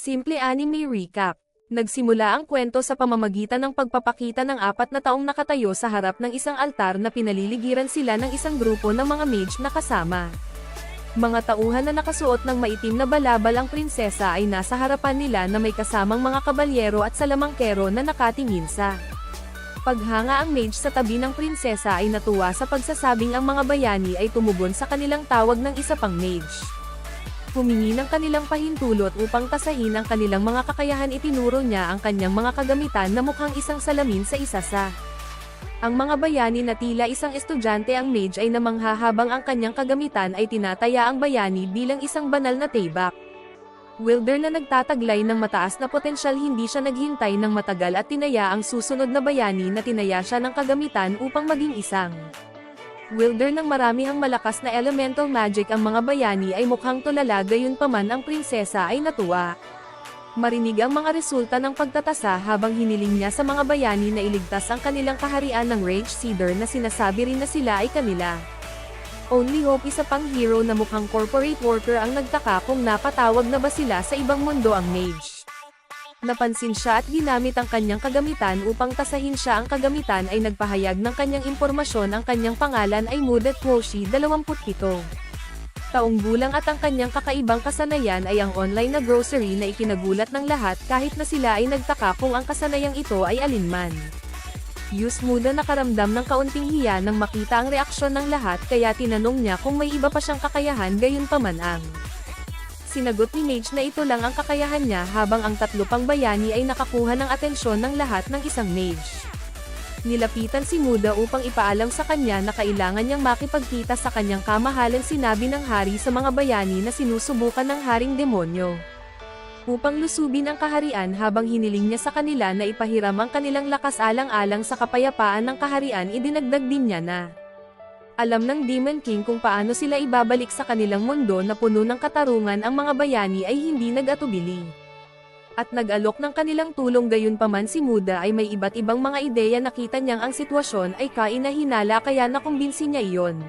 Simple Anime Recap. Nagsimula ang kwento sa pamamagitan ng pagpapakita ng 4 na taong nakatayo sa harap ng isang altar na pinaliligiran sila ng isang grupo ng mga mage na kasama. Mga tauhan na nakasuot ng maitim na balabal ang prinsesa ay nasa harapan nila na may kasamang mga kabalyero at salamangkero na nakatingin sa paghanga. Ang mage sa tabi ng prinsesa ay natuwa sa pagsasabing ang mga bayani ay tumugon sa kanilang tawag ng isa pang mage. Humingi ng kanilang pahintulot upang tasahin ang kanilang mga kakayahan. Itinuro niya ang kanyang mga kagamitan na mukhang isang salamin sa isa sa ang mga bayani na tila isang estudyante. Ang mage ay namangha habang ang kanyang kagamitan ay tinataya ang bayani bilang isang banal na tebak. Wilder na nagtataglay ng mataas na potensyal, hindi siya naghintay ng matagal at tinaya ang susunod na bayani na tinaya siya ng kagamitan upang maging isang Wilder ng maramihang malakas na elemental magic. Ang mga bayani ay mukhang tulala, gayunpaman ang prinsesa ay natuwa. Marinig ang mga resulta ng pagtatasa habang hiniling niya sa mga bayani na iligtas ang kanilang kaharian ng Rage Cedar na sinasabi rin na sila ay kanila. Only Hope, isa pang hero na mukhang corporate worker, ang nagtaka kung napatawag na ba sila sa ibang mundo ang mage. Napansin siya at ginamit ang kanyang kagamitan upang tasahin siya. Ang kagamitan ay nagpahayag ng kanyang impormasyon. Ang kanyang pangalan ay Mudet Woshi, 27 taong gulang at ang kanyang kakaibang kasanayan ay ang online na grocery na ikinagulat ng lahat kahit na sila ay nagtaka kung ang kasanayang ito ay alinman. Muda nakaramdam ng kaunting hiya nang makita ang reaksyon ng lahat, kaya tinanong niya kung may iba pa siyang kakayahan. Gayunpaman ang sinagot ni Mage na ito lang ang kakayahan niya, habang ang 3 pang bayani ay nakakuha ng atensyon ng lahat ng isang mage. Nilapitan si Muda upang ipaalam sa kanya na kailangan niyang makipagkita sa kanyang kamahalan. Sinabi ng hari sa mga bayani na sinusubukan ng haring demonyo upang lusubin ang kaharian, habang hiniling niya sa kanila na ipahiram ang kanilang lakas alang-alang sa kapayapaan ng kaharian. Idinagdag din niya na alam ng Demon King kung paano sila ibabalik sa kanilang mundo na puno ng katarungan. Ang mga bayani ay hindi nag-atubili at nag-alok ng kanilang tulong. Gayunpaman si Muda ay may iba't ibang mga ideya. Nakita niyang ang sitwasyon ay kainahinala, kaya nakumbinsi niya iyon.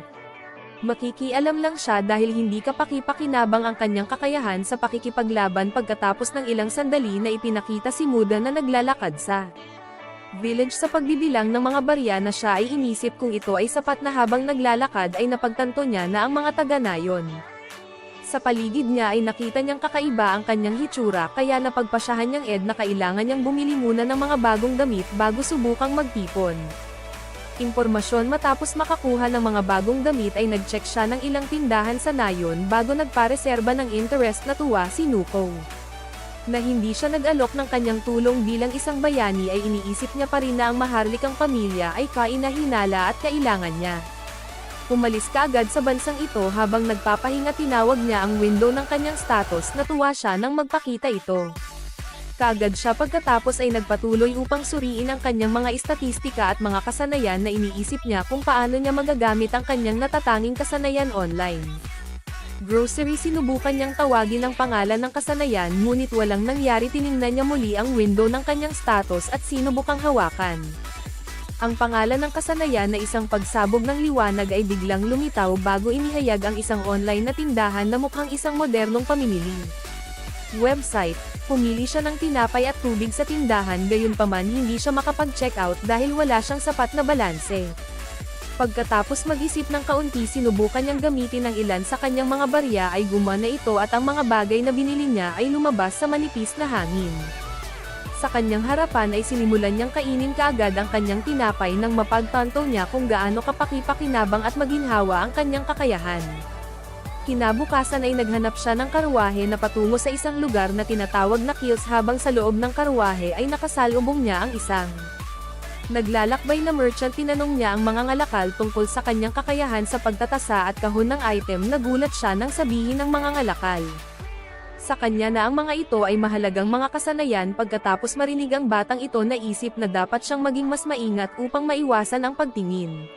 Makikialam lang siya dahil hindi kapaki-pakinabang ang kanyang kakayahan sa pakikipaglaban. Pagkatapos ng ilang sandali na ipinakita si Muda na naglalakad sa village sa pagbibilang ng mga barya na siya ay inisip kung ito ay sapat na. Habang naglalakad ay napagtanto niya na ang mga taga-nayon sa paligid niya ay nakita niyang kakaiba ang kanyang hitsura, kaya napagpasyahan niyang na kailangan niyang bumili muna ng mga bagong damit bago subukang magtipon impormasyon. Matapos makakuha ng mga bagong damit ay nag-check siya ng ilang tindahan sa nayon bago nagpareserba ng interest. Natuwa si Nuko na hindi siya nag-alok ng kanyang tulong bilang isang bayani, ay iniisip niya pa rin na ang maharlikang pamilya ay kainahinala at kailangan niya umalis kaagad sa bansang ito. Habang nagpapahinga, tinawag niya ang window ng kanyang status. Natuwa siya nang magpakita ito kaagad siya. Pagkatapos ay nagpatuloy upang suriin ang kanyang mga istatistika at mga kasanayan na iniisip niya kung paano niya magagamit ang kanyang natatanging kasanayan online. Grocery. Sinubukan niyang tawagin ang pangalan ng kasanayan, ngunit walang nangyari. Tiningnan niya muli ang window ng kanyang status at sinubukang hawakan ang pangalan ng kasanayan na isang pagsabog ng liwanag ay biglang lumitaw bago inihayag ang isang online na tindahan na mukhang isang modernong pamimili website. Pumili siya ng tinapay at tubig sa tindahan, gayunpaman hindi siya makapag-check out dahil wala siyang sapat na balanse. Pagkatapos mag-isip ng kaunti, sinubukan niyang gamitin ang ilan sa kanyang mga barya, ay gumana ito at ang mga bagay na binili niya ay lumabas sa manipis na hangin. Sa kanyang harapan ay sinimulan niyang kainin kaagad ang kanyang tinapay nang mapagtanto niya kung gaano kapaki-pakinabang at maginhawa ang kanyang kakayahan. Kinabukasan ay naghanap siya ng karwahe na patungo sa isang lugar na tinatawag na Kills. Habang sa loob ng karwahe ay nakasalubong niya ang isang naglalakbay na merchant. Tinanong niya ang mga ngalakal tungkol sa kanyang kakayahan sa pagtatasa at kahon ng item. Nagulat siya nang sabihin ng mga ngalakal sa kanya na ang mga ito ay mahalagang mga kasanayan. Pagkatapos marinig ang batang ito, naisip na dapat siyang maging mas maingat upang maiwasan ang pagtingin.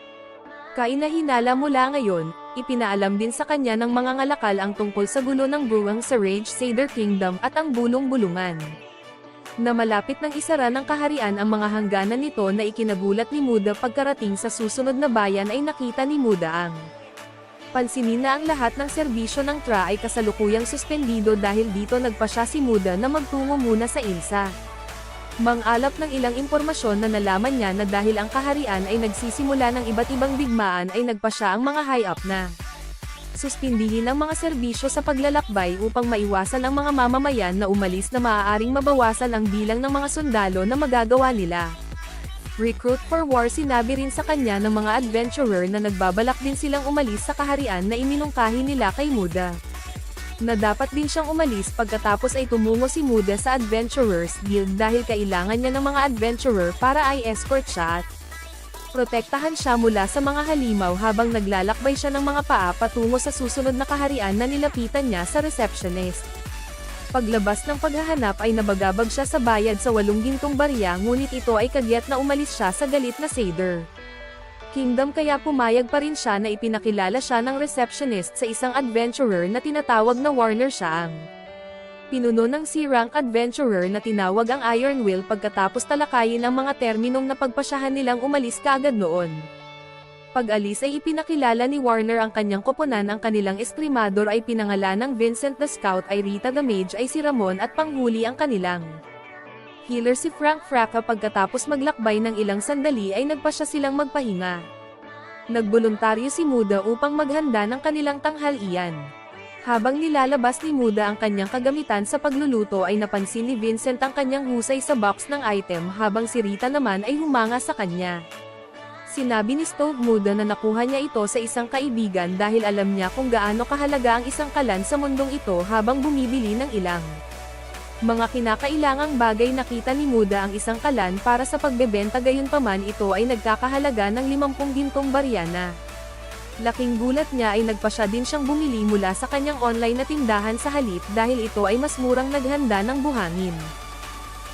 Kainahinala mula ngayon, ipinaalam din sa kanya ng mga ngalakal ang tungkol sa gulo ng buwang sa Rage Cedar Kingdom at ang bulong-bulungan na malapit ng isara ng kaharian ang mga hangganan nito. Na ikinagulat ni Muda pagkarating sa susunod na bayan ay nakita ni Muda ang Pansinin na ang lahat ng serbisyo ng TRA ay kasalukuyang suspendido dahil dito nagpasya si Muda na magtungo muna sa ILSA. Mang-alap ng ilang impormasyon na nalaman niya na dahil ang kaharian ay nagsisimula ng iba't ibang digmaan ay nagpasya ang mga high-up na suspindihin ang mga serbisyo sa paglalakbay upang maiwasan ang mga mamamayan na umalis na maaaring mabawasan ang bilang ng mga sundalo na magagawa nila. Recruit for War. Sinabi rin sa kanya ng mga adventurer na nagbabalak din silang umalis sa kaharian na iminungkahi nila kay Muda. Na dapat din siyang umalis pagkatapos ay tumungo si Muda sa Adventurers Guild dahil kailangan niya ng mga adventurer para ay escort siya at protektahan siya mula sa mga halimaw habang naglalakbay siya ng mga paa patungo sa susunod na kaharian na nilapitan niya sa receptionist. Paglabas ng paghahanap ay nabagabag siya sa bayad sa 8 gintong barya ngunit ito ay kagyat na umalis siya sa galit na Seder Kingdom kaya pumayag pa rin siya na ipinakilala siya ng receptionist sa isang adventurer na tinatawag na Warner Shaang. Pinuno ng C-rank adventurer na tinawag ang Iron Will pagkatapos talakayin ang mga terminong napagpasyahan nilang umalis kaagad noon. Pag-alis ay ipinakilala ni Warner ang kanyang koponan. Ang kanilang eskrimador ay pinangalan ng Vincent the Scout, ay Rita the Mage, ay si Ramon at panghuli ang kanilang healer si Frank Fraca. Pagkatapos maglakbay ng ilang sandali ay nagpasya silang magpahinga. Nagboluntaryo si Muda upang maghanda ng kanilang tanghalian. Habang nilalabas ni Muda ang kanyang kagamitan sa pagluluto ay napansin ni Vincent ang kanyang husay sa box ng item habang si Rita naman ay humanga sa kanya. Sinabi ni Stove Muda na nakuha niya ito sa isang kaibigan dahil alam niya kung gaano kahalaga ang isang kalan sa mundong ito habang bumibili ng ilang mga kinakailangang bagay. Nakita ni Muda ang isang kalan para sa pagbebenta, gayunpaman ito ay nagkakahalaga ng 50 gintong barya na. Laking gulat niya ay nagpasya din siyang bumili mula sa kanyang online na tindahan sa halip dahil ito ay mas murang naghanda ng buhangin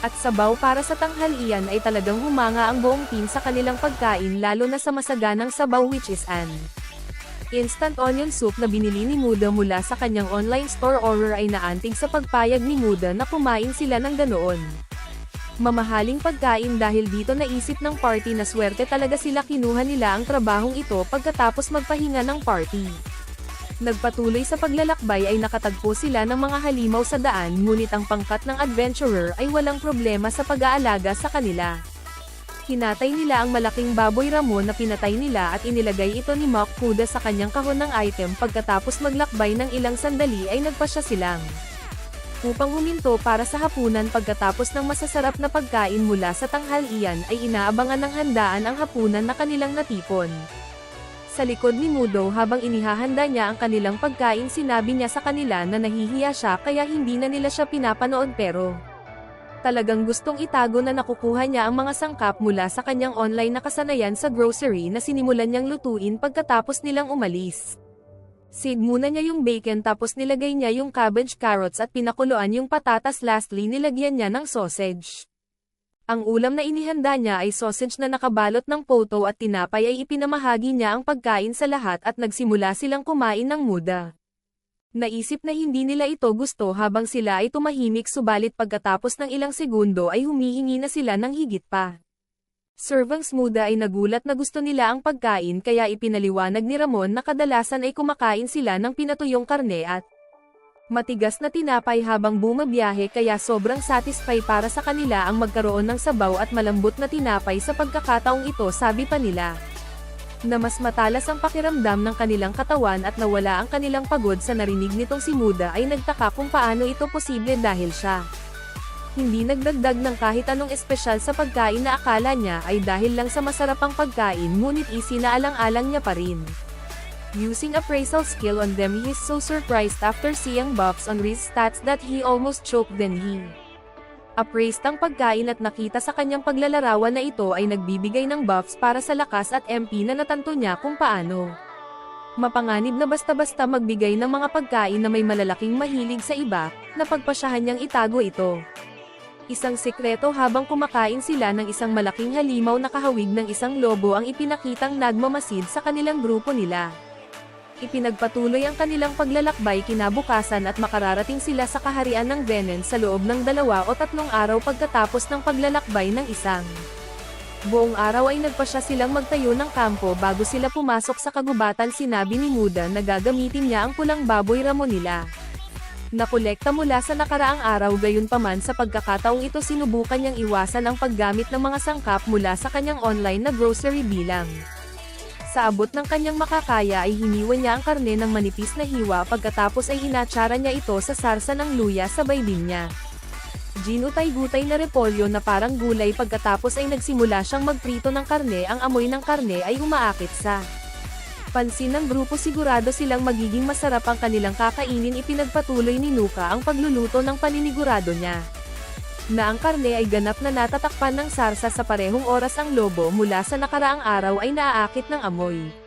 at sabaw para sa tanghalian. Ay talagang humanga ang buong team sa kanilang pagkain, lalo na sa masaganang sabaw which is an instant onion soup na binili ni Muda mula sa kanyang online store. Order ay naantig sa pagpayag ni Muda na kumain sila ng ganoon mamahaling pagkain dahil dito naisip ng party na swerte talaga sila kinuha nila ang trabahong ito pagkatapos magpahinga ng party. Nagpatuloy sa paglalakbay ay nakatagpo sila ng mga halimaw sa daan ngunit ang pangkat ng adventurer ay walang problema sa pag-aalaga sa kanila. Hinatay nila ang malaking baboy Ramon na pinatay nila at inilagay ito ni Mock Kuda sa kanyang kahon ng item. Pagkatapos maglakbay ng ilang sandali ay nagpasya silang upang huminto para sa hapunan. Pagkatapos ng masasarap na pagkain mula sa tanghalian ay inaabangan ng handaan ang hapunan na kanilang natipon. Sa likod ni Mudo habang inihahanda niya ang kanilang pagkain, sinabi niya sa kanila na nahihiya siya kaya hindi na nila siya pinapanood, pero talagang gustong itago na nakukuha niya ang mga sangkap mula sa kanyang online na kasanayan sa grocery na sinimulan niyang lutuin pagkatapos nilang umalis. Sid muna niya yung bacon tapos nilagay niya yung cabbage, carrots at pinakuluan yung patatas. Lastly nilagyan niya ng sausage. Ang ulam na inihanda niya ay sausage na nakabalot ng poto at tinapay. Ay ipinamahagi niya ang pagkain sa lahat at nagsimula silang kumain ng Muda. Naisip na hindi nila ito gusto habang sila ay tumahimik, subalit pagkatapos ng ilang segundo ay humihingi na sila ng higit pa. Servants Muda ay nagulat na gusto nila ang pagkain kaya ipinaliwanag ni Ramon na kadalasan ay kumakain sila ng pinatuyong karne at matigas na tinapay habang bumabiyahe, kaya sobrang satisfy para sa kanila ang magkaroon ng sabaw at malambot na tinapay sa pagkakataong ito. Sabi pa nila na mas matalas ang pakiramdam ng kanilang katawan at nawala ang kanilang pagod. Sa narinig nitong si Muda ay nagtaka kung paano ito posible dahil siya hindi nagdagdag ng kahit anong espesyal sa pagkain na akala niya ay dahil lang sa masarapang pagkain, ngunit isinaalang-alang niya pa rin. Using appraisal skill on them, he is so surprised after seeing buffs on Riz stats that he almost choked. Then he appraised ang pagkain at nakita sa kanyang paglalarawan na ito ay nagbibigay ng buffs para sa lakas at MP na natanto niya kung paano mapanganib na basta-basta magbigay ng mga pagkain na may malalaking mahilig sa iba, na pagpasyahan niyang itago ito. Isang sikreto habang kumakain sila ng isang malaking halimaw na kahawig ng isang lobo ang ipinakitang nagmamasid sa kanilang grupo nila. Ipinagpatuloy ang kanilang paglalakbay kinabukasan at makararating sila sa kaharian ng Venen sa loob ng 2 o 3 araw pagkatapos ng paglalakbay ng isang Buong araw ay nagpasya silang magtayo ng kampo bago sila pumasok sa kagubatan. Sinabi ni Muda na gagamitin niya ang pulang baboy ramo nila. Nakolekta mula sa nakaraang araw, gayunpaman sa pagkakataong ito sinubukan niyang iwasan ang paggamit ng mga sangkap mula sa kanyang online na grocery bilang. Sa abot ng kanyang makakaya ay hiniwa niya ang karne ng manipis na hiwa, pagkatapos ay inatsara niya ito sa sarsa ng luya sabay din niya ginutay-gutay na repolyo na parang gulay. Pagkatapos ay nagsimula siyang magprito ng karne. Ang amoy ng karne ay umaakit sa pansin ng grupo, sigurado silang magiging masarap ang kanilang kakainin. Ipinagpatuloy ni Nuka ang pagluluto ng paninigurado niya na ang karne ay ganap na natatakpan ng sarsa sa parehong oras. Ang lobo mula sa nakaraang araw ay naaakit ng amoy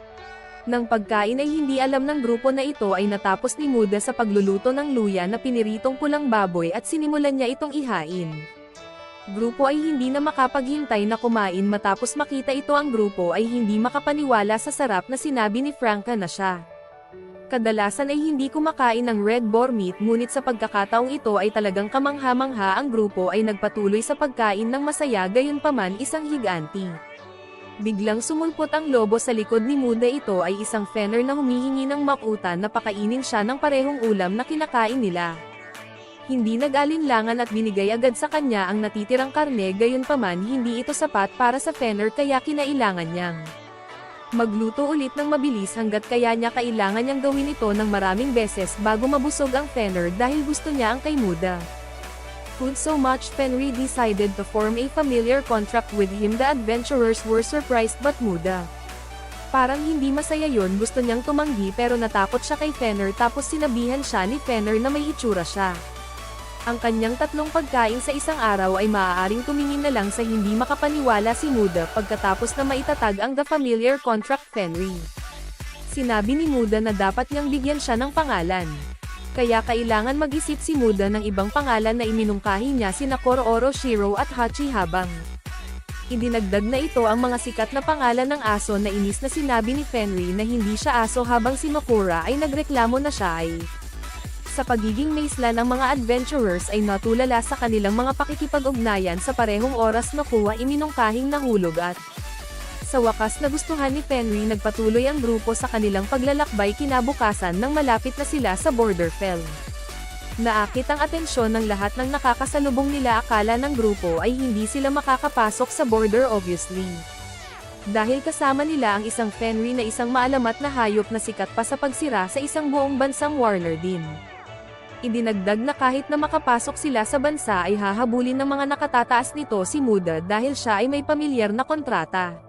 ng pagkain ay hindi alam ng grupo na ito ay natapos ni Muda sa pagluluto ng luya na piniritong pulang baboy at sinimulan niya itong ihain. Grupo ay hindi na makapaghintay na kumain. Matapos makita ito ang grupo ay hindi makapaniwala sa sarap na sinabi ni Franca na siya kadalasan ay hindi kumakain ng red boar meat, ngunit sa pagkakataong ito ay talagang kamangha-mangha. Ang grupo ay nagpatuloy sa pagkain ng masaya, gayunpaman isang higanti. Biglang sumulpot ang lobo sa likod ni Muda. Ito ay isang fenner na humihingi ng makutan na pakainin siya ng parehong ulam na kinakain nila. Hindi nag-alinlangan at binigay agad sa kanya ang natitirang karne, gayunpaman hindi ito sapat para sa fenner kaya kinailangan niyang magluto ulit ng mabilis, hanggat kaya niya kailangan niyang gawin ito ng maraming beses bago mabusog ang fenner dahil gusto niya ang kay Muda. Food so much, Fenrir decided to form a familiar contract with him. The adventurers were surprised but Muda parang hindi masaya yon. Gusto niyang tumanggi pero natakot siya kay Fenrir, tapos sinabihan siya ni Fenrir na may itsura siya. Ang kanyang tatlong pagkain sa isang araw ay maaaring tumingin na lang sa hindi makapaniwala si Muda pagkatapos na maitatag ang The Familiar Contract. Fenrir sinabi ni Muda na dapat niyang bigyan siya ng pangalan. Kaya kailangan mag-isip si Muda ng ibang pangalan na iminungkahi niya sina Kororo, Shiro at Hachi, habang idinagdag na ito ang mga sikat na pangalan ng aso na inis na sinabi ni Fenrir na hindi siya aso, habang si Makura ay nagreklamo na siya ay sa pagiging maisla ng mga adventurers ay natulala sa kanilang mga pakikipag-ugnayan. Sa parehong oras nakuha iminungkahing nahulog at sa wakas nagustuhan ni Fenrir. Nagpatuloy ang grupo sa kanilang paglalakbay. Kinabukasan nang malapit na sila sa Borderfell, naakit ang atensyon ng lahat ng nakakasalubong nila. Akala ng grupo ay hindi sila makakapasok sa border, obviously dahil kasama nila ang isang Fenrir na isang maalamat na hayop na sikat pa sa pagsira sa isang buong bansang Warner din. Idinagdag na kahit na makapasok sila sa bansa ay hahabulin ng mga nakatataas nito si Muda dahil siya ay may pamilyar na kontrata.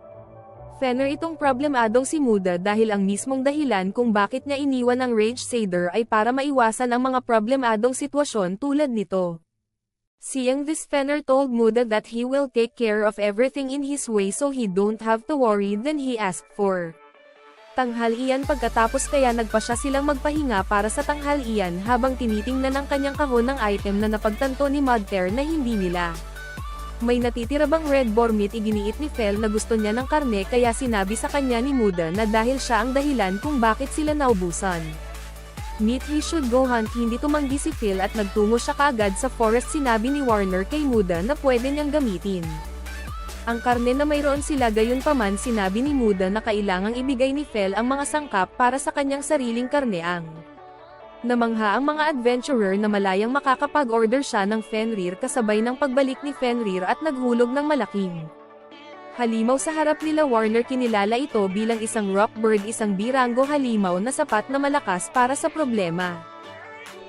Fenrir itong problemadong si Muda dahil ang mismong dahilan kung bakit niya iniwan ang Rage Sader ay para maiwasan ang mga problemadong sitwasyon tulad nito. Seeing this, Fenrir told Muda that he will take care of everything in his way so he don't have to worry. Then he asked for tanghalian. Pagkatapos kaya nagpasya silang magpahinga para sa tanghalian habang tinitingnan ang kanyang kahon ng item na napagtanto ni Mudtear na hindi nila may natitira bang red boar meat. Iginiit ni Fel na gusto niya ng karne kaya sinabi sa kanya ni Muda na dahil siya ang dahilan kung bakit sila naubusan meat he should go hunt. Hindi tumanggi si Phil at nagtungo siya kaagad sa forest. Sinabi ni Warner kay Muda na pwede niyang gamitin ang karne na mayroon sila, gayunpaman sinabi ni Muda na kailangang ibigay ni Fel ang mga sangkap para sa kanyang sariling karne. Ang namangha ang mga adventurer na malayang makakapag-order siya ng Fenrir kasabay ng pagbalik ni Fenrir at naghulog ng malaking halimaw sa harap nila. Warner kinilala ito bilang isang rockbird, isang birango halimaw na sapat na malakas para sa problema.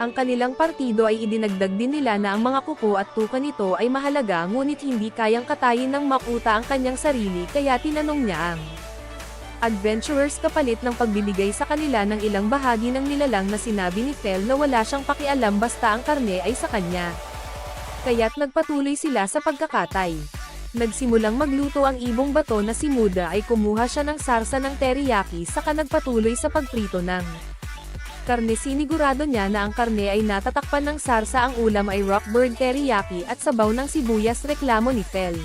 Ang kanilang partido ay idinagdag din nila na ang mga kuko at tuka nito ay mahalaga, ngunit hindi kayang katayin ng makuta ang kanyang sarili, kaya tinanong niya ang adventurers kapalit ng pagbibigay sa kanila ng ilang bahagi ng nilalang na sinabi ni Fel na wala siyang pakialam basta ang karne ay sa kanya. Kaya't nagpatuloy sila sa pagkakatay. Nagsimulang magluto ang ibong bato na si Muda ay kumuha siya ng sarsa ng teriyaki saka nagpatuloy sa pagprito ng karne. Sinigurado niya na ang karne ay natatakpan ng sarsa. Ang ulam ay rockbird teriyaki at sabaw ng sibuyas. Reklamo ni Fel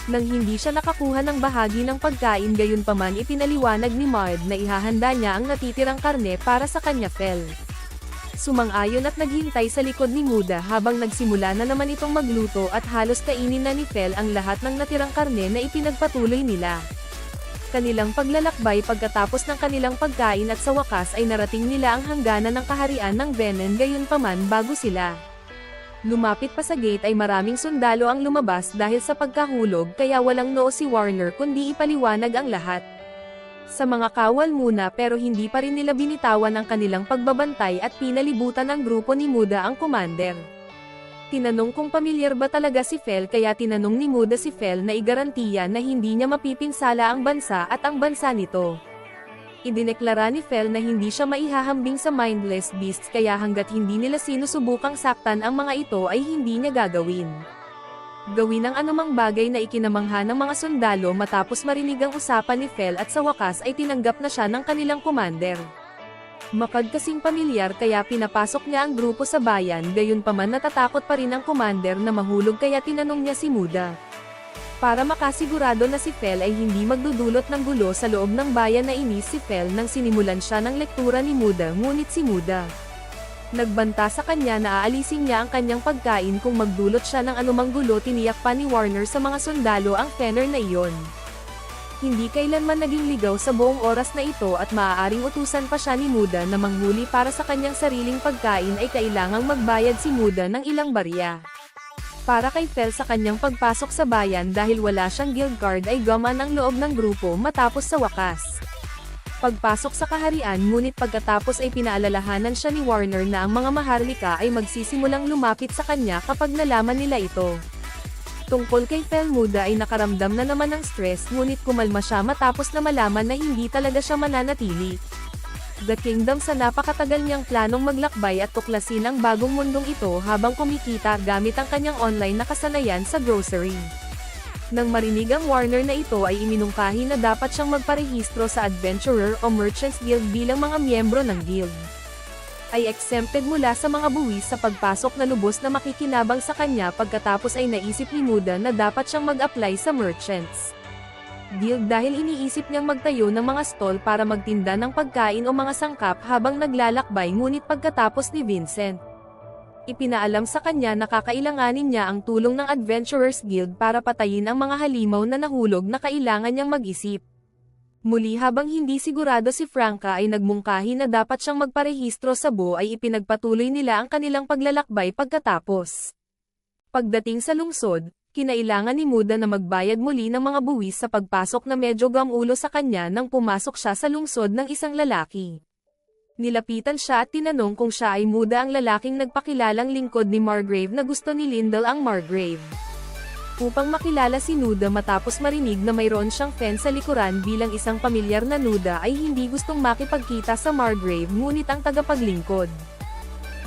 nang hindi siya nakakuha ng bahagi ng pagkain, gayunpaman ipinaliwanag ni Mud na ihahanda niya ang natitirang karne para sa kanya. Fel Sumang-ayon at naghintay sa likod ni Muda habang nagsimula na naman itong magluto at halos kainin na ni Fel ang lahat ng natirang karne na ipinagpatuloy nila. Kanilang paglalakbay pagkatapos ng kanilang pagkain at sa wakas ay narating nila ang hangganan ng kaharian ng Venom gayunpaman bago sila lumapit pa sa gate ay maraming sundalo ang lumabas dahil sa pagkahulog kaya walang noo si Warner kundi ipaliwanag ang lahat. Sa mga kawal muna pero hindi pa rin nila binitawan ang kanilang pagbabantay at pinalibutan ng grupo ni Muda ang commander. Tinanong kung pamilyar ba talaga si Fel kaya tinanong ni Muda si Fel na igarantiya na hindi niya mapipinsala ang bansa at ang bansa nito. Idineklara ni Fel na hindi siya maihahambing sa mindless beasts kaya hanggat hindi nila sinusubukang saktan ang mga ito ay hindi niya gagawin. Gawin ang anumang bagay na ikinamangha ng mga sundalo matapos marinig ang usapan ni Fel at sa wakas ay tinanggap na siya ng kanilang commander. Makad kasing pamilyar kaya pinapasok niya ang grupo sa bayan gayunpaman natatakot pa rin ang commander na mahulog kaya tinanong niya si Muda. Para makasigurado na si Fel ay hindi magdudulot ng gulo sa loob ng bayan na inis si Fel nang sinimulan siya ng lektura ni Muda ngunit si Muda nagbanta sa kanya na aalisin niya ang kanyang pagkain kung magdulot siya ng anumang gulo. Tiniyak pa ni Warner sa mga sundalo ang Fenner na iyon. Hindi kailanman naging ligaw sa buong oras na ito at maaaring utusan pa siya ni Muda na manghuli para sa kanyang sariling pagkain ay kailangang magbayad si Muda ng ilang barya. Para kay Fel sa kanyang pagpasok sa bayan dahil wala siyang guild card ay gaman ang loob ng grupo matapos sa wakas pagpasok sa kaharian ngunit pagkatapos ay pinaalalahanan siya ni Warner na ang mga maharlika ay magsisimulang lumapit sa kanya kapag nalaman nila ito. Tungkol kay Fel Muda ay nakaramdam na naman ng stress ngunit kumalma siya matapos na malaman na hindi talaga siya mananatili. The Kingdom sa napakatagal niyang planong maglakbay at tuklasin ang bagong mundong ito habang kumikita gamit ang kanyang online na kasanayan sa grocery. Nang marinig ang Warner na ito ay iminungkahi na dapat siyang magparehistro sa Adventurer o Merchants Guild bilang mga miyembro ng guild. Ay exempted mula sa mga buwis sa pagpasok na lubos na makikinabang sa kanya pagkatapos ay naisip ni Muda na dapat siyang mag-apply sa Merchants Guild dahil iniisip niyang magtayo ng mga stall para magtinda ng pagkain o mga sangkap habang naglalakbay ngunit pagkatapos ni Vincent ipinaalam sa kanya na kakailanganin niya ang tulong ng Adventurers Guild para patayin ang mga halimaw na nahulog na kailangan niyang mag-isip. Muli habang hindi sigurado si Franca ay nagmungkahi na dapat siyang magparehistro sa BO ay ipinagpatuloy nila ang kanilang paglalakbay pagkatapos. Pagdating sa lungsod, kinailangan ni Muda na magbayad muli ng mga buwis sa pagpasok na medyo gamulo sa kanya nang pumasok siya sa lungsod ng isang lalaki. Nilapitan siya at tinanong kung siya ay Muda ang lalaking nagpakilalang lingkod ni Margrave na gusto ni Lindell ang Margrave. Upang makilala si Nuda matapos marinig na mayroon siyang fan sa likuran bilang isang pamilyar na Nuda ay hindi gustong makipagkita sa Margrave ngunit ang tagapaglingkod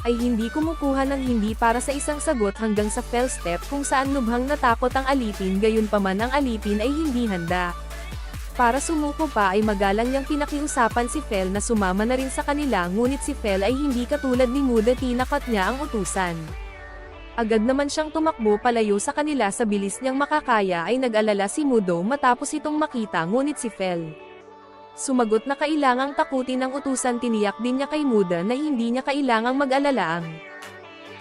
ay hindi kumukuha ng hindi para sa isang sagot hanggang sa fell step kung saan lubhang natakot ang alipin gayunpaman ang alipin ay hindi handa. Para sumuko pa ay magalang niyang pinakiusapan si Fel na sumama na rin sa kanila ngunit si Fel ay hindi katulad ni Muda tinakot niya ang utusan. Agad naman siyang tumakbo palayo sa kanila sa bilis niyang makakaya ay nag-alala si Mudo matapos itong makita ngunit si Fel sumagot na kailangang takutin ang utusan. Tiniyak din niya kay Muda na hindi niya kailangang mag-alala.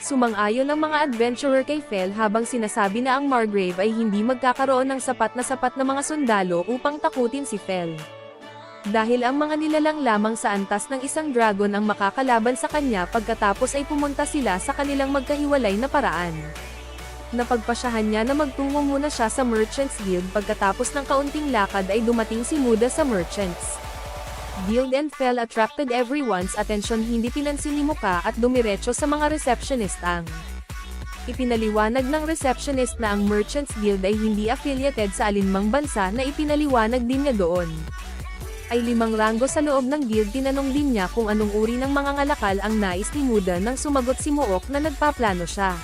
Sumang-ayon ang mga adventurer kay Fel habang sinasabi na ang Margrave ay hindi magkakaroon ng sapat na mga sundalo upang takutin si Fel. Dahil ang mga nilalang lamang sa antas ng isang dragon ang makakalaban sa kanya pagkatapos ay pumunta sila sa kanilang magkahiwalay na paraan. Napagpasyahan niya na magtungo muna siya sa Merchants Guild pagkatapos ng kaunting lakad ay dumating si Muda sa Merchants Guild and Fel attracted everyone's attention. Hindi pinansin ni Muka at dumiretso sa mga receptionist ang ipinaliwanag ng receptionist na ang Merchants Guild ay hindi affiliated sa alinmang bansa na ipinaliwanag din niya doon. Ay 5 ranggo sa loob ng guild. Tinanong din niya kung anong uri ng mga ngalakal ang nais ni Muda nang sumagot si Mook na nagpaplano siya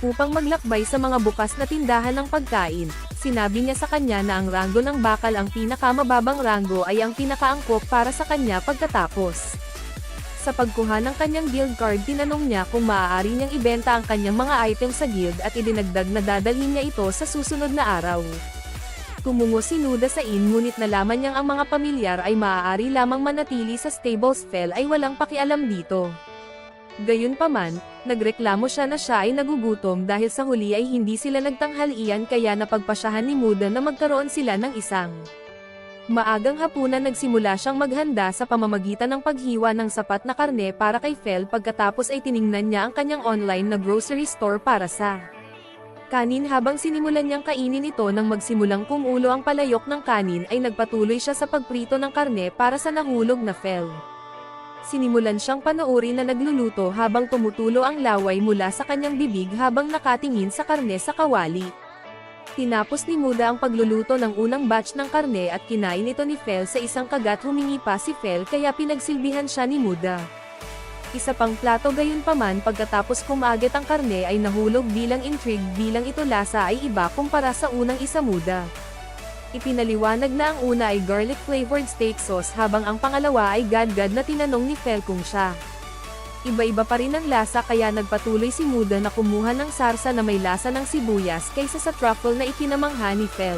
upang maglakbay sa mga bukas na tindahan ng pagkain. Sinabi niya sa kanya na ang ranggo ng bakal ang pinakamababang ranggo ay ang pinakaangkop para sa kanya pagkatapos. Sa pagkuha ng kanyang guild card tinanong niya kung maaari niyang ibenta ang kanyang mga item sa guild at idinagdag na dadalhin niya ito sa susunod na araw. Tumungo si Nuda sa inn ngunit nalaman niyang ang mga pamilyar ay maaari lamang manatili sa stables. Fel ay walang pakialam dito. Gayunpaman, nagreklamo siya na siya ay nagugutom dahil sa huli ay hindi sila nagtanghalian kaya napagpasyahan ni Muda na magkaroon sila ng isang maagang hapunan. Nagsimula siyang maghanda sa pamamagitan ng paghiwa ng sapat na karne para kay Fel, pagkatapos ay tiningnan niya ang kanyang online na grocery store para sa kanin. Habang sinimulan niyang kainin ito nang magsimulang kumulo ang palayok ng kanin ay nagpatuloy siya sa pagprito ng karne para sa nahulog na Fel. Sinimulan siyang panoorin na nagluluto habang tumutulo ang laway mula sa kanyang bibig habang nakatingin sa karne sa kawali. Tinapos ni Muda ang pagluluto ng unang batch ng karne at kinain ito ni Fel sa isang kagat. Humingi pa si Fel kaya pinagsilbihan siya ni Muda isa pang plato. Gayunpaman, pagkatapos kumagit ang karne ay nahulog. Bilang intrigue bilang ito lasa ay iba kumpara sa unang isa. Muda ipinaliwanag na ang una ay garlic-flavored steak sauce habang ang pangalawa ay gadgad na tinanong ni Fel kung siya iba-iba pa rin ang lasa, kaya nagpatuloy si Muda na kumuha ng sarsa na may lasa ng sibuyas kaysa sa truffle na ikinamangha ni Fel.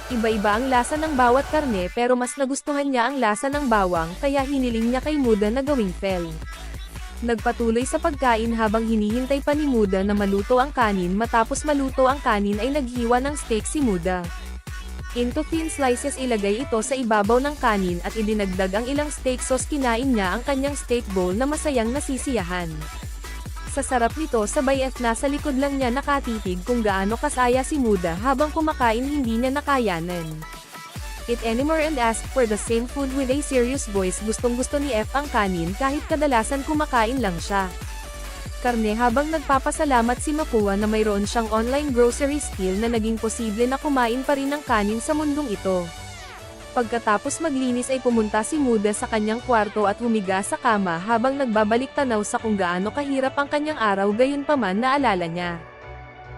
Iba-iba ang lasa ng bawat karne pero mas nagustuhan niya ang lasa ng bawang kaya hiniling niya kay Muda na gawing Fel. Nagpatuloy sa pagkain habang hinihintay pa ni Muda na maluto ang kanin. Matapos maluto ang kanin ay naghiwa ng steak si Muda into thin slices. Ilagay ito sa ibabaw ng kanin at idinagdag ang ilang steak sauce. Kinain niya ang kanyang steak bowl na masayang nasisiyahan sa sarap nito. Sabay at nasa likod lang niya nakatitig kung gaano kasaya si Muda habang kumakain. Hindi niya nakayanan eat anymore and ask for the same food with a serious voice. Gustong gusto ni F ang kanin kahit kadalasan kumakain lang siya karne. Habang nagpapasalamat si Makua na mayroon siyang online grocery skill na naging posible na kumain pa rin ng kanin sa mundong ito. Pagkatapos maglinis ay pumunta si Muda sa kanyang kwarto at humiga sa kama habang nagbabalik tanaw sa kung gaano kahirap ang kanyang araw. Gayunpaman, naalala niya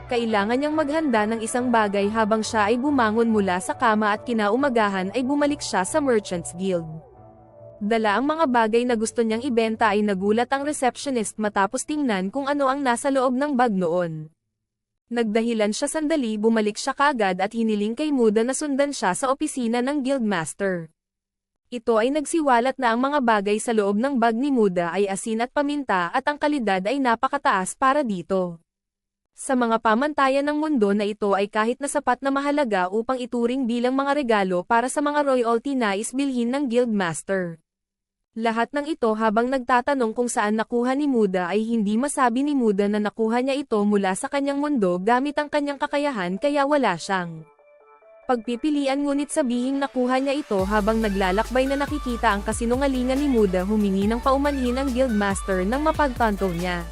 kailangan niyang maghanda ng isang bagay habang siya ay bumangon mula sa kama at kinaumagahan ay bumalik siya sa Merchants Guild. Dala ang mga bagay na gusto niyang ibenta ay nagulat ang receptionist matapos tingnan kung ano ang nasa loob ng bag noon. Nagdahilan siya sandali, bumalik siya kaagad at hiniling kay Muda na sundan siya sa opisina ng Guildmaster. Ito ay nagsiwalat na ang mga bagay sa loob ng bag ni Muda ay asin at paminta at ang kalidad ay napakataas para dito. Sa mga pamantayan ng mundo na ito ay kahit na sapat na mahalaga upang ituring bilang mga regalo para sa mga royalty na isbilhin ng Guildmaster. Lahat ng ito habang nagtatanong kung saan nakuha ni Muda ay hindi masabi ni Muda na nakuha niya ito mula sa kanyang mundo gamit ang kanyang kakayahan kaya wala siyang pagpipilian, ngunit sabihing nakuha niya ito habang naglalakbay na nakikita ang kasinungalingan ni Muda. Humingi ng paumanhin ang Guildmaster nang mapagtanto niya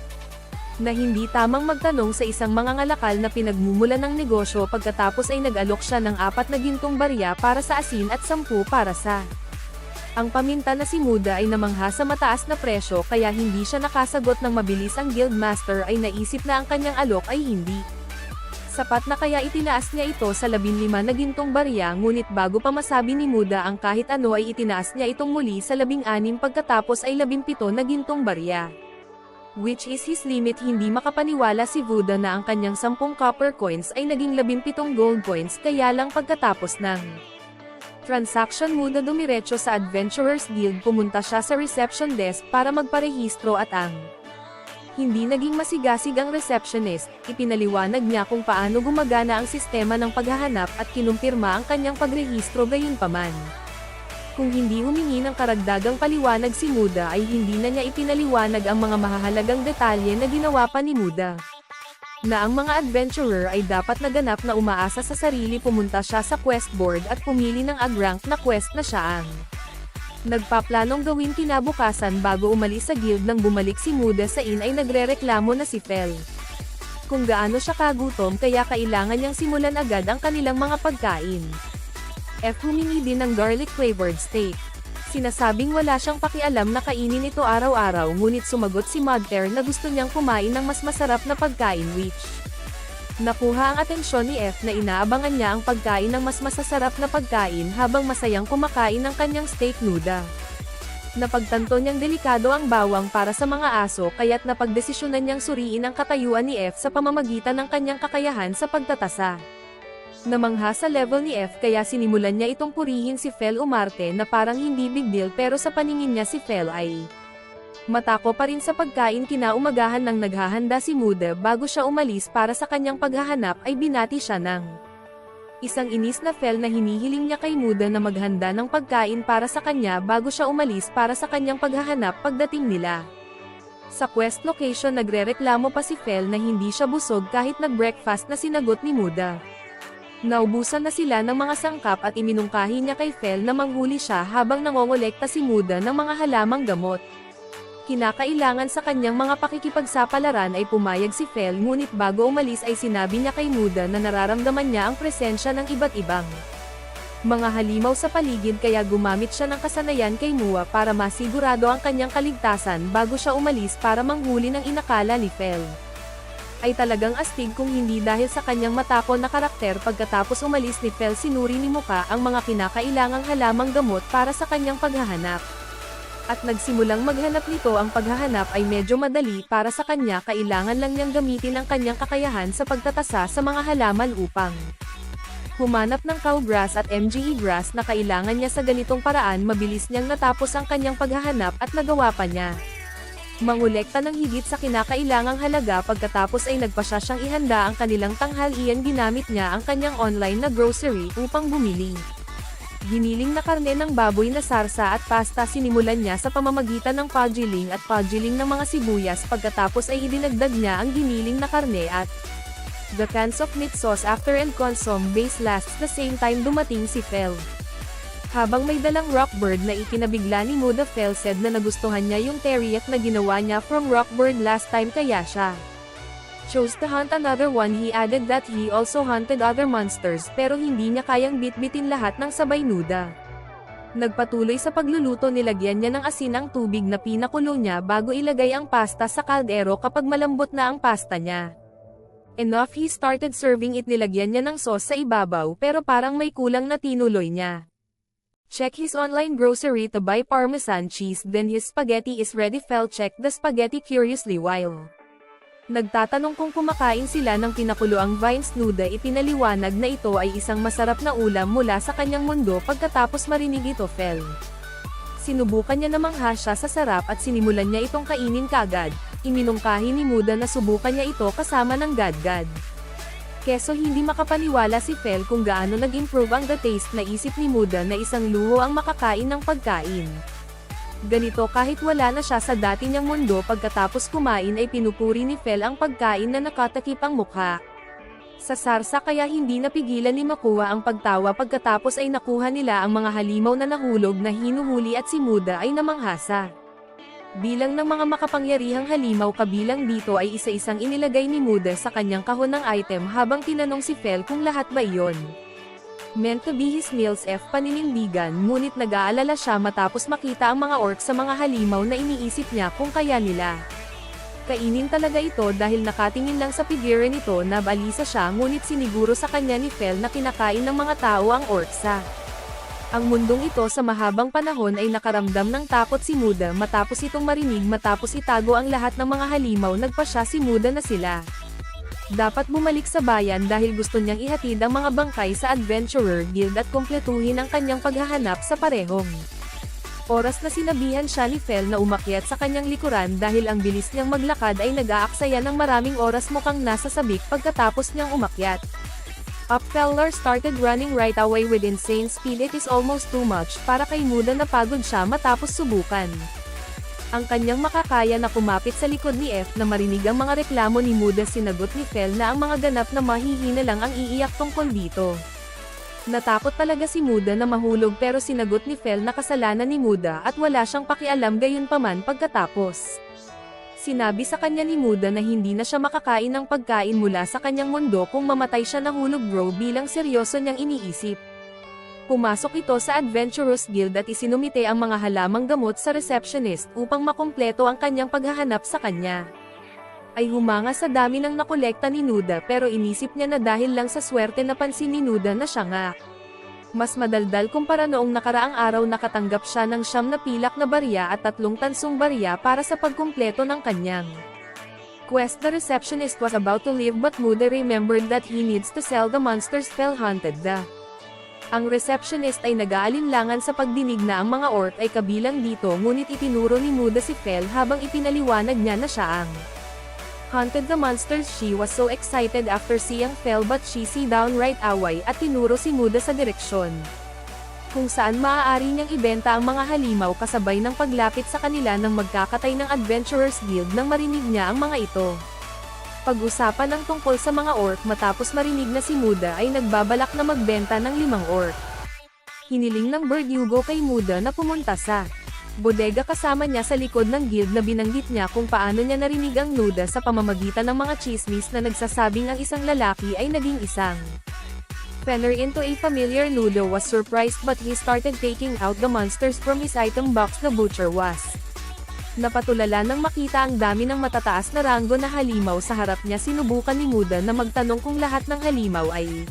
na hindi tamang magtanong sa isang mangangalakal na pinagmumulan ng negosyo. Pagkatapos ay nag-alok siya ng 4 na gintong barya para sa asin at 10 para sa ang paminta na si Muda ay namangha sa mataas na presyo kaya hindi siya nakasagot ng mabilis. Ang Guildmaster ay naisip na ang kanyang alok ay hindi sapat na kaya itinaas niya ito sa 15 na gintong barya, ngunit bago pa masabi ni Muda ang kahit ano ay itinaas niya itong muli sa 16 pagkatapos ay 17 na gintong barya. Which is his limit. Hindi makapaniwala si Muda na ang kanyang 10 copper coins ay naging 17 gold coins, kaya lang pagkatapos ng transaction Muda dumiretso sa Adventurers Guild. Pumunta siya sa reception desk para magparehistro at ang hindi naging masigasig ang receptionist. Ipinaliwanag niya kung paano gumagana ang sistema ng paghahanap at kinumpirma ang kanyang pagrehistro. Gayunpaman, kung hindi humingi ng karagdagang paliwanag si Muda ay hindi na niya ipinaliwanag ang mga mahahalagang detalye na ginawa pa ni Muda na ang mga adventurer ay dapat naganap na umaasa sa sarili. Pumunta siya sa quest board at pumili ng ag-rank na quest na siya ang nagpaplanong gawin kinabukasan. Bago umalis sa guild nang bumalik si Muda sa inn ay nagrereklamo na si Fel kung gaano siya kagutom kaya kailangan niyang simulan agad ang kanilang mga pagkain. F humingi din ng garlic flavored steak. Sinasabing wala siyang pakialam na kainin ito araw-araw, ngunit sumagot si Mudfair na gusto niyang kumain ng mas masarap na pagkain, which nakuha ang atensyon ni F na inaabangan niya ang pagkain ng mas masasarap na pagkain habang masayang kumakain ng kanyang steak nuda. Napagtanto niyang delikado ang bawang para sa mga aso kaya't napagdesisyonan niyang suriin ang katayuan ni F sa pamamagitan ng kanyang kakayahan sa pagtatasa. Namangha sa level ni F kaya sinimulan niya itong purihin si Fel Umarte na parang hindi big deal, pero sa paningin niya si Fel ay Matako pa rin sa pagkain kinaumagahan nang naghahanda si Muda bago siya umalis para sa kanyang paghahanap ay binati siya ng isang inis na Fel na hinihiling niya kay Muda na maghanda ng pagkain para sa kanya bago siya umalis para sa kanyang paghahanap pagdating nila. Sa quest location nagrereklamo pa si Fel na hindi siya busog kahit nag-breakfast na sinagot ni Muda. Naubusan na sila ng mga sangkap at iminungkahi niya kay Fel na manghuli siya habang nangongolekta si Muda ng mga halamang gamot. Kinakailangan sa kanyang mga pakikipagsapalaran ay pumayag si Fel ngunit bago umalis ay sinabi niya kay Muda na nararamdaman niya ang presensya ng iba't ibang mga halimaw sa paligid kaya gumamit siya ng kasanayan kay Mua para masigurado ang kanyang kaligtasan bago siya umalis para manghuli ng inakala ni Fel ay talagang astig kung hindi dahil sa kanyang matako na karakter. Pagkatapos umalis ni Fel sinuri ni Muka ang mga kinakailangang halamang gamot para sa kanyang paghahanap. At nagsimulang maghanap nito. Ang paghahanap ay medyo madali para sa kanya, kailangan lang niyang gamitin ang kanyang kakayahan sa pagtatasa sa mga halaman upang humanap ng cow grass at MGE grass na kailangan niya. Sa ganitong paraan mabilis niyang natapos ang kanyang paghahanap at nagawa pa niya mangolekta ng higit sa kinakailangang halaga. Pagkatapos ay nagpasya siyang ihanda ang kanilang tanghalian. Ginamit niya ang kanyang online na grocery upang bumili giniling na karne ng baboy na sarsa at pasta. Sinimulan niya sa pamamagitan ng paggiling at paggiling ng mga sibuyas. Pagkatapos ay idinagdag niya ang giniling na karne at the cans of meat sauce. After and consume base lasts the same time dumating si Fel. Habang may dalang rockbird na ikinabigla ni Muda. Fel said na nagustuhan niya yung teriyaki na ginawa niya from rockbird last time kaya siya chose to hunt another one. He added that he also hunted other monsters pero hindi niya kayang bitbitin lahat ng sabay. Muda nagpatuloy sa pagluluto. Nilagyan niya ng asin ang tubig na pinakulo niya bago ilagay ang pasta sa kaldero. Kapag malambot na ang pasta niya enough, he started serving it. Nilagyan niya ng sauce sa ibabaw pero parang may kulang na tinuloy niya. Check his online grocery to buy Parmesan cheese, then his spaghetti is ready. Fel checked the spaghetti curiously while nagtatanong kung kumakain sila ng pinakulo ang Vines. Nuda ipinaliwanag na ito ay isang masarap na ulam mula sa kanyang mundo. Pagkatapos marinig ito Fel sinubukan niya na manghasya sa sarap at sinimulan niya itong kainin kaagad. Iminungkahi ni Muda na subukan niya ito kasama ng gadgad. Keso hindi makapaniwala si Fel kung gaano nag-improve ang the taste. Naisip ni Muda na isang luho ang makakain ng pagkain ganito kahit wala na siya sa dati niyang mundo. Pagkatapos kumain ay pinupuri ni Fel ang pagkain na nakatakip ang mukha sa sarsa kaya hindi napigilan ni Makuha ang pagtawa. Pagkatapos ay nakuha nila ang mga halimaw na nahulog na hinuhuli at si Muda ay namanghasa bilang ng mga makapangyarihang halimaw. Kabilang dito ay isa-isang inilagay ni Muda sa kanyang kahon ng item habang tinanong si Fel kung lahat ba iyon meant to be his meals. Paninindigan ngunit nag-aalala siya matapos makita ang mga orc sa mga halimaw na iniisip niya kung kaya nila kainin talaga ito dahil nakatingin lang sa figure nito. Nabalisa siya ngunit siniguro sa kanya ni Fel na kinakain ng mga tao ang orc sa ang mundong ito. Sa mahabang panahon ay nakaramdam ng takot si Muda matapos itong marinig. Matapos itago ang lahat ng mga halimaw nagpasya si Muda na sila dapat bumalik sa bayan dahil gusto niyang ihatid ang mga bangkay sa Adventurer Guild at kumpletuhin ang kanyang paghahanap sa parehong oras na sinabihan siya ni Fel na umakyat sa kanyang likuran dahil ang bilis niyang maglakad ay nag-aaksaya ng maraming oras. Mukhang nasa sabik pagkatapos niyang umakyat. Feller started running right away with insane speed. It is almost too much para kay Muda. Napagod siya matapos subukan ang kanyang makakaya na kumapit sa likod ni F. Na marinig ang mga reklamo ni Muda, sinagot ni Fel na ang mga ganap na mahihina lang ang iiyak tungkol dito. Natakot talaga si Muda na mahulog pero sinagot ni Fel na kasalanan ni Muda at wala siyang pakialam. Gayunpaman pagkatapos sinabi sa kanya ni Muda na hindi na siya makakain ng pagkain mula sa kanyang mundo kung mamatay siya. Nahulog bro bilang seryoso niyang iniisip. Pumasok ito sa Adventurous Guild at isinumite ang mga halamang gamot sa receptionist upang makumpleto ang kanyang paghahanap sa kanya. Ay humanga sa dami ng nakolekta ni Nuda pero inisip niya na dahil lang sa swerte napansin ni Nuda na siya nga mas madaldal kumpara noong nakaraang araw. Nakatanggap siya ng 9 na pilak na barya at 3 tansong barya para sa pagkumpleto ng kanyang quest. The receptionist was about to leave but Muda remembered that he needs to sell the monsters Fel hunted. The Ang receptionist ay nag-aalinlangan sa pagdinig na ang mga orc ay kabilang dito, ngunit itinuro ni Muda si Fel habang ipinaliwanag niya na siya ang hunted the monsters. She was so excited after seeing Fel, but she see downright away, at tinuro si Muda sa direksyon kung saan maaari niyang ibenta ang mga halimaw kasabay ng paglapit sa kanila ng magkakatay ng Adventurers Guild nang marinig niya ang mga ito. Pag-usapan ng tungkol sa mga orc matapos marinig na si Muda ay nagbabalak na magbenta ng 5 orc. Hiniling ng Verdugo kay Muda na pumunta sa bodega kasama niya sa likod ng guild na binanggit niya kung paano niya narinig ang nuda sa pamamagitan ng mga chismis na nagsasabing ang isang lalaki ay naging isang Fenner into a familiar. Nudo was surprised, but he started taking out the monsters from his item box. The butcher was napatulala nang makita ang dami ng matataas na ranggo na halimaw sa harap niya. Sinubukan ni Muda na magtanong kung lahat ng halimaw ay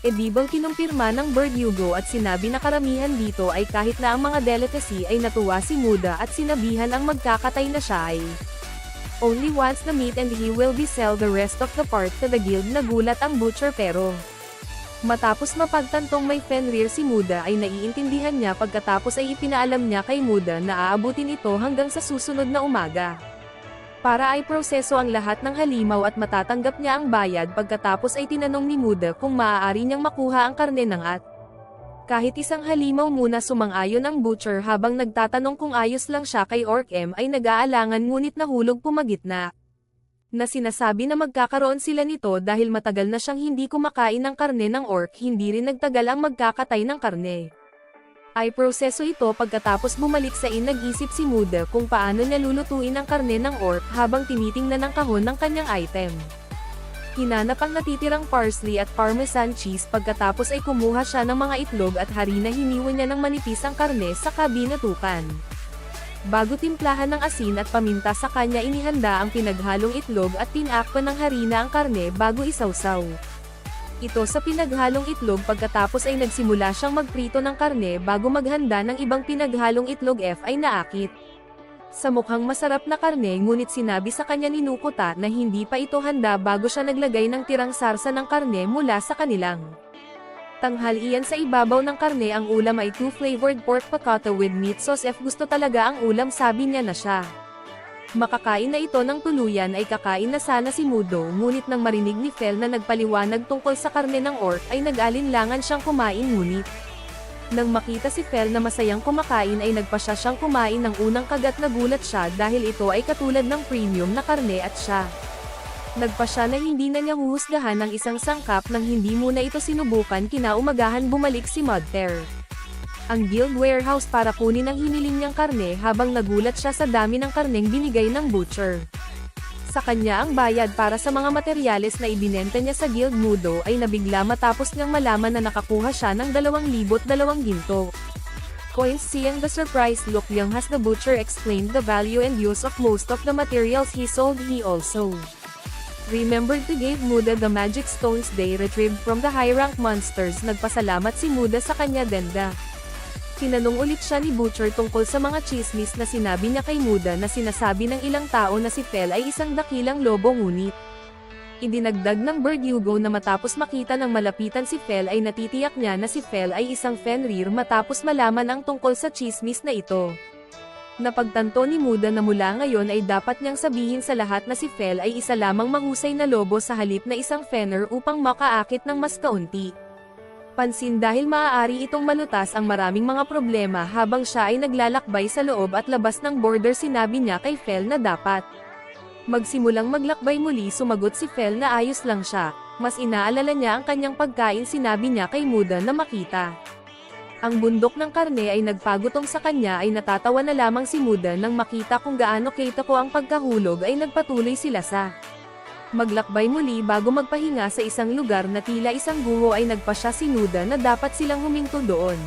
edibang. Kinumpirma ng Verdugo at sinabi na karamihan dito ay kahit na ang mga delicacy. Ay natuwa si Muda at sinabihan ang magkakatay na siya ay only wants the meat and he will be sell the rest of the part to the guild. Nagulat ang butcher, pero matapos mapagtantong may Fenrir si Muda ay naiintindihan niya. Pagkatapos ay ipinaalam niya kay Muda na aabutin ito hanggang sa susunod na umaga para ay proseso ang lahat ng halimaw at matatanggap niya ang bayad. Pagkatapos ay tinanong ni Muda kung maaari niyang makuha ang karne ng kahit isang halimaw muna. Sumang-ayon ang butcher habang nagtatanong kung ayos lang siya. Kay Orc M ay nag-aalangan ngunit nahulog pumagitna na sinasabi na magkakaroon sila nito dahil matagal na siyang hindi kumakain ng karne ng orc. Hindi rin nagtagal ang magkakatay ng karne. Ay proseso ito. Pagkatapos bumalik sa nag-isip si Muda kung paano niya lulutuin ang karne ng orc habang tinitingnan ng kahon ng kanyang item. Hinanap ang natitirang parsley at parmesan cheese. Pagkatapos ay kumuha siya ng mga itlog at harina. Hiniwan niya ng manipis ang karne sa kabinatukan. Bago timplahan ng asin at paminta sa kanya inihanda ang pinaghalong itlog at tinakpan ng harina ang karne bago isawsaw ito sa pinaghalong itlog. Pagkatapos ay nagsimula siyang magprito ng karne bago maghanda ng ibang pinaghalong itlog. F ay naakit sa mukhang masarap na karne, ngunit sinabi sa kanya ni Nukuta na hindi pa ito handa bago siya naglagay ng tirang sarsa ng karne mula sa kanilang tanghalian. Sa ibabaw ng karne ang ulam ay 2 flavored pork piccata with meat sauce. F gusto talaga ang ulam, sabi niya na siya makakain na ito ng tuluyan ay kakain na sana si Mudo, ngunit nang marinig ni Fel na nagpaliwanag tungkol sa karne ng orc ay nag-alinlangan siyang kumain. Ngunit nang makita si Fel na masayang kumakain ay nagpasya siyang kumain ng unang kagat. Nagulat siya dahil ito ay katulad ng premium na karne at siya nagpasya na hindi na niya huhusgahan ng isang sangkap nang hindi muna ito sinubukan. Kinaumagahan bumalik si Mudter ang guild warehouse para kunin ang hiniling niyang karne habang nagulat siya sa dami ng karneng binigay ng butcher sa kanya. Ang bayad para sa mga materyales na ibinenta niya sa guild Mudo ay nabigla matapos niyang malaman na nakakuha siya ng 2,200 ginto coins. Seeing the surprised look Young has the butcher explained the value and use of most of the materials he sold. He also remembered to give Muda the magic stones they retrieved from the high-rank monsters. Nagpasalamat si Muda sa kanya. Denda tinanong ulit siya ni Butcher tungkol sa mga chismis na sinabi niya kay Muda na sinasabi ng ilang tao na si Fel ay isang dakilang lobo, ngunit idinagdag ng Verdugo na matapos makita ng malapitan si Fel ay natitiyak niya na si Fel ay isang Fenrir matapos malaman ang tungkol sa chismis na ito. Napagtanto ni Muda na mula ngayon ay dapat niyang sabihin sa lahat na si Fel ay isa lamang mahusay na lobo sa halip na isang Fenner upang makaakit ng mas kaunti pansin dahil maaari itong malutas ang maraming mga problema. Habang siya ay naglalakbay sa loob at labas ng border, sinabi niya kay Fel na dapat magsimulang maglakbay muli. Sumagot si Fel na ayos lang siya, mas inaalala niya ang kanyang pagkain. Sinabi niya kay Muda na makita ang bundok ng karne ay nagpagutong sa kanya. Ay natatawa na lamang si Muda nang makita kung gaano kita ko ang pagkahulog. Ay nagpatuloy sila sa maglakbay muli bago magpahinga sa isang lugar na tila isang guho. Ay nagpasya si Muda na dapat silang huminto doon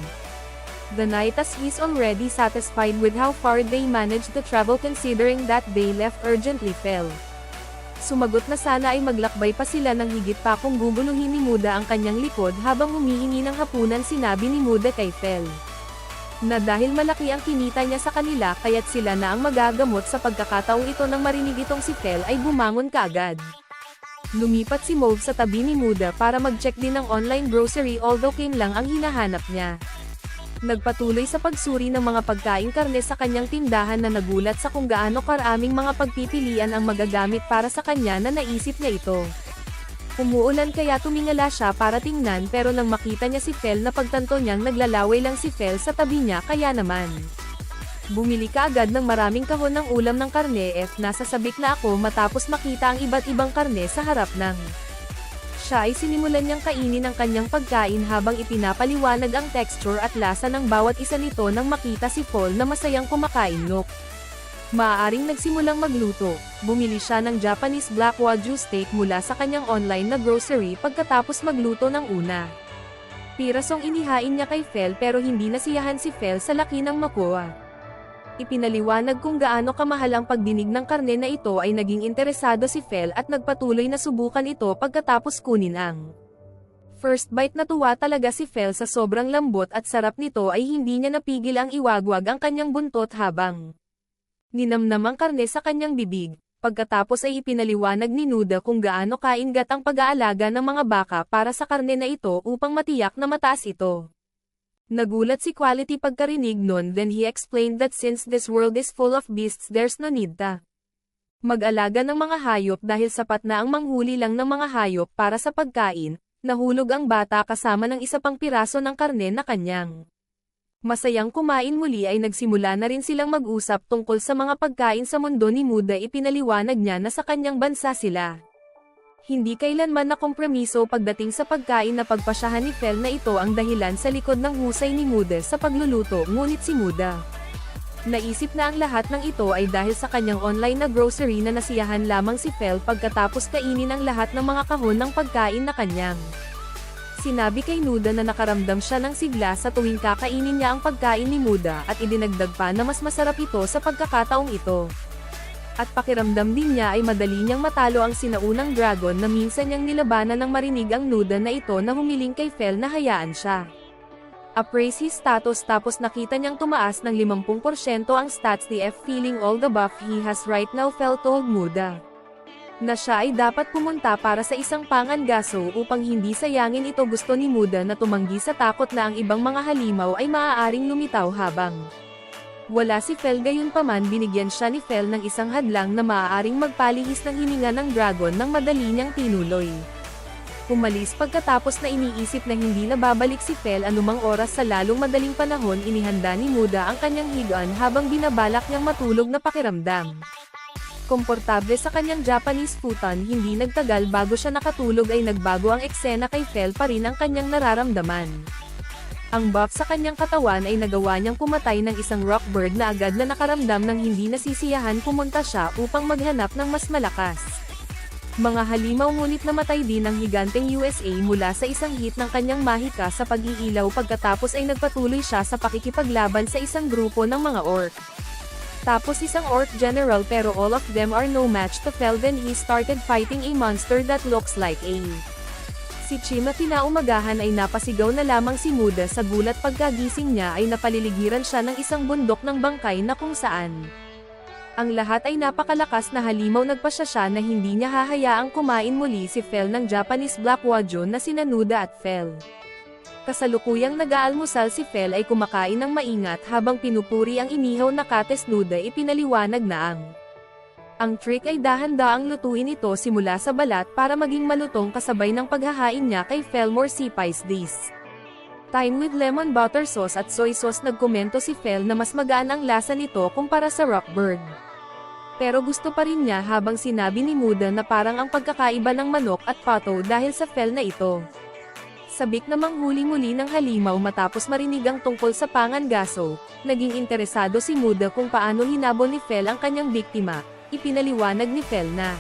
the night as he's already satisfied with how far they managed to travel considering that they left urgently. Fel sumagot na sana ay maglakbay pa sila ng higit pa kung guguluhin ni Muda ang kanyang likod habang humihingi ng hapunan. Sinabi ni Muda kay Fel na dahil malaki ang kinita niya sa kanila kaya't sila na ang magagamot sa pagkakataong ito. Nang marinig itong si Fel ay bumangon kaagad. Lumipat si Mauve sa tabi ni Muda para mag-check din ng online grocery although King lang ang hinahanap niya. Nagpatuloy sa pagsuri ng mga pagkaing karne sa kanyang tindahan na nagulat sa kung gaano karaming mga pagpipilian ang magagamit para sa kanya na naisip niya ito. Umuulan kaya tumingala siya para tingnan pero nang makita niya si Fel na pagtanto niyang naglalaway lang si Fel sa tabi niya kaya naman. Bumili ka agad ng maraming kahon ng ulam ng karne nasa sabik na ako matapos makita ang iba't ibang karne sa harap ng. Siya ay sinimulan niyang kainin ang kanyang pagkain habang ipinapaliwanag ang texture at lasa ng bawat isa nito nang makita si Paul na masayang kumakain. Maaaring nagsimulang magluto, bumili siya ng Japanese Black Wagyu steak mula sa kanyang online na grocery pagkatapos magluto ng una. Pirasong inihain niya kay Fel pero hindi nasiyahan si Fel sa laki ng makuha. Ipinaliwanag kung gaano kamahal ang pagdinig ng karne na ito ay naging interesado si Fel at nagpatuloy na subukan ito pagkatapos kunin ang first bite. Natuwa talaga si Fel sa sobrang lambot at sarap nito ay hindi niya napigil ang iwagwag ang kanyang buntot habang ninamnam ang karne sa kanyang bibig. Pagkatapos ay ipinaliwanag ni Nuda kung gaano kaingat ang pag-aalaga ng mga baka para sa karne na ito upang matiyak na mataas ito. Nagulat si Quality pagkarinig nun, then he explained that since this world is full of beasts there's no need to mag-alaga ng mga hayop dahil sapat na ang manghuli lang ng mga hayop para sa pagkain. Nahulog ang bata kasama ng isa pang piraso ng karne na kanyang masayang kumain. Muli ay nagsimula na rin silang mag-usap tungkol sa mga pagkain sa mundo ni Muda. Ipinaliwanag niya na sa kanyang bansa sila hindi kailanman nakompromiso pagdating sa pagkain na pagpasyahan ni Fel na ito ang dahilan sa likod ng husay ni Muda sa pagluluto. Ngunit si Muda naisip na ang lahat ng ito ay dahil sa kanyang online na grocery na nasiyahan lamang si Fel pagkatapos kainin ang lahat ng mga kahon ng pagkain na kanyang sinabi kay Nuda na nakaramdam siya ng sigla sa tuwing kakainin niya ang pagkain ni Muda at idinagdag pa na mas masarap ito sa pagkakataong ito. At pakiramdam din niya ay madali niyang matalo ang sinaunang dragon na minsan niyang nilabanan nang marinig ang Nuda na ito na humiling kay Fel na hayaan siya. Appraise his status tapos nakita niyang tumaas ng 50% ang stats ni F. Feeling all the buff he has right now, Fel told Muda na siya ay dapat pumunta para sa isang pangangaso upang hindi sayangin ito. Gusto ni Muda na tumanggi sa takot na ang ibang mga halimaw ay maaaring lumitaw habang wala si Fel. Gayunpaman binigyan siya ni Fel ng isang hadlang na maaaring magpalihis ng hininga ng dragon nang madali niyang tinuloy. Umalis pagkatapos na iniisip na hindi na babalik si Fel anumang oras. Sa lalong madaling panahon inihanda ni Muda ang kanyang higaan habang binabalak niyang matulog na pakiramdam komportable sa kanyang Japanese futon. Hindi nagtagal bago siya nakatulog ay nagbago ang eksena. Kay Fel pa rin ang kanyang nararamdaman. Ang buff sa kanyang katawan ay nagawa niyang pumatay ng isang rock bird na agad na nakaramdam ng hindi nasisiyahan. Pumunta siya upang maghanap ng mas malakas mga halimaw ngunit namatay din ang higanteng USA mula sa isang hit ng kanyang mahika sa pag-iilaw. Pagkatapos ay nagpatuloy siya sa pakikipaglaban sa isang grupo ng mga orc. Tapos isang orc general pero all of them are no match to Fel. Then he started fighting a monster that looks like a si Chima. Kinaumagahan ay napasigaw na lamang si Muda. Sa gulat pagkagising niya ay napaliligiran siya ng isang bundok ng bangkay na kung saan ang lahat ay napakalakas na halimaw. Nagpasya siya na hindi niya hahayaang kumain muli si Fel ng Japanese Black Wagyu na sina Nuda at Fel. Kasalukuyang nag-aalmusal si Fel ay kumakain ng maingat habang pinupuri ang inihaw na kates. Nuda ipinaliwanag na ang trick ay dahan-daang lutuin ito simula sa balat para maging malutong kasabay ng paghahain niya kay Fel. More spice this time with lemon butter sauce at soy sauce. Nagkomento si Fel na mas magaan ang lasa nito kumpara sa rockbird. Pero gusto pa rin niya habang sinabi ni Muda na parang ang pagkakaiba ng manok at pato dahil sa Fel na ito. Sabik na manghuli muli ng halimaw matapos marinig ang tungkol sa pangangaso, naging interesado si Muda kung paano hinabol ni Fel ang kanyang biktima. Ipinaliwanag ni Fel na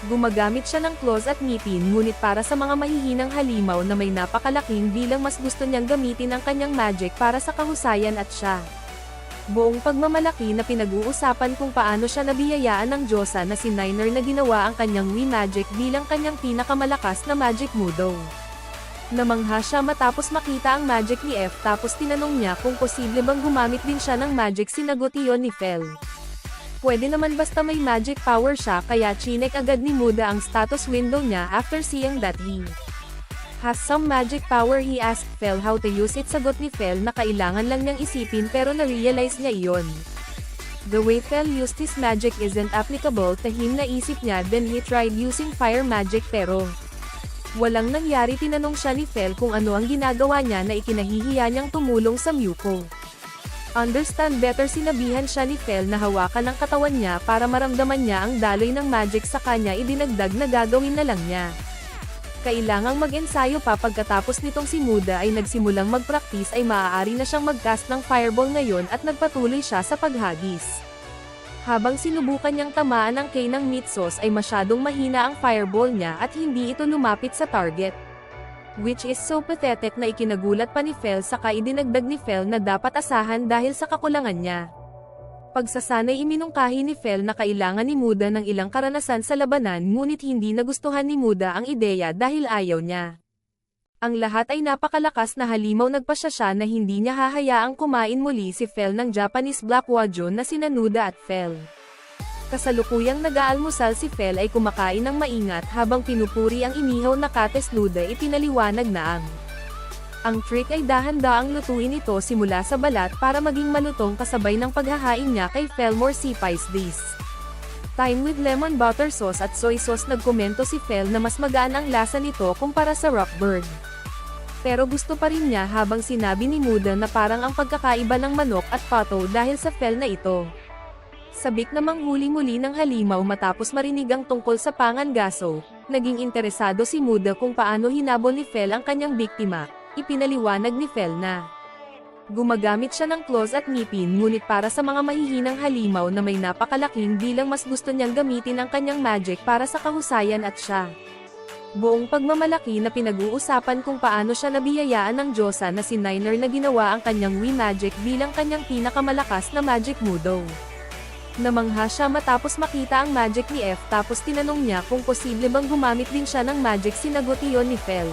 gumagamit siya ng claws at ngipin ngunit para sa mga mahihinang halimaw na may napakalaking bilang mas gusto niyang gamitin ang kanyang magic para sa kahusayan at siya. Buong pagmamalaki na pinag-uusapan kung paano siya nabiyayaan ng Diyosa na si Niner na ginawa ang kanyang Wii Magic bilang kanyang pinakamalakas na magic mudo. Namangha siya matapos makita ang magic ni F tapos tinanong niya kung posible bang gumamit din siya ng magic. Sinagot iyon ni Fel. Pwede naman basta may magic power siya kaya chinek agad ni Muda ang status window niya after seeing that he has some magic power. He asked Fel how to use it. Sagot ni Fel na kailangan lang niyang isipin pero na-realize niya iyon. The way Fel used his magic isn't applicable to him, naisip niya, then he tried using fire magic pero walang nangyari. Tinanong siya ni Fel kung ano ang ginagawa niya na ikinahihiya niyang tumulong sa Myuko. Understand better, sinabihan siya ni Fel na hawakan ang katawan niya para maramdaman niya ang daloy ng magic, sa kanya idinagdag na gagawin na lang niya. Kailangang mag-ensayo pa. Pagkatapos nitong si Muda ay nagsimulang mag-practice ay maaari na siyang mag-cast ng fireball ngayon at nagpatuloy siya sa paghagis. Habang sinubukan niyang tamaan ang K ng meat sauce ay masyadong mahina ang fireball niya at hindi ito lumapit sa target. Which is so pathetic na ikinagulat pa ni Fel, saka idinagdag ni Fel na dapat asahan dahil sa kakulangan niya. Pagsasanay iminungkahi ni Fel na kailangan ni Muda ng ilang karanasan sa labanan, ngunit hindi nagustuhan ni Muda ang ideya dahil ayaw niya. Ang lahat ay napakalakas na halimaw. Nagpasya siya na hindi niya hahayaang kumain muli si Fel ng Japanese Black Wajon na sina Muda at Fel. Kasalukuyang nag-aalmusal si Fel ay kumakain ng maingat habang pinupuri ang inihaw na kates nuda. Ipinaliwanag na ang trick ay dahan-daang lutuin ito simula sa balat para maging malutong, kasabay ng paghahain niya kay Fel. More spice this time with lemon butter sauce at soy sauce. Nagkomento si Fel na mas magaan ang lasa nito kumpara sa Rockbird. Pero gusto pa rin niya, habang sinabi ni Muda na parang ang pagkakaiba ng manok at pato dahil sa Fel na ito. Sabik na manghuli muli ng halimaw matapos marinig ang tungkol sa pangangaso, naging interesado si Muda kung paano hinabol ni Fel ang kanyang biktima. Ipinaliwanag ni Fel na gumagamit siya ng claws at ngipin, ngunit para sa mga mahihinang halimaw na may napakalaking bilang, mas gusto niyang gamitin ang kanyang magic para sa kahusayan at siya. Buong pagmamalaki na pinag-uusapan kung paano siya nabiyayaan ng Diyosa na si Niner na ginawa ang kanyang Wii Magic bilang kanyang pinakamalakas na magic mudo. Namangha siya matapos makita ang magic ni F, tapos tinanong niya kung posible bang gumamit din siya ng magic. Sinagot iyon ni Fel.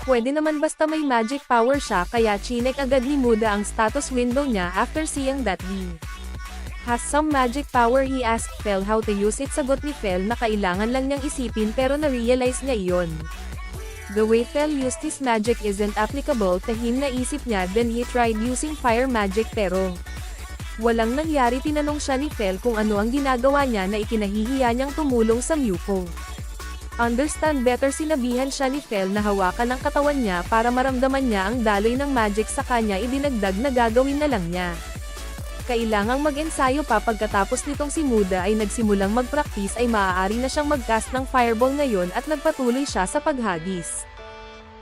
Pwede naman basta may magic power siya kaya chinek agad ni Muda ang status window niya after seeing that he has some magic power. He asked Fel how to use it. Sagot ni Fel na kailangan lang niyang isipin pero na-realize niya iyon. The way Fel used his magic isn't applicable to him, naisip niya, then he tried using fire magic pero walang nangyari. Tinanong siya ni Fel kung ano ang ginagawa niya na ikinahihiya niyang tumulong sa Myuko. Understand better, sinabihan siya ni Fel na hawakan ang katawan niya para maramdaman niya ang daloy ng magic, sa kanya idinagdag na gagawin na lang niya. Kailangang mag-ensayo pa. Pagkatapos nitong si Muda ay nagsimulang mag-practice ay maaari na siyang mag-cast ng fireball ngayon at nagpatuloy siya sa paghagis.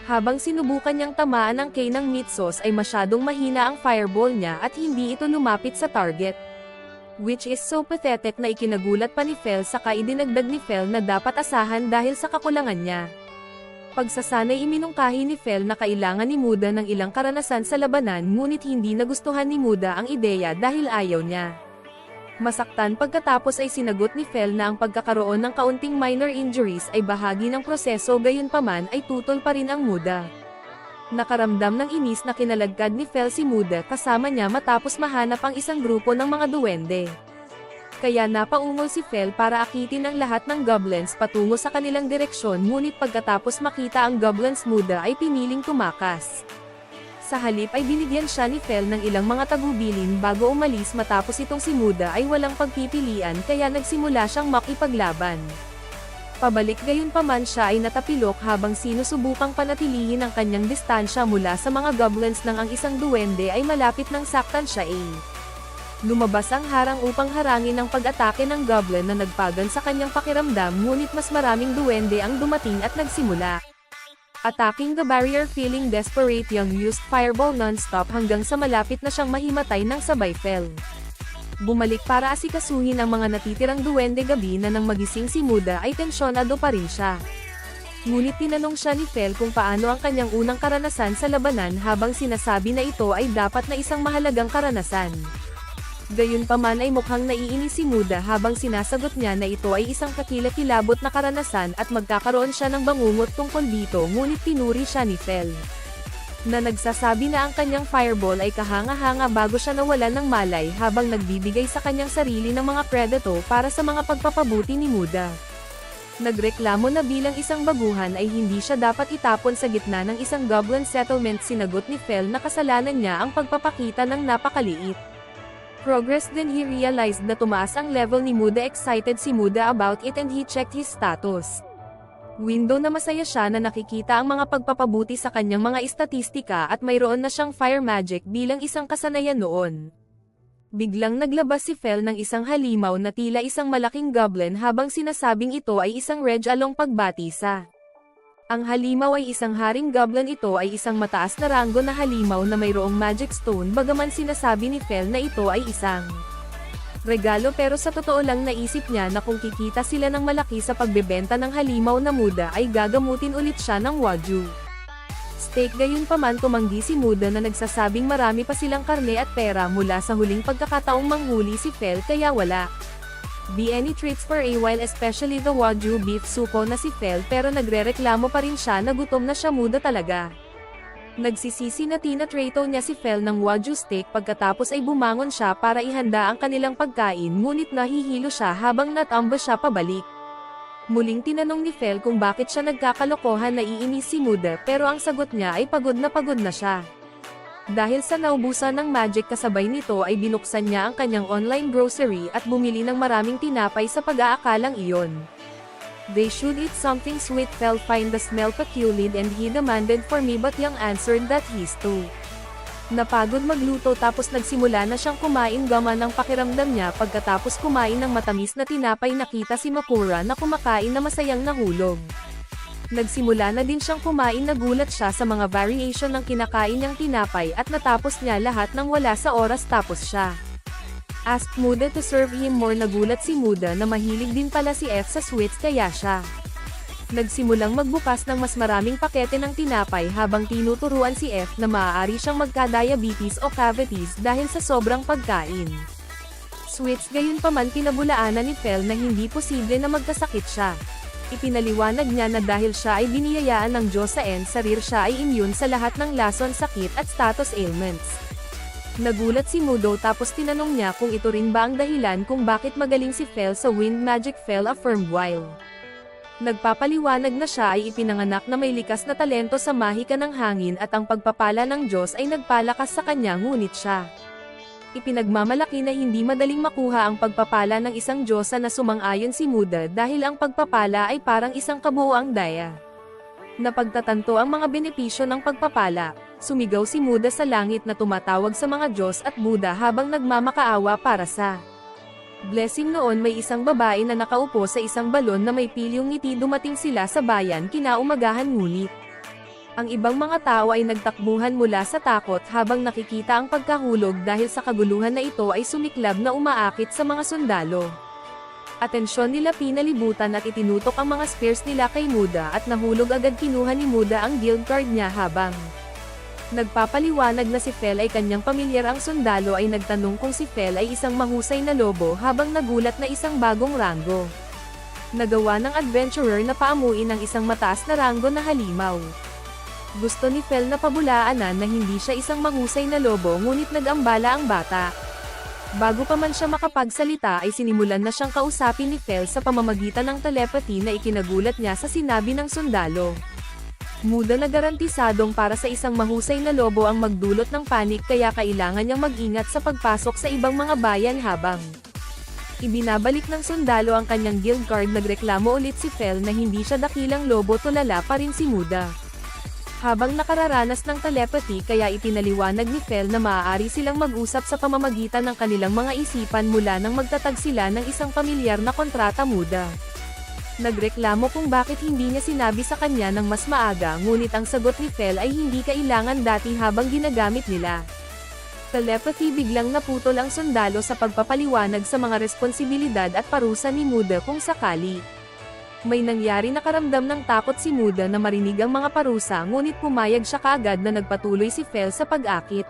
Habang sinubukan niyang tamaan ang K ng meat sauce ay masyadong mahina ang fireball niya at hindi ito lumapit sa target. Which is so pathetic na ikinagulat pa ni Fel, saka idinagdag ni Fel na dapat asahan dahil sa kakulangan niya. Pagsasanay iminungkahi ni Fel na kailangan ni Muda ng ilang karanasan sa labanan, ngunit hindi nagustuhan ni Muda ang ideya dahil ayaw niya. Masaktan pagkatapos ay sinagot ni Fel na ang pagkakaroon ng kaunting minor injuries ay bahagi ng proseso, gayunpaman ay tutol pa rin ang Muda. Nakaramdam ng inis na kinalagkad ni Fel si Muda kasama niya matapos mahanap ang isang grupo ng mga duwende. Kaya napaungol si Fel para akitin ang lahat ng goblins patungo sa kanilang direksyon, ngunit pagkatapos makita ang goblins, Muda ay piniling tumakas. Sa halip ay binigyan siya ni Fel ng ilang mga tagubilin bago umalis. Matapos itong si Muda ay walang pagpipilian kaya nagsimula siyang makipaglaban. Pabalik, gayunpaman siya ay natapilok habang sinusubukang panatilihin ang kanyang distansya mula sa mga goblins nang ang isang duwende ay malapit nang saktan siya. Lumabas ang harang upang harangin ang pag-atake ng goblin na nagpagan sa kanyang pakiramdam, ngunit mas maraming duwende ang dumating at nagsimula attacking the barrier. Feeling desperate, Young used fireball non-stop hanggang sa malapit na siyang mahimatay ng sabay Fel. Bumalik para asikasuhin ang mga natitirang duwende. Gabi na nang magising si Muda ay tensyonado pa rin siya. Ngunit tinanong siya ni Fel kung paano ang kanyang unang karanasan sa labanan, habang sinasabi na ito ay dapat na isang mahalagang karanasan. Gayunpaman ay mukhang naiinis si Muda habang sinasagot niya na ito ay isang kakilakilabot na karanasan at magkakaroon siya ng bangungot tungkol dito, ngunit pinuri siya ni Fel. na nagsasabi na ang kanyang fireball ay kahanga-hanga bago siya nawalan ng malay habang nagbibigay sa kanyang sarili ng mga kredito para sa mga pagpapabuti ni Muda. Nagreklamo na bilang isang baguhan ay hindi siya dapat itapon sa gitna ng isang goblin settlement. Sinagot ni Fel na kasalanan niya ang pagpapakita ng napakaliit. Progress. Then he realized na tumaas ang level ni Muda. Excited si Muda about it and he checked his status window na masaya siya na nakikita ang mga pagpapabuti sa kanyang mga istatistika at mayroon na siyang fire magic bilang isang kasanayan noon. Biglang naglabas si Fel ng isang halimaw na tila isang malaking goblin habang sinasabing ito ay isang Reg Along pagbatisa. Ang halimaw ay isang haring goblin. Ito ay isang mataas na ranggo na halimaw na mayroong magic stone bagaman sinasabi ni Fel na ito ay isang regalo pero sa totoo lang naisip niya na kung kikita sila ng malaki sa pagbebenta ng halimaw na Muda ay gagamutin ulit siya ng Wagyu steak. Gayunpaman tumanggi si Muda na nagsasabing marami pa silang karne at pera mula sa huling pagkakataong manghuli si Fel kaya wala be any treats for a while, especially the Wagyu beef. Suko na si Fel pero nagrereklamo pa rin siya na gutom na siya. Muda talaga. Nagsisisi na tinatrato niya si Fel ng Wagyu steak pagkatapos ay bumangon siya para ihanda ang kanilang pagkain ngunit nahihilo siya habang natamba siya pabalik. Muling tinanong ni Fel kung bakit siya nagkakalokohan. Naiinis si Muda pero ang sagot niya ay pagod na siya. Dahil sa naubusan ng magic kasabay nito ay binuksan niya ang kanyang online grocery at bumili ng maraming tinapay sa pag-aakalang iyon. They should eat something sweet. Fel find the smell peculiar and he demanded for me but Yang answered that he's too napagod magluto tapos nagsimula na siyang kumain. Gama ng pakiramdam niya pagkatapos kumain ng matamis na tinapay. Nakita si Makura na kumakain na masayang nahulog. Nagsimula na din siyang kumain. Nagulat siya sa mga variation ng kinakain niyang tinapay at natapos niya lahat ng wala sa oras tapos siya asked Muda to serve him more. Nagulat si Muda na mahilig din pala si F sa sweets kaya siya nagsimulang magbukas ng mas maraming pakete ng tinapay habang tinuturuan si F na maaari siyang magka-diabetes o cavities dahil sa sobrang pagkain. Sweets. Gayunpaman kinabulaanan ni Fel na hindi posible na magkasakit siya. Ipinaliwanag niya na dahil siya ay biniyayaan ng Diyos sa sarir siya ay immune sa lahat ng lason, sakit at status ailments. Nagulat si Mudo tapos tinanong niya kung ito rin ba ang dahilan kung bakit magaling si Fel sa wind magic. Fel affirmed while nagpapaliwanag na siya ay ipinanganak na may likas na talento sa mahika ng hangin at ang pagpapala ng Diyos ay nagpalakas sa kanya ngunit siya ipinagmamalaki na hindi madaling makuha ang pagpapala ng isang Diyosa na sumang-ayon si Muda dahil ang pagpapala ay parang isang kabuuang daya. Napagtatanto ang mga benepisyo ng pagpapala, sumigaw si Muda sa langit na tumatawag sa mga Diyos at Buddha habang nagmamakaawa para sa blessing. Noon may isang babae na nakaupo sa isang balon na may pilyong ngiti. Dumating sila sa bayan kinaumagahan ngunit ang ibang mga tao ay nagtakbuhan mula sa takot habang nakikita ang pagkahulog dahil sa kaguluhan na ito ay sumiklab na umaakit sa mga sundalo. Atensyon nila pinalibutan at itinutok ang mga spears nila kay Muda at nahulog agad. Kinuha ni Muda ang guild card niya habang nagpapaliwanag na si Fel ay kanyang pamilyar. Ang sundalo ay nagtanong kung si Fel ay isang mahusay na lobo habang nagulat na isang bagong ranggo nagawa ng adventurer na paamuin ang isang mataas na ranggo na halimaw. Gusto ni Fel na pabulaanan na hindi siya isang mahusay na lobo ngunit nag-ambala ang bata. Bago pa man siya makapagsalita ay sinimulan na siyang kausapin ni Fel sa pamamagitan ng telepathy na ikinagulat niya sa sinabi ng sundalo. Muda na garantisadong para sa isang mahusay na lobo ang magdulot ng panik kaya kailangan niyang mag-ingat sa pagpasok sa ibang mga bayan habang ibinabalik ng sundalo ang kanyang guild card. Nagreklamo ulit si Fel na hindi siya dakilang lobo. Tulala pa rin si Muda habang nakararanas ng telepathy kaya ipinaliwanag ni Fel na maaari silang mag-usap sa pamamagitan ng kanilang mga isipan mula nang magtatag sila ng isang pamilyar na kontrata. Muda nagreklamo kung bakit hindi niya sinabi sa kanya ng mas maaga ngunit ang sagot ni Fel ay hindi kailangan dati habang ginagamit nila telepathy. Biglang naputol ang sundalo sa pagpapaliwanag sa mga responsibilidad at parusa ni Muda kung sakali may nangyari. Nakaramdam ng takot si Muda na marinig ang mga parusa ngunit pumayag siya kaagad na nagpatuloy si Fel sa pag-akit.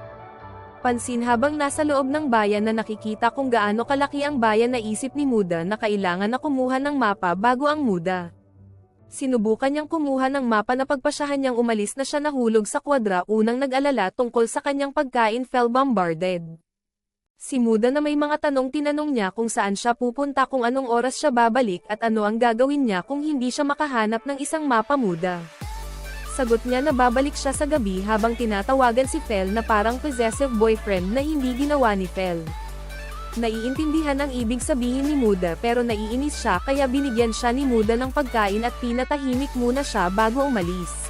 Pansin habang nasa loob ng bayan na nakikita kung gaano kalaki ang bayan. Naisip ni Muda na kailangan na kumuha ng mapa bago ang Muda. Sinubukan niyang kumuha ng mapa na pagpasyahan niyang umalis na siya nahulog sa kwadra unang nag-alala tungkol sa kanyang pagkain fell bombarded. Si Muda na may mga tanong tinanong niya kung saan siya pupunta kung anong oras siya babalik at ano ang gagawin niya kung hindi siya makahanap ng isang mapa Muda. Sagot niya na babalik siya sa gabi habang tinatawagan si Fel na parang possessive boyfriend na hindi ginawa ni Fel. Naiintindihan ang ibig sabihin ni Muda pero naiinis siya kaya binigyan siya ni Muda ng pagkain at pinatahimik muna siya bago umalis.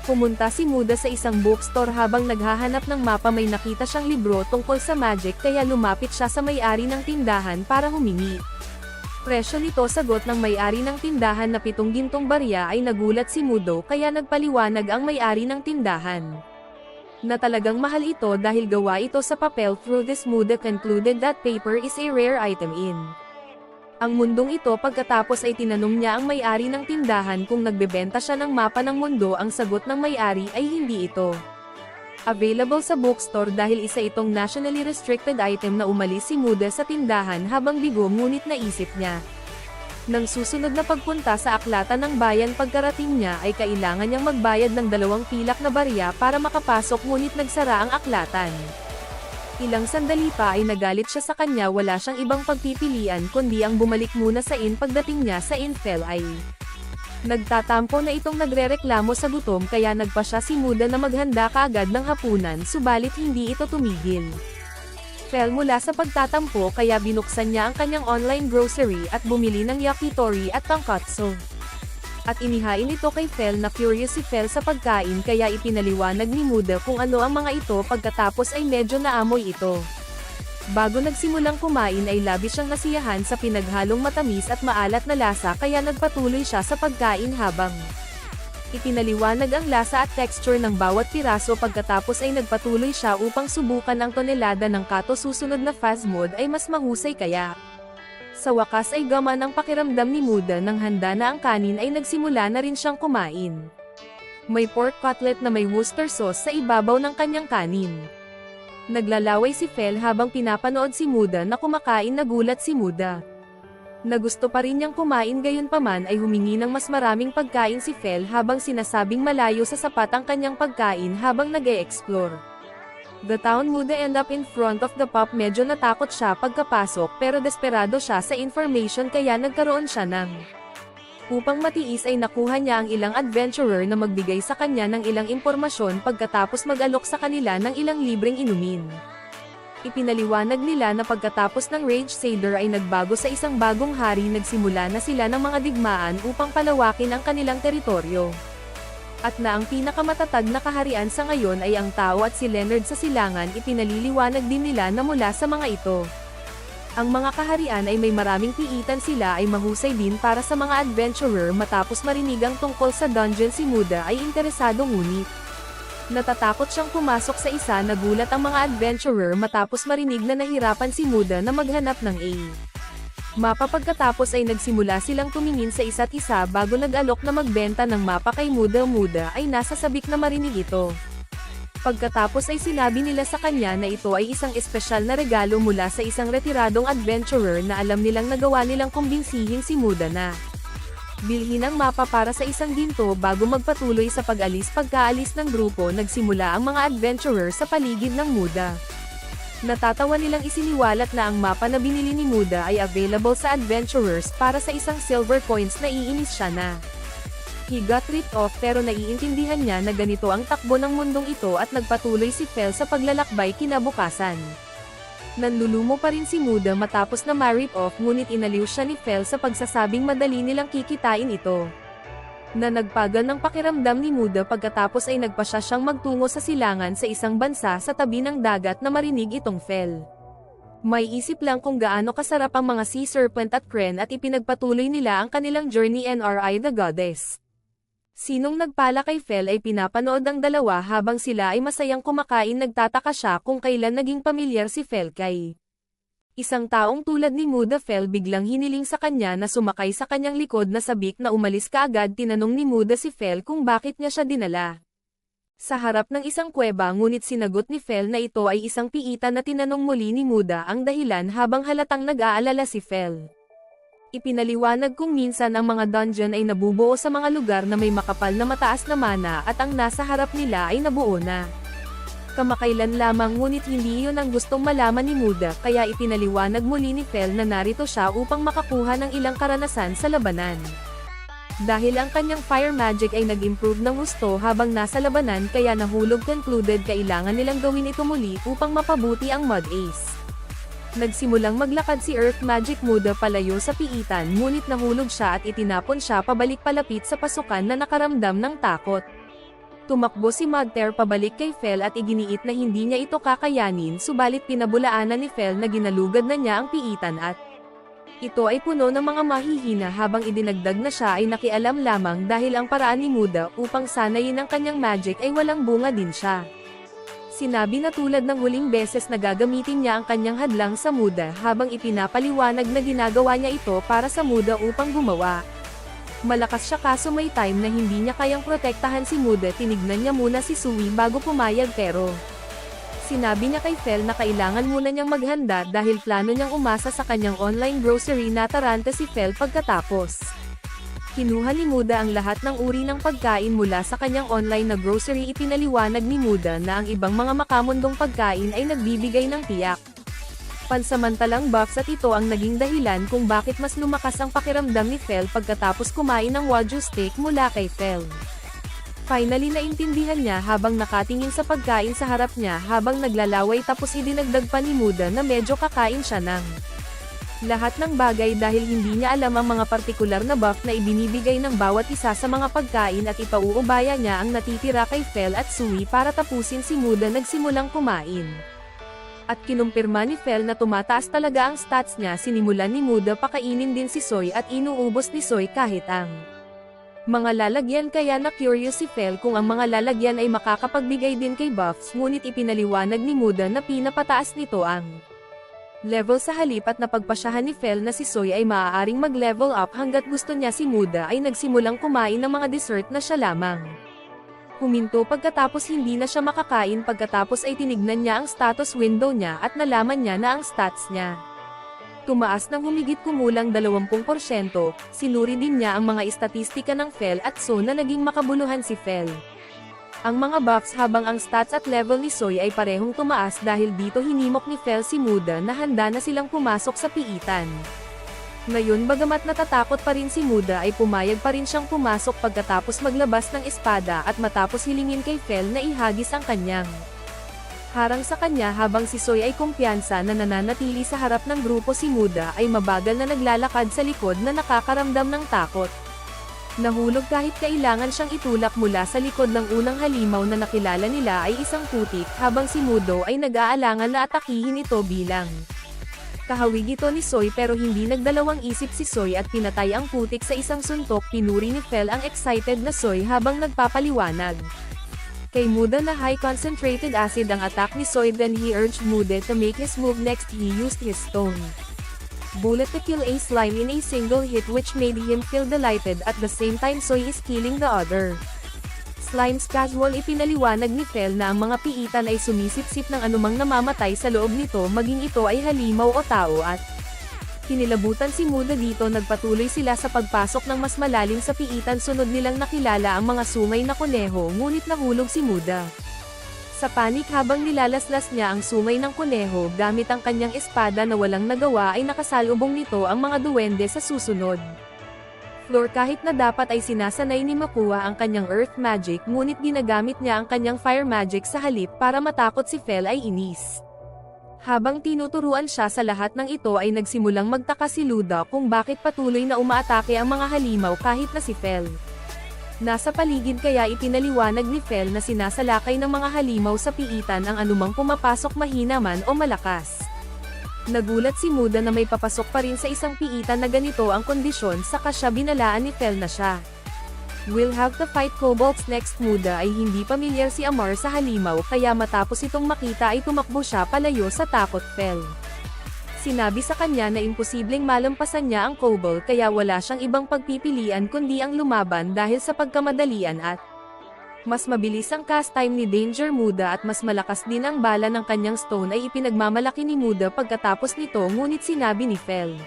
Pumunta si Muda sa isang bookstore habang naghahanap ng mapa may nakita siyang libro tungkol sa magic kaya lumapit siya sa may-ari ng tindahan para humingi. Presyo nito sagot ng may-ari ng tindahan na 7 gintong barya ay nagulat si Mudo kaya nagpaliwanag ang may-ari ng tindahan na talagang mahal ito dahil gawa ito sa papel. Through this Muda concluded that paper is a rare item in ang mundong ito. Pagkatapos ay tinanong niya ang may-ari ng tindahan kung nagbebenta siya ng mapa ng mundo. Ang sagot ng may-ari ay hindi ito available sa bookstore dahil isa itong nationally restricted item na umalis si Muda sa tindahan habang bigo ngunit naisip niya. Nang susunod na pagpunta sa aklatan ng bayan pagkarating niya ay kailangan niyang magbayad ng 2 pilak na barya para makapasok ngunit nagsara ang aklatan. Ilang sandali pa ay nagalit siya sa kanya wala siyang ibang pagpipilian kundi ang bumalik muna sa inn. Pagdating niya sa inn Fel ay nagtatampo na itong nagrereklamo sa gutom kaya nagpa siya si Muda na maghanda kaagad ng hapunan subalit hindi ito tumigil. Fel mula sa pagtatampo kaya binuksan niya ang kanyang online grocery at bumili ng yakitori at tonkatsu. At inihain ito kay Fel na curious si Fel sa pagkain kaya ipinaliwanag ni Muda kung ano ang mga ito pagkatapos ay medyo naamoy ito. Bago nagsimulang kumain ay labis siyang nasiyahan sa pinaghalong matamis at maalat na lasa kaya nagpatuloy siya sa pagkain habang ipinaliwanag ang lasa at texture ng bawat piraso. Pagkatapos ay nagpatuloy siya upang subukan ang tonelada ng kato. Susunod na fast mode ay mas mahusay kaya sa wakas ay gaman ang pakiramdam ni Muda nang handa na ang kanin ay nagsimula na rin siyang kumain. May pork cutlet na may Worcester sauce sa ibabaw ng kanyang kanin. Naglalaway si Fel habang pinapanood si Muda na kumakain. Nagulat si Muda na gusto pa rin niyang kumain gayunpaman ay humingi ng mas maraming pagkain si Fel habang sinasabing malayo sa sapat ang kanyang pagkain habang nag-e-explore the town. Muda end up in front of the pub. Medyo natakot siya pagkapasok pero desperado siya sa information kaya nagkaroon siya ng upang matiis ay nakuha niya ang ilang adventurer na magbigay sa kanya ng ilang impormasyon pagkatapos mag-alok sa kanila ng ilang libreng inumin. Ipinaliwanag nila na pagkatapos ng Rage Saber ay nagbago sa isang bagong hari. Nagsimula na sila ng mga digmaan upang palawakin ang kanilang teritoryo. At na ang pinakamatatag na kaharian sa ngayon ay ang tao at si Leonard sa silangan. Ipinaliliwanag din nila na mula sa mga ito ang mga kaharian ay may maraming piitan. Sila ay mahusay din para sa mga adventurer. Matapos marinig ang tungkol sa dungeon si Muda ay interesado ngunit natatakot siyang pumasok sa isa. Nagulat ang mga adventurer matapos marinig na nahirapan si Muda na maghanap ng mapa. Pagkatapos ay nagsimula silang tumingin sa isa't isa bago nag-alok na magbenta ng mapa kay Muda. Muda ay nasa sabik na marinig ito. Pagkatapos ay sinabi nila sa kanya na ito ay isang espesyal na regalo mula sa isang retiradong adventurer na alam nilang nagawa nilang kumbinsihin si Muda na bilhin ang mapa para sa isang ginto bago magpatuloy sa pag-alis. Pagkaalis ng grupo nagsimula ang mga adventurer sa paligid ng Muda. Natatawa nilang isiniwalat na ang mapa na binili ni Muda ay available sa adventurers para sa isang silver coins. Naiinis siya na he got ripped off pero naiintindihan niya na ganito ang takbo ng mundong ito at nagpatuloy si Fel sa paglalakbay. Kinabukasan nanlulumo pa rin si Muda matapos na ma-rip off ngunit inaliw siya ni Fel sa pagsasabing madali nilang kikitain ito. Na nagpagal ng pakiramdam ni Muda pagkatapos ay nagpasya siyang magtungo sa silangan sa isang bansa sa tabi ng dagat na marinig itong Fel. May isip lang kung gaano kasarap ang mga sea serpent at crane at ipinagpatuloy nila ang kanilang journey. Nri the goddess. Sinong nagpala kay Fel ay pinapanood ang dalawa habang sila ay masayang kumakain. Nagtataka siya kung kailan naging pamilyar si Fel kay isang taong tulad ni Muda. Fel biglang hiniling sa kanya na sumakay sa kanyang likod na sabik na umalis kaagad. Tinanong ni Muda si Fel kung bakit niya siya dinala sa harap ng isang kuweba ngunit sinagot ni Fel na ito ay isang piitan na tinanong muli ni Muda ang dahilan habang halatang nag-aalala si Fel. Ipinaliwanag kung minsan ang mga dungeon ay nabubuo sa mga lugar na may makapal na mataas na mana at ang nasa harap nila ay nabuo na. Kamakailan lamang ngunit hindi iyon ang gustong malaman ni Muda kaya ipinaliwanag muli ni Fel na narito siya upang makakuha ng ilang karanasan sa labanan. Dahil ang kanyang fire magic ay nag-improve ng gusto habang nasa labanan kaya nahulog concluded kailangan nilang gawin ito muli upang mapabuti ang Mud Ace. Nagsimulang maglakad si Earth Magic Muda palayo sa piitan ngunit nahulog siya at itinapon siya pabalik palapit sa pasukan na nakaramdam ng takot. Tumakbo si Mudtear pabalik kay Fel at iginiit na hindi niya ito kakayanin subalit pinabulaanan ni Fel na ginalugad na niya ang piitan at ito ay puno ng mga mahihina habang idinagdag na siya ay nakialam lamang dahil ang paraan ni Muda upang sanayin ang kanyang magic ay walang bunga din siya. Sinabi na tulad ng huling beses na gagamitin niya ang kanyang hadlang sa Muda habang ipinapaliwanag na ginagawa niya ito para sa Muda upang gumawa. Malakas siya kaso may time na hindi niya kayang protektahan si Muda. Tinignan niya muna si Sui bago pumayag pero sinabi niya kay Fel na kailangan muna niyang maghanda dahil plano niyang umasa sa kanyang online grocery na taranta si Fel pagkatapos. Kinuha ni Muda ang lahat ng uri ng pagkain mula sa kanyang online na grocery. Ipinaliwanag ni Muda na ang ibang mga makamundong pagkain ay nagbibigay ng tiyak. Pansamantalang buffs at ito ang naging dahilan kung bakit mas lumakas ang pakiramdam ni Fel pagkatapos kumain ng wagyu steak mula kay Fel. Finally naintindihan niya habang nakatingin sa pagkain sa harap niya habang naglalaway tapos idinagdag pa ni Muda na medyo kakain siya ng lahat ng bagay dahil hindi niya alam ang mga partikular na buff na ibinibigay ng bawat isa sa mga pagkain at ipauubaya niya ang natitira kay Fel at Sui para tapusin si Muda nagsimulang kumain. At kinumpirma ni Fel na tumataas talaga ang stats niya. Sinimulan ni Muda pakainin din si Soy at inuubos ni Soy kahit ang mga lalagyan kaya na-curious si Fel kung ang mga lalagyan ay makakapagbigay din kay buffs ngunit ipinaliwanag ni Muda na pinapataas nito ang level sa halip at napagpasyahan ni Fel na si Soy ay maaaring mag-level up hanggat gusto niya. Si Muda ay nagsimulang kumain ng mga dessert na siya lamang. Huminto pagkatapos hindi na siya makakain pagkatapos ay tinignan niya ang status window niya at nalaman niya na ang stats niya tumaas ng humigit kumulang 20%, sinuri din niya ang mga istatistika ng Fel at so na naging makabuluhan si Fel. Ang mga buffs habang ang stats at level ni Soy ay parehong tumaas dahil dito hinimok ni Fel si Muda na handa na silang pumasok sa piitan. Ngayon bagamat natatakot pa rin si Muda ay pumayag pa rin siyang pumasok pagkatapos maglabas ng espada at matapos hilingin kay Fel na ihagis ang kanyang harang sa kanya habang si Soy ay kumpiyansa na nananatili sa harap ng grupo. Si Muda ay mabagal na naglalakad sa likod na nakakaramdam ng takot. Nahulog kahit kailangan siyang itulak mula sa likod ng unang halimaw na nakilala nila ay isang putik habang si Mudo ay nag-aalangan na atakihin ito bilang kahawig ito ni Soy pero hindi nagdalawang isip si Soy at pinatay ang putik sa isang suntok. Pinuri ni Fel ang excited na Soy habang nagpapaliwanag kay Muda na high concentrated acid ang attack ni Soy. Then he urged Muda to make his move next. He used his stone bullet to kill a slime in a single hit which made him feel delighted. At the same time Soy is killing the other slimes. Casual ipinaliwanag ni Fel na ang mga piitan ay sumisipsip ng anumang namamatay sa loob nito maging ito ay halimaw o tao at kinilabutan si Muda dito. Nagpatuloy sila sa pagpasok ng mas malalim sa piitan. Sunod nilang nakilala ang mga sungay na kuneho ngunit nahulog si Muda sa panik habang nilalaslas niya ang sungay ng kuneho gamit ang kanyang espada na walang nagawa ay nakasalubong nito ang mga duwende sa susunod floor. Kahit na dapat ay sinasanay ni makuha ang kanyang earth magic ngunit ginagamit niya ang kanyang fire magic sa halip para matakot si Fel ay inis. Habang tinuturuan siya sa lahat ng ito ay nagsimulang magtaka si Luda kung bakit patuloy na umaatake ang mga halimaw kahit na si Fel nasa paligid kaya ipinaliwanag ni Fel na sinasalakay ng mga halimaw sa piitan ang anumang pumapasok mahina man o malakas. Nagulat si Muda na may papasok pa rin sa isang piitan na ganito ang kondisyon saka siya binalaan ni Fel na siya will have to fight kobolds next. Muda ay hindi pamilyar si Amar sa halimaw kaya matapos itong makita ay tumakbo siya palayo sa takot. Fel sinabi sa kanya na imposibleng malampasan niya ang kobold kaya wala siyang ibang pagpipilian kundi ang lumaban dahil sa pagkamadalian at mas mabilis ang cast time ni Danger Muda at mas malakas din ang bala ng kanyang stone ay ipinagmamalaki ni Muda pagkatapos nito ngunit sinabi ni Fel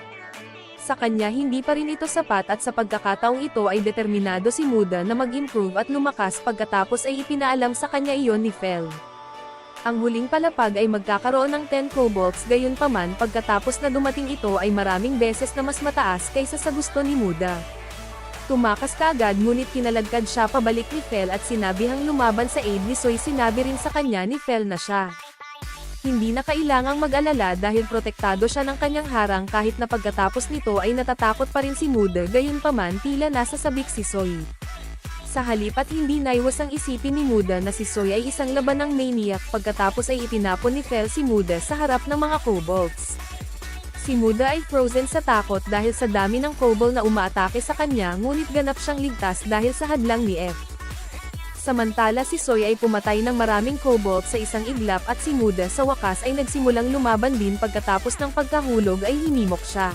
Sa kanya hindi pa rin ito sapat at sa pagkakataong ito ay determinado si Muda na mag-improve at lumakas pagkatapos ay ipinaalam sa kanya iyon ni Fel. Ang huling palapag ay magkakaroon ng 10 kobolds gayunpaman pagkatapos na dumating ito ay maraming beses na mas mataas kaysa sa gusto ni Muda. Tumakas kaagad ngunit kinalagkad siya pabalik ni Fel at sinabihang lumaban sa aid ni Soy. Sinabi rin sa kanya ni Fel na siya hindi na kailangang mag-alala dahil protektado siya ng kanyang harang kahit na pagkatapos nito ay natatakot pa rin si Muda gayunpaman tila nasa sabik si Soy. Sa halip at hindi naiwas ang isipin ni Muda na si Soy ay isang laban ng maniac pagkatapos ay itinapon ni Fel si Muda sa harap ng mga kobolds. Si Muda ay frozen sa takot dahil sa dami ng kobold na umaatake sa kanya ngunit ganap siyang ligtas dahil sa hadlang ni F. Samantala si Soy ay pumatay ng maraming kobold sa isang iglap at si Muda sa wakas ay nagsimulang lumaban din pagkatapos ng pagkahulog ay hinimok siya.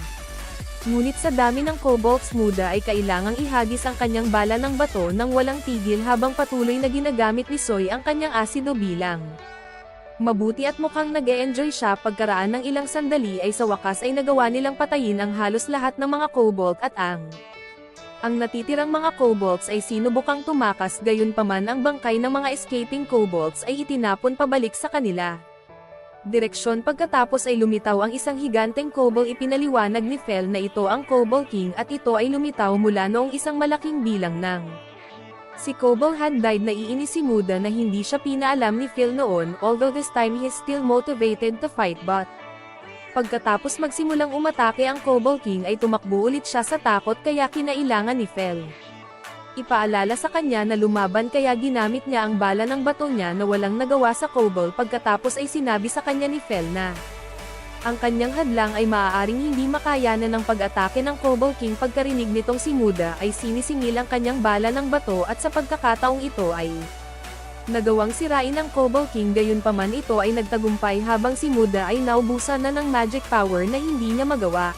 Ngunit sa dami ng kobolds Muda ay kailangang ihagis ang kanyang bala ng bato nang walang tigil habang patuloy na ginagamit ni Soy ang kanyang asido bilang mabuti at mukhang nag-e-enjoy siya. Pagkaraan ng ilang sandali ay sa wakas ay nagawa nilang patayin ang halos lahat ng mga kobold at ang natitirang mga kobolds ay sinubukang tumakas gayunpaman ang bangkay ng mga escaping kobolds ay itinapon pabalik sa kanila. Direksyon pagkatapos ay lumitaw ang isang higanteng kobold. Ipinaliwanag ni Fel na ito ang Kobold King at ito ay lumitaw mula noong isang malaking bilang ng si Kobold had died. Naiinis si Muda na hindi siya pinaalam ni Phil noon although this time he is still motivated to fight but pagkatapos magsimulang umatake ang Kobold King ay tumakbo ulit siya sa takot kaya kinailangan ni Fel ipaalala sa kanya na lumaban kaya ginamit niya ang bala ng bato niya na walang nagawa sa kobold. Pagkatapos ay sinabi sa kanya ni Fel na ang kanyang hadlang ay maaaring hindi makayanan ng pag-atake ng Kobold King. Pagkarinig nitong si Muda ay sinisingil ang kanyang bala ng bato at sa pagkakataong ito ay nagawang sirain ng Kobold King gayunpaman ito ay nagtagumpay habang si Muda ay naubusan na ng magic power na hindi niya magawa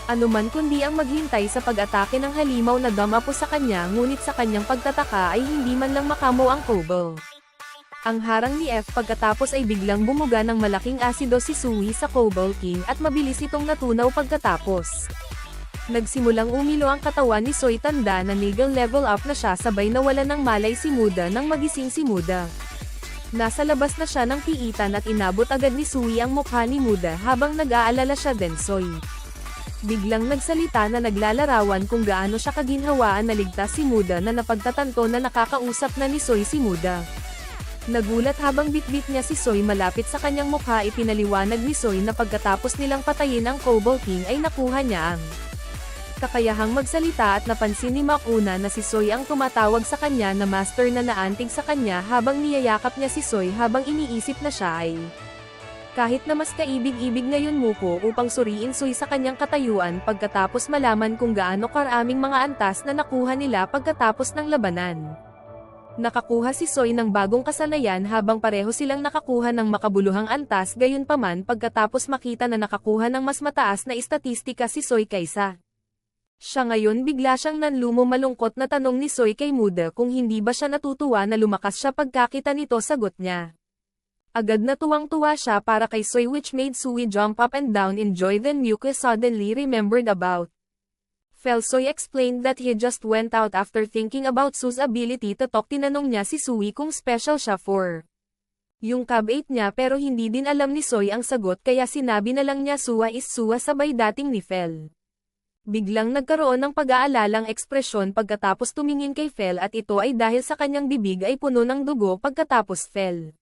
anuman kundi ang maghintay sa pag-atake ng halimaw na dumapo sa kanya ngunit sa kanyang pagtataka ay hindi man lang makamo ang kobold. Ang harang ni F pagkatapos ay biglang bumuga ng malaking asido si Sui sa Kobold King at mabilis itong natunaw pagkatapos. Nagsimulang umilo ang katawan ni Soy. Tanda na legal level up na siya sabay nawala ng malay si Muda nang magising si Muda. Nasa labas na siya ng piitan at inabot agad ni Sui ang mukha ni Muda habang nag-aalala siya din Soy. Biglang nagsalita na naglalarawan kung gaano siya kaginhawaan na ligtas si Muda na napagtatanto na nakakausap na ni Soy si Muda. Nagulat habang bitbit niya si Soy malapit sa kanyang mukha. Ipinaliwanag ni Soy na pagkatapos nilang patayin ang Kobold King ay nakuha niya ang kakayahang magsalita at napansin ni Makuna na si Soy ang tumatawag sa kanya na master na naantig sa kanya habang niyayakap niya si Soy habang iniisip na siya ay kahit na mas kaibig-ibig ngayon Muko upang suriin Soy sa kanyang katayuan pagkatapos malaman kung gaano karaming mga antas na nakuha nila pagkatapos ng labanan. Nakakuha si Soy ng bagong kasanayan habang pareho silang nakakuha ng makabuluhang antas gayunpaman pagkatapos makita na nakakuha ng mas mataas na istatistika si Soy kaysa siya. Ngayon bigla siyang nanlumo. Malungkot na tanong ni Soy kay Muda kung hindi ba siya natutuwa na lumakas siya pagkakita nito. Sagot niya. Agad na tuwang-tuwa siya para kay Soy which made Sui jump up and down in joy. Then Muko suddenly remembered about Fel. Soy explained that he just went out after thinking about Su's ability to talk. Tinanong niya si Sui kung special siya for yung cab 8 niya pero hindi din alam ni Soy ang sagot kaya sinabi na lang niya Sua is Sua sabay dating ni Fel. Biglang nagkaroon ng pag-aalalang ekspresyon pagkatapos tumingin kay Fel at ito ay dahil sa kanyang bibig ay puno ng dugo pagkatapos Fel.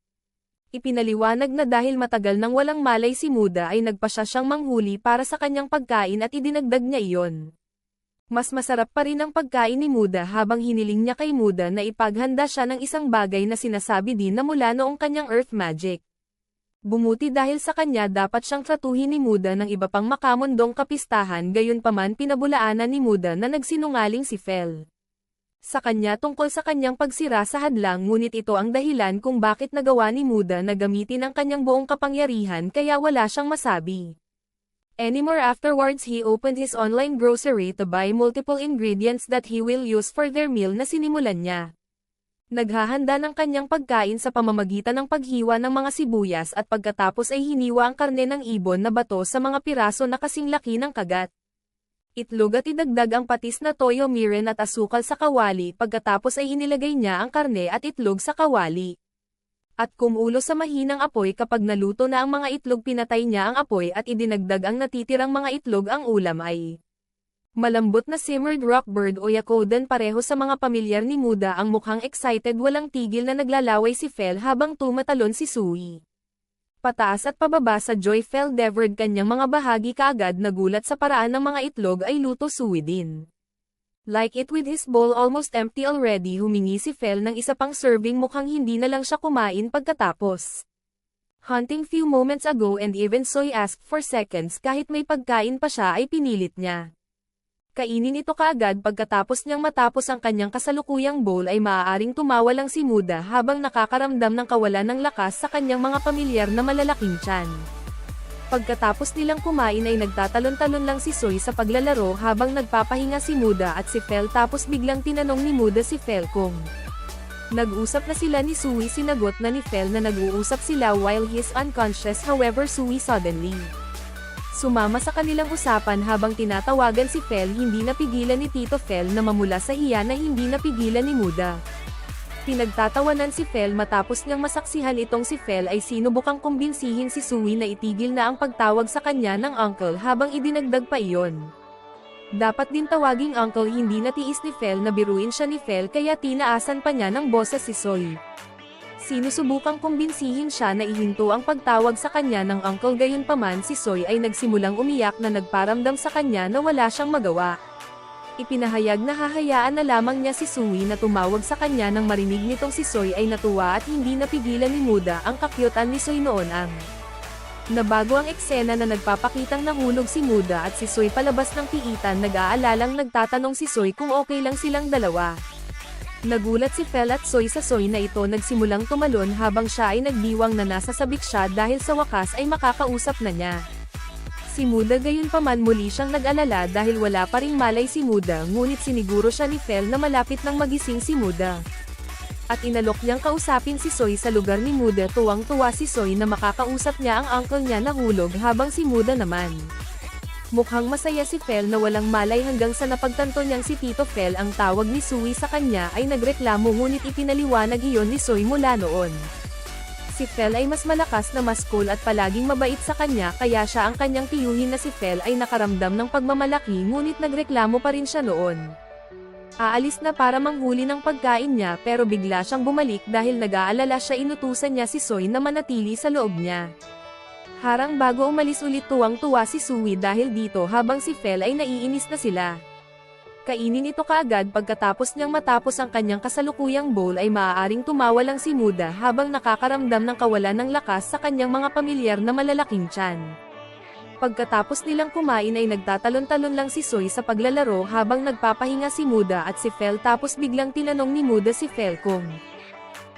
Ipinaliwanag na dahil matagal nang walang malay si Muda ay nagpasya siyang manghuli para sa kanyang pagkain at idinagdag niya iyon. Mas masarap pa rin ang pagkain ni Muda habang hiniling niya kay Muda na ipaghanda siya ng isang bagay na sinasabi din na mula noong kanyang earth magic. Bumuti dahil sa kanya dapat siyang tratuhin ni Muda ng iba pang makamundong kapistahan gayunpaman pinabulaanan ni Muda na nagsinungaling si Fel sa kanya tungkol sa kanyang pagsira sa hadlang ngunit ito ang dahilan kung bakit nagawa ni Muda na gamitin ang kanyang buong kapangyarihan kaya wala siyang masabi anymore. Afterwards he opened his online grocery to buy multiple ingredients that he will use for their meal na sinimulan niya. Naghahanda ng kanyang pagkain sa pamamagitan ng paghiwa ng mga sibuyas at pagkatapos ay hiniwa ang karne ng ibon na bato sa mga piraso na kasing laki ng kagat. itlog at idagdag ang patis na toyo mirin at asukal sa kawali pagkatapos ay inilagay niya ang karne at itlog sa kawali. At kumulo sa mahinang apoy kapag naluto na ang mga itlog pinatay niya ang apoy at idinagdag ang natitirang mga itlog ang ulam ay malambot na simmered rockbird o yakoden pareho sa mga pamilyar ni Muda ang mukhang excited walang tigil na naglalaway si Fel habang tumatalon si Sui. Pataas at pababa sa Joy Fel devoured kanyang mga bahagi kaagad nagulat sa paraan ng mga itlog ay luto Sui din. Like it with his bowl almost empty already humingi si Fel ng isa pang serving mukhang hindi na lang siya kumain pagkatapos. Hunting few moments ago and even Soy asked for seconds kahit may pagkain pa siya ay pinilit niya. Kainin ito kaagad pagkatapos niyang matapos ang kanyang kasalukuyang bowl ay maaaring tumawa lang si Muda habang nakakaramdam ng kawalan ng lakas sa kanyang mga pamilyar na malalaking tiyan. Pagkatapos nilang kumain ay nagtatalon-talon lang si Soy sa paglalaro habang nagpapahinga si Muda at si Fel tapos biglang tinanong ni Muda si Fel kung nag-usap na sila ni Sui sinagot na ni Fel na nag-uusap sila while he is unconscious however Sui suddenly sumama sa kanilang usapan habang tinatawagan si Fel hindi napigilan ni Tito Fel na mamula sa hiya na hindi napigilan ni Muda. Pinagtatawanan si Fel matapos niyang masaksihan itong si Fel ay sinubukang kumbinsihin si Sui na itigil na ang pagtawag sa kanya ng uncle habang idinagdag pa iyon. Dapat din tawaging uncle hindi natiis ni Fel na biruin siya ni Fel kaya tinaasan pa niya ng boses si Soy. Sinusubukang kumbinsihin siya na ihinto ang pagtawag sa kanya ng uncle gayunpaman si Soy ay nagsimulang umiyak na nagparamdam sa kanya na wala siyang magawa. Ipinahayag na hahayaan na lamang niya si Sui na tumawag sa kanya nang marinig nitong si Soy ay natuwa at hindi napigilan ni Muda ang kakyutan ni Soy noon ang nabago ang eksena na nagpapakitang nahulog si Muda at si Soy palabas ng piitan nag-aalalang nagtatanong si Soy kung okay lang silang dalawa. Nagulat si Fel at Soy sa Soy na ito nagsimulang tumalon habang siya ay nagdiwang na nasasabik siya dahil sa wakas ay makakausap na niya. Si Muda gayunpaman muli siyang nag-alala dahil wala pa ring malay si Muda ngunit siniguro siya ni Fel na malapit nang magising si Muda. At inalok niyang kausapin si Soy sa lugar ni Muda tuwang-tuwa si Soy na makakausap niya ang uncle niya na hulog habang si Muda naman. Mukhang masaya si Fel na walang malay hanggang sa napagtanto niyang si Tito Fel ang tawag ni Sui sa kanya ay nagreklamo ngunit ipinaliwanag iyon ni Soy mula noon. Si Fel ay mas malakas na mas cool at palaging mabait sa kanya kaya siya ang kanyang tiyuhin na si Fel ay nakaramdam ng pagmamalaki ngunit nagreklamo pa rin siya noon. Aalis na para manghuli ng pagkain niya pero bigla siyang bumalik dahil nag-aalala siya inutusan niya si Soy na manatili sa loob niya. Harang bago umalis ulit tuwang-tuwa si Sui dahil dito habang si Fel ay naiinis na sila. Kainin ito kaagad pagkatapos niyang matapos ang kanyang kasalukuyang bowl ay maaaring tumawa lang si Muda habang nakakaramdam ng kawalan ng lakas sa kanyang mga pamilyar na malalaking tiyan. Pagkatapos nilang kumain ay nagtatalon-talon lang si Soy sa paglalaro habang nagpapahinga si Muda at si Fel tapos biglang tinanong ni Muda si Fel kung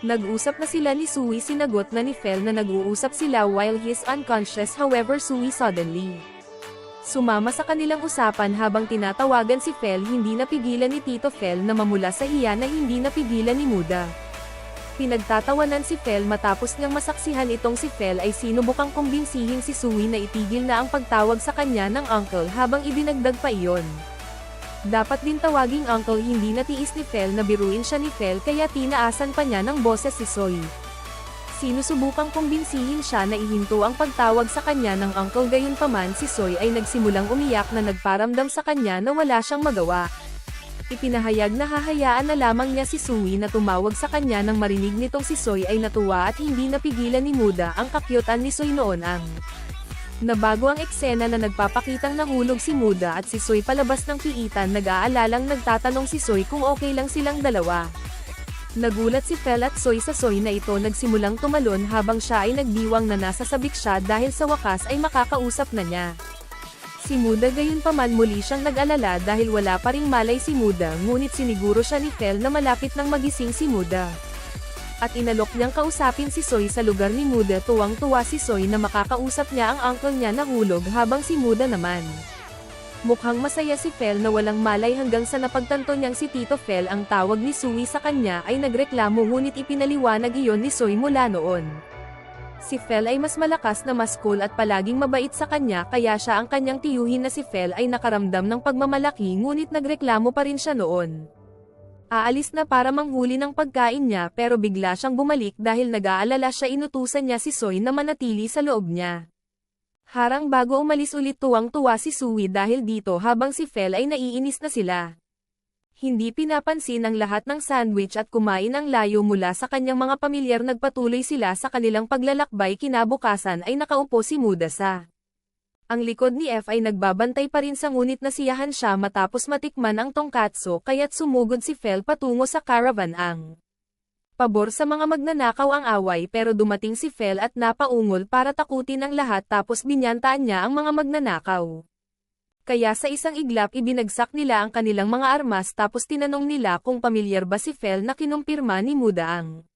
nag-usap na sila ni Sui sinagot na ni Fel na nag-uusap sila while he is unconscious however Sui suddenly sumama sa kanilang usapan habang tinatawagan si Fel hindi napigilan ni Tito Fel na mamula sa hiya na hindi napigilan ni Muda. Pinagtatawanan si Fel matapos niyang masaksihan itong si Fel ay sinubukang kumbinsihin si Sui na itigil na ang pagtawag sa kanya ng uncle habang idinagdag pa iyon. Dapat din tawaging uncle hindi natiis ni Fel na biruin siya ni Fel kaya tinaasan pa niya ng boses si Soy. Sinusubukang kumbinsihin siya na ihinto ang pagtawag sa kanya ng uncle gayunpaman si Soy ay nagsimulang umiyak na nagparamdam sa kanya na wala siyang magawa. Ipinahayag na hahayaan na lamang niya si Sui na tumawag sa kanya nang marinig nitong si Soy ay natuwa at hindi napigilan ni Muda ang kakyutan ni Soy noon ang nabago ang eksena na nagpapakitang nahulog si Muda at si Soy palabas ng piitan nag-aalalang nagtatanong si Soy kung okay lang silang dalawa. Nagulat si Fel at Soy sa Soy na ito nagsimulang tumalon habang siya ay nagdiwang na nasasabik siya dahil sa wakas ay makakausap na niya. Si Muda gayunpaman muli siyang nag-alala dahil wala pa ring malay si Muda ngunit siniguro siya ni Fel na malapit nang magising si Muda. At inalok niyang kausapin si Soy sa lugar ni Muda tuwang-tuwa si Soy na makakausap niya ang uncle niya na hulog habang si Muda naman. Mukhang masaya si Fel na walang malay hanggang sa napagtanto niyang si Tito Fel ang tawag ni Sui sa kanya ay nagreklamo ngunit ipinaliwanag iyon ni Soy mula noon. Si Fel ay mas malakas na mas cool at palaging mabait sa kanya kaya siya ang kanyang tiyuhin na si Fel ay nakaramdam ng pagmamalaki ngunit nagreklamo pa rin siya noon. Aalis na para manghuli ng pagkain niya pero bigla siyang bumalik dahil nag-aalala siya inutusan niya si Soy na manatili sa loob niya. Harang bago umalis ulit tuwang-tuwa si Sui dahil dito habang si Fel ay naiinis na sila. Hindi pinapansin ang lahat ng sandwich at kumain ang layo mula sa kanyang mga pamilyar nagpatuloy sila sa kanilang paglalakbay kinabukasan ay nakaupo si Mudasa. Ang likod ni F ay nagbabantay pa rin sa ngunit nasiyahan siya matapos matikman ang tongkatsu kaya't sumugod si Fel patungo sa caravan ang pabor sa mga magnanakaw ang away pero dumating si Fel at napaungol para takutin ang lahat tapos binyantaan niya ang mga magnanakaw. Kaya sa isang iglap ibinagsak nila ang kanilang mga armas tapos tinanong nila kung pamilyar ba si Fel na kinumpirma ni Mudaang.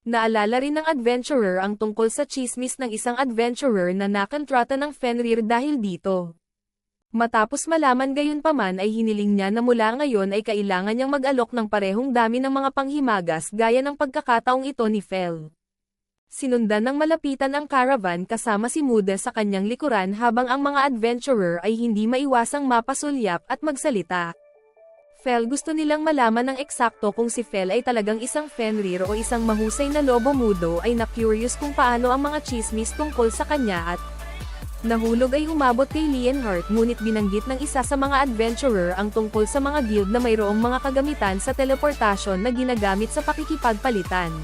Naalala rin ng adventurer ang tungkol sa chismis ng isang adventurer na nakontrata ng Fenrir dahil dito. Matapos malaman gayunpaman ay hiniling niya na mula ngayon ay kailangan niyang mag-alok ng parehong dami ng mga panghimagas gaya ng pagkakataong ito ni Fel. Sinundan ng malapitan ang caravan kasama si Muda sa kanyang likuran habang ang mga adventurer ay hindi maiwasang mapasulyap at magsalita. Fel gusto nilang malaman ng eksakto kung si Fel ay talagang isang Fenrir o isang mahusay na lobo mudo ay na-curious kung paano ang mga chismis tungkol sa kanya at nahulog ay umabot kay Leonhardt ngunit binanggit ng isa sa mga adventurer ang tungkol sa mga guild na mayroong mga kagamitan sa teleportasyon na ginagamit sa pakikipagpalitan.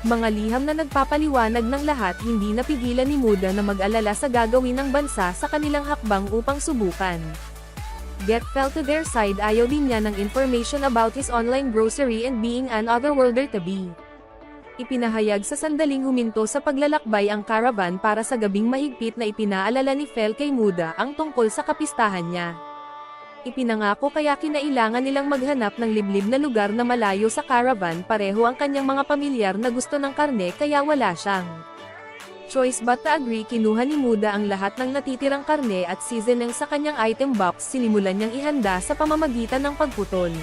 Mga liham na nagpapaliwanag ng lahat hindi napigilan ni Muda na mag-alala sa gagawin ng bansa sa kanilang hakbang upang subukan. Get fell to their side ayaw din niya ng information about his online grocery and being an otherworlder to be. Ipinahayag sa sandaling huminto sa paglalakbay ang caravan para sa gabing mahigpit na ipinaalala ni Fel kay Muda ang tungkol sa kapistahan niya. Ipinangako kaya kinailangan nilang maghanap ng liblib na lugar na malayo sa caravan pareho ang kanyang mga pamilyar na gusto ng karne kaya wala siyang choice but to agree kinuha ni Muda ang lahat ng natitirang karne at seasoning sa kanyang item box sinimulan niyang ihanda sa pamamagitan ng pagputol.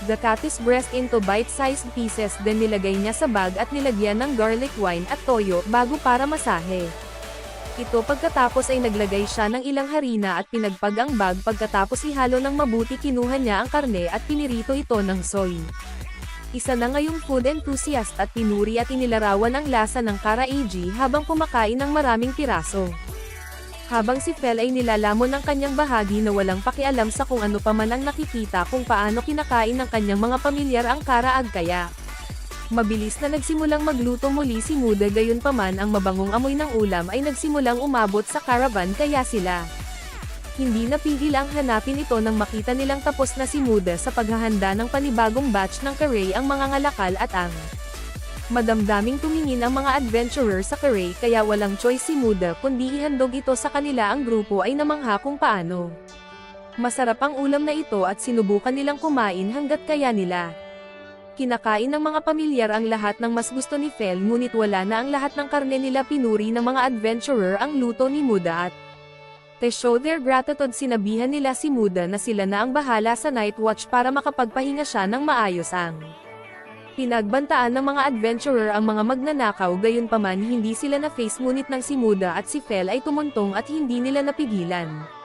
The cat's breast into bite-sized pieces then nilagay niya sa bag at nilagyan ng garlic wine at toyo bago para masahe. Ito pagkatapos ay naglagay siya ng ilang harina at pinagpag ang bag pagkatapos ihalo ng mabuti kinuha niya ang karne at pinirito ito ng soy. Isa na ngayong food enthusiast at pinuri at inilarawan ang lasa ng karaage habang kumakain ng maraming piraso. Habang si Fel ay nilalamon ng kanyang bahagi na walang pakialam sa kung ano pa man ang nakikita kung paano kinakain ng kanyang mga pamilyar ang karaag kaya. Mabilis na nagsimulang magluto muli si Muda gayunpaman ang mabangong amoy ng ulam ay nagsimulang umabot sa caravan kaya sila. Hindi napigil ang hanapin ito nang makita nilang tapos na si Muda sa paghahanda ng panibagong batch ng curry ang mga ngalakal at ang madamdaming tumingin ang mga adventurer sa curry kaya walang choice si Muda kundi ihandog ito sa kanila ang grupo ay namangha kung paano. Masarap ang ulam na ito at sinubukan nilang kumain hanggat kaya nila. Kinakain ng mga pamilyar ang lahat ng mas gusto ni Fel ngunit wala na ang lahat ng karne nila pinuri ng mga adventurer ang luto ni Muda at to show their gratitude sinabihan nila si Muda na sila na ang bahala sa night watch para makapagpahinga siya ng maayos ang pinagbantaan ng mga adventurer ang mga magnanakaw gayunpaman hindi sila na face ngunit ng si Muda at si Fel ay tumuntong at hindi nila napigilan.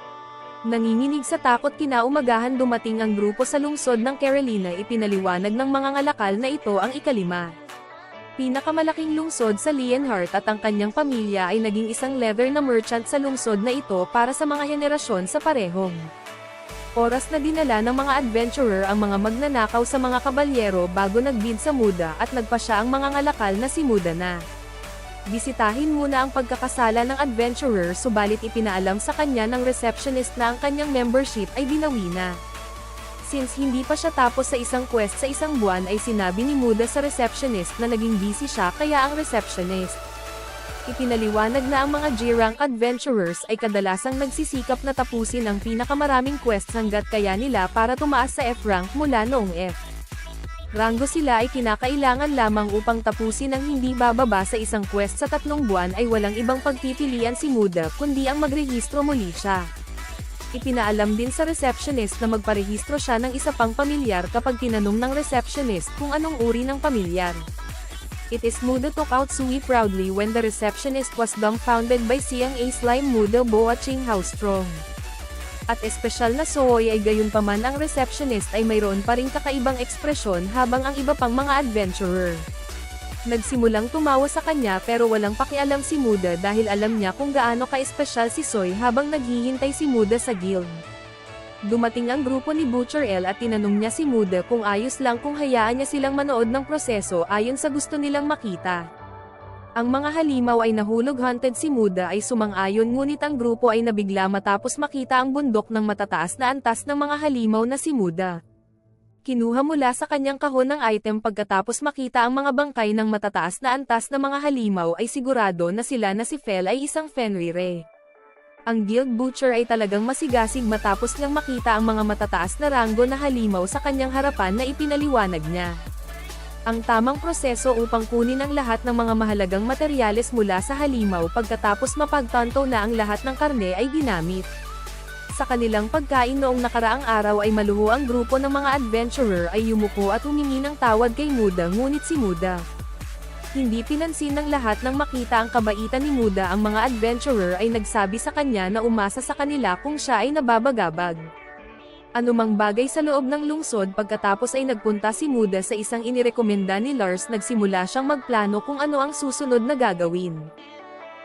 Nanginginig sa takot kinaumagahan dumating ang grupo sa lungsod ng Carolina ipinaliwanag ng mga ngalakal na ito ang ikalima. Pinakamalaking lungsod sa Leonhardt at ang kanyang pamilya ay naging isang leather na merchant sa lungsod na ito para sa mga henerasyon sa parehong oras na dinala ng mga adventurer ang mga magnanakaw sa mga kabalyero bago nagbid sa Muda at nagpa siya ang mga ngalakal na si Muda na bisitahin muna ang pagkakasala ng adventurer subalit ipinaalam sa kanya ng receptionist na ang kanyang membership ay binawi na. Since hindi pa siya tapos sa isang quest sa isang buwan ay sinabi ni Muda sa receptionist na naging busy siya kaya ang receptionist. Ipinaliwanag na ang mga G-rank adventurers ay kadalasang nagsisikap na tapusin ang pinakamaraming quests hanggat kaya nila para tumaas sa F-rank mula noong F. Rango sila ay kinakailangan lamang upang tapusin ang hindi bababa sa isang quest sa 3 buwan ay walang ibang pagpipilian si Muda kundi ang magrehistro muli siya. Ipinaalam din sa receptionist na magparehistro siya ng isa pang pamilyar kapag tinanong ng receptionist kung anong uri ng pamilyar. It is Muda took out Sui proudly when the receptionist was dumbfounded by seeing a slime Muda watching how strong. At espesyal na Soy ay gayunpaman ang receptionist ay mayroon pa ring kakaibang ekspresyon habang ang iba pang mga adventurer. Nagsimulang tumawa sa kanya pero walang pakialam si Muda dahil alam niya kung gaano ka-espesyal si Soy habang naghihintay si Muda sa guild. Dumating ang grupo ni Butcher L at tinanong niya si Muda kung ayos lang kung hayaan niya silang manood ng proseso ayon sa gusto nilang makita. Ang mga halimaw ay nahulog hunted si Muda ay sumang-ayon ngunit ang grupo ay nabigla matapos makita ang bundok ng matataas na antas ng mga halimaw na si Muda. Kinuha mula sa kanyang kahon ng item pagkatapos makita ang mga bangkay ng matataas na antas na mga halimaw ay sigurado na sila na si Fel ay isang Fenrir. Ang Guild Butcher ay talagang masigasig matapos niyang makita ang mga matataas na ranggo na halimaw sa kanyang harapan na ipinaliwanag niya. Ang tamang proseso upang kunin ang lahat ng mga mahalagang materyales mula sa halimaw pagkatapos mapagtanto na ang lahat ng karne ay ginamit. Sa kanilang pagkain noong nakaraang araw ay maluho ang grupo ng mga adventurer ay yumuko at humingi ng tawad kay Muda ngunit si Muda. Hindi pinansin ng lahat nang makita ang kabaitan ni Muda ang mga adventurer ay nagsabi sa kanya na umasa sa kanila kung siya ay nababagabag. Anumang bagay sa loob ng lungsod pagkatapos ay nagpunta si Muda sa isang inirekomenda ni Lars nagsimula siyang magplano kung ano ang susunod na gagawin.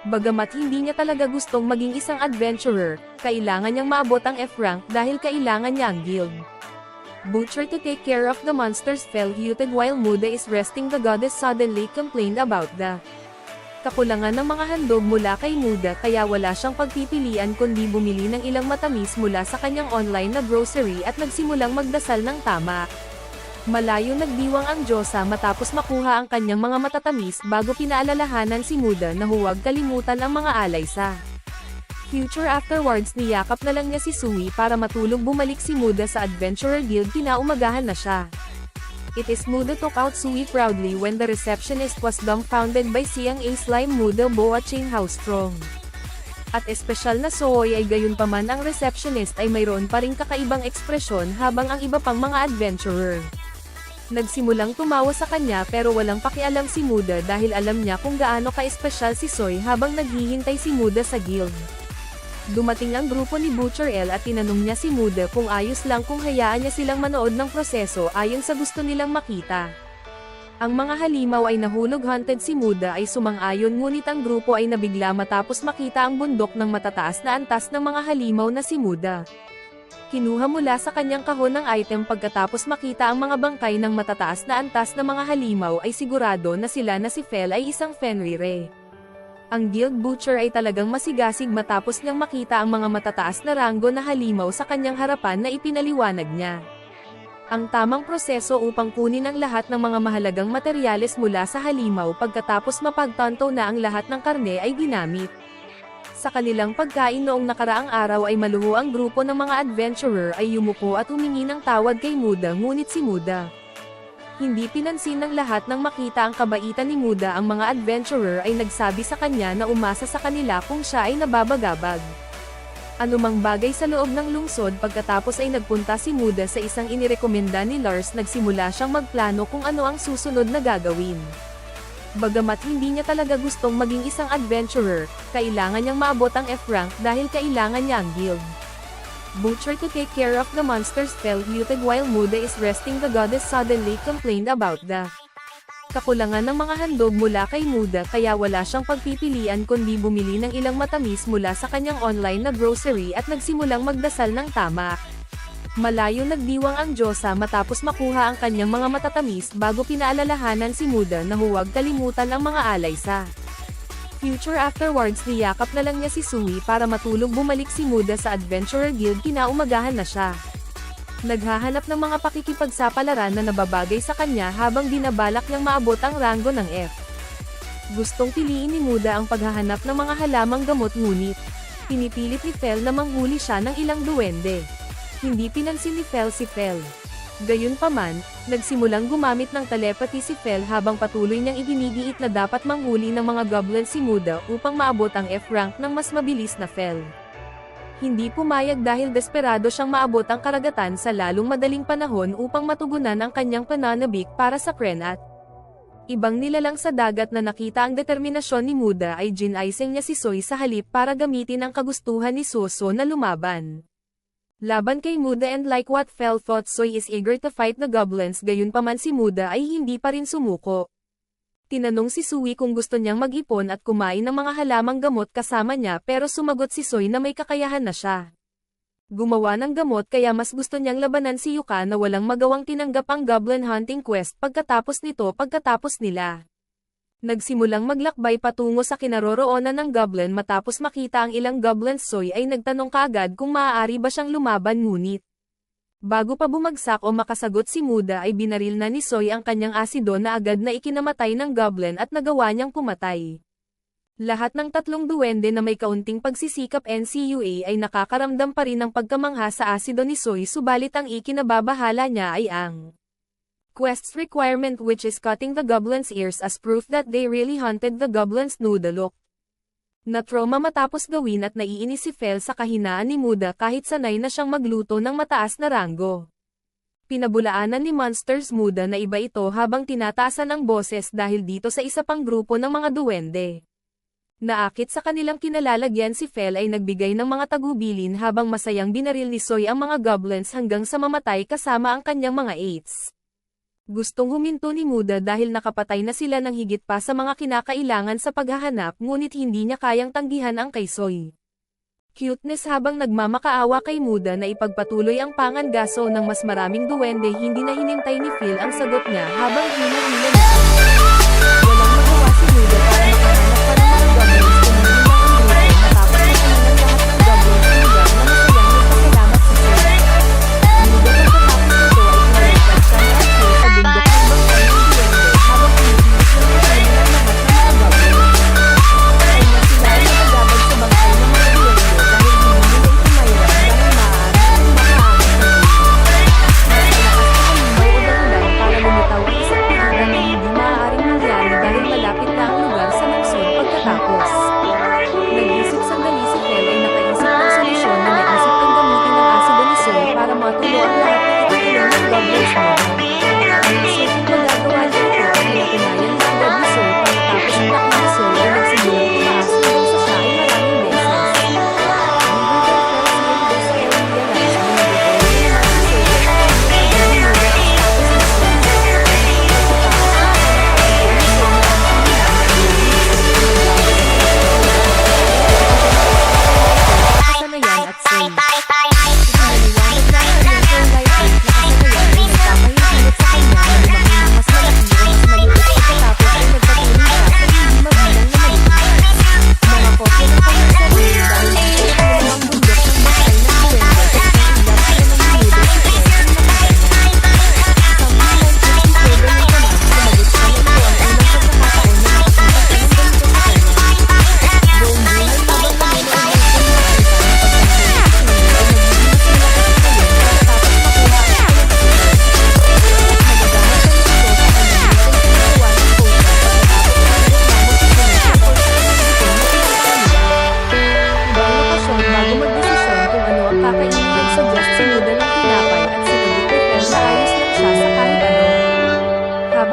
Bagamat hindi niya talaga gustong maging isang adventurer, kailangan niyang maabot ang F-rank dahil kailangan niya ang guild. Butcher to take care of the monsters fell muted while Muda is resting. The goddess suddenly complained about the kakulangan ng mga handog mula kay Muda kaya wala siyang pagpipilian kundi bumili ng ilang matamis mula sa kanyang online na grocery at nagsimulang magdasal ng tama. Malayo nagdiwang ang Diyosa matapos makuha ang kanyang mga matatamis bago pinaalalahanan si Muda na huwag kalimutan ang mga alay sa future. Afterwards niyakap na lang niya si Sui para matulog. Bumalik si Muda sa Adventurer Guild kinaumagahan na siya. It is Muda took out Sui proudly when the receptionist was dumbfounded by seeing a slime Muda watching how strong. At espesyal na Soy ay gayunpaman ang receptionist ay mayroon pa ring kakaibang ekspresyon habang ang iba pang mga adventurer. Nagsimulang tumawa sa kanya pero walang pakialam si Muda dahil alam niya kung gaano ka-espesyal si Soy habang naghihintay si Muda sa guild. Dumating ang grupo ni Butcher L at tinanong niya si Muda kung ayos lang kung hayaan niya silang manood ng proseso ayon sa gusto nilang makita. Ang mga halimaw ay nahulog hunted si Muda ay sumang-ayon ngunit ang grupo ay nabigla matapos makita ang bundok ng matataas na antas ng mga halimaw na si Muda. Kinuha mula sa kanyang kahon ng item pagkatapos makita ang mga bangkay ng matataas na antas na mga halimaw ay sigurado na sila na si Fel ay isang Fenrir. Ang Guild Butcher ay talagang masigasig matapos niyang makita ang mga matataas na ranggo na halimaw sa kanyang harapan na ipinaliwanag niya. Ang tamang proseso upang kunin ang lahat ng mga mahalagang materyales mula sa halimaw pagkatapos mapagtanto na ang lahat ng karne ay ginamit. Sa kanilang pagkain noong nakaraang araw ay maluho ang grupo ng mga adventurer ay yumuko at humingi ng tawad kay Muda ngunit si Muda. Hindi pinansin ng lahat nang makita ang kabaitan ni Muda ang mga adventurer ay nagsabi sa kanya na umasa sa kanila kung siya ay nababagabag. Anumang bagay sa loob ng lungsod pagkatapos ay nagpunta si Muda sa isang inirekomenda ni Lars nagsimula siyang magplano kung ano ang susunod na gagawin. Bagamat hindi niya talaga gustong maging isang adventurer, kailangan niyang maabot ang F-rank dahil kailangan niya ang guild. Butcher to take care of the monsters fell muted while Muda is resting. The goddess suddenly complained about the kakulangan ng mga handog mula kay Muda kaya wala siyang pagpipilian kundi bumili ng ilang matamis mula sa kanyang online na grocery at nagsimulang magdasal ng tama. Malayo nagdiwang ang Diyosa matapos makuha ang kanyang mga matatamis bago pinaalalahanan si Muda na huwag kalimutan ang mga alay sa future. Afterwards niyakap na lang niya si Sui para matulog. Bumalik si Muda sa Adventurer Guild kinaumagahan na siya. Naghahanap ng mga pakikipagsapalaran na nababagay sa kanya habang dinabalak niyang maabot ang ranggo ng F. Gustong piliin ni Muda ang paghahanap ng mga halamang gamot ngunit pinipilit ni Fel na manghuli siya ng ilang duwende. Hindi pinansin ni Fel si Fel. Gayunpaman, nagsimulang gumamit ng telepathy si Fel habang patuloy niyang iginigiit na dapat manghuli ng mga goblin si Muda upang maabot ang F-rank ng mas mabilis na Fel. Hindi pumayag dahil desperado siyang maabot ang karagatan sa lalong madaling panahon upang matugunan ang kanyang pananabik para sa Krenat. Ibang nilalang sa dagat na nakita ang determinasyon ni Muda ay ginaising niya si Soy sa halip para gamitin ang kagustuhan ni Soso na lumaban. Laban kay Muda, and like what Fel thought, Soy is eager to fight the goblins, gayunpaman si Muda ay hindi pa rin sumuko. Tinanong si Sui kung gusto niyang mag-ipon at kumain ng mga halamang gamot kasama niya, pero sumagot si Soy na may kakayahan na siya gumawa ng gamot, kaya mas gusto niyang labanan si Yuka na walang magawang tinanggap ang Goblin Hunting Quest pagkatapos nila. Nagsimulang maglakbay patungo sa kinaroroonan ng Goblin. Matapos makita ang ilang Goblins, Soy ay nagtanong kaagad kung maaari ba siyang lumaban, ngunit bago pa bumagsak o makasagot si Muda ay binaril na ni Soy ang kanyang asido na agad na ikinamatay ng Goblin at nagawa niyang pumatay. Lahat ng tatlong duwende na may kaunting pagsisikap NCUA ay nakakaramdam pa rin ng pagkamangha sa asido ni Soy, subalit ang ikinababahala niya ay ang quest's requirement, which is cutting the goblin's ears as proof that they really hunted the goblins. Nudalok na trauma matapos gawin at naiinis si Fel sa kahinaan ni Muda kahit sanay na siyang magluto ng mataas na ranggo. Pinabulaanan ni Monsters Muda na iba ito habang tinataasan ang boses dahil dito sa isa pang grupo ng mga duwende. Naakit sa kanilang kinalalagyan, si Fel ay nagbigay ng mga tagubilin habang masayang binaril ni Soy ang mga goblins hanggang sa mamatay kasama ang kanyang mga aides. Gustong huminto ni Muda dahil nakapatay na sila ng higit pa sa mga kinakailangan sa paghahanap, ngunit hindi niya kayang tanggihan ang kay Soy cuteness habang nagmamakaawa kay Muda na ipagpatuloy ang pangangaso ng mas maraming duwende. Hindi na hinintay ni Phil ang sagot niya habang hina-hina niya. Walang magawa si Muda para makahanap pa ng mga goblins.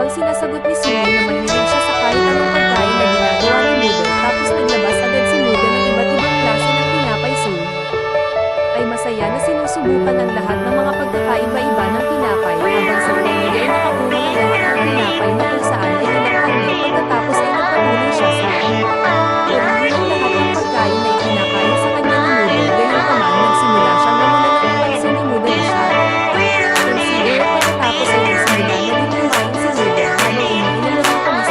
Sinasagot ni Sui na mahilig siya sa kahit anong pagkain na ginagawa ni Muda, tapos naglabas agad si Muda ng iba't ibang klase ng tinapay. Sui ay masaya na sinusubukan ang lahat ng mga pagkakaiba-iba ng tinapay, habang sa kanya ay nakakuha ng lahat ng tinapay na kung saan ay tinakpan niya. Pagkatapos ay nagpatuloy siya sa pagkain ng lahat ng pagkain na ikinakain sa kanya ni Muda. Gayunpaman, nagsimula siyang namunan ng pansin ni Muda na siya consider, pagkatapos ay nagsimula na din kumain si Muda habang iniinom ng pansin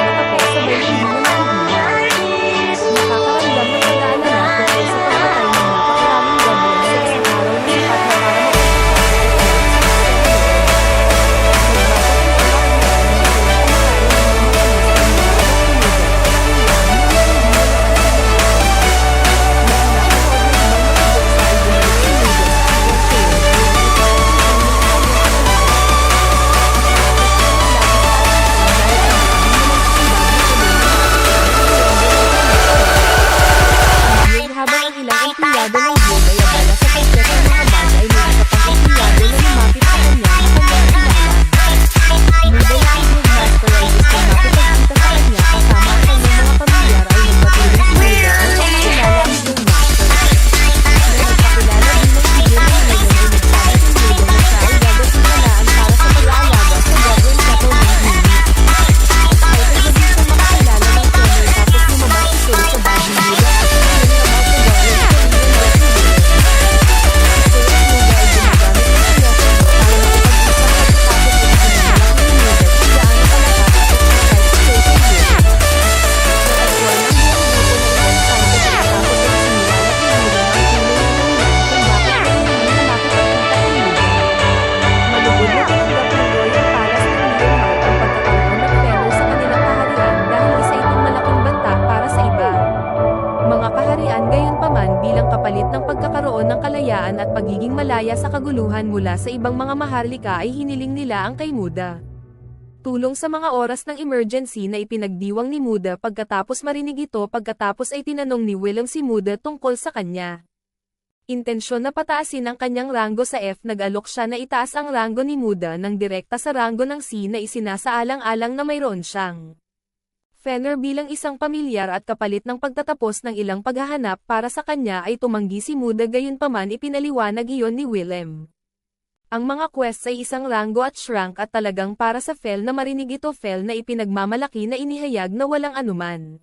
pagiging malaya sa kaguluhan mula sa ibang mga maharlika ay hiniling nila ang kay Muda. Tulong sa mga oras ng emergency na ipinagdiwang ni Muda pagkatapos marinig ito pagkatapos ay tinanong ni Willem si Muda tungkol sa kanya. Intensyon na pataasin ang kanyang ranggo sa F, nag-alok siya na itaas ang ranggo ni Muda ng direkta sa ranggo ng C na isinasaalang-alang na mayroon siyang Fenner bilang isang pamilyar at kapalit ng pagtatapos ng ilang paghahanap para sa kanya ay tumanggi si Muda, gayunpaman ipinaliwanag iyon ni Willem. Ang mga quests ay isang ranggo at shrank at talagang para sa Fel na marinig ito, Fel na ipinagmamalaki na inihayag na walang anuman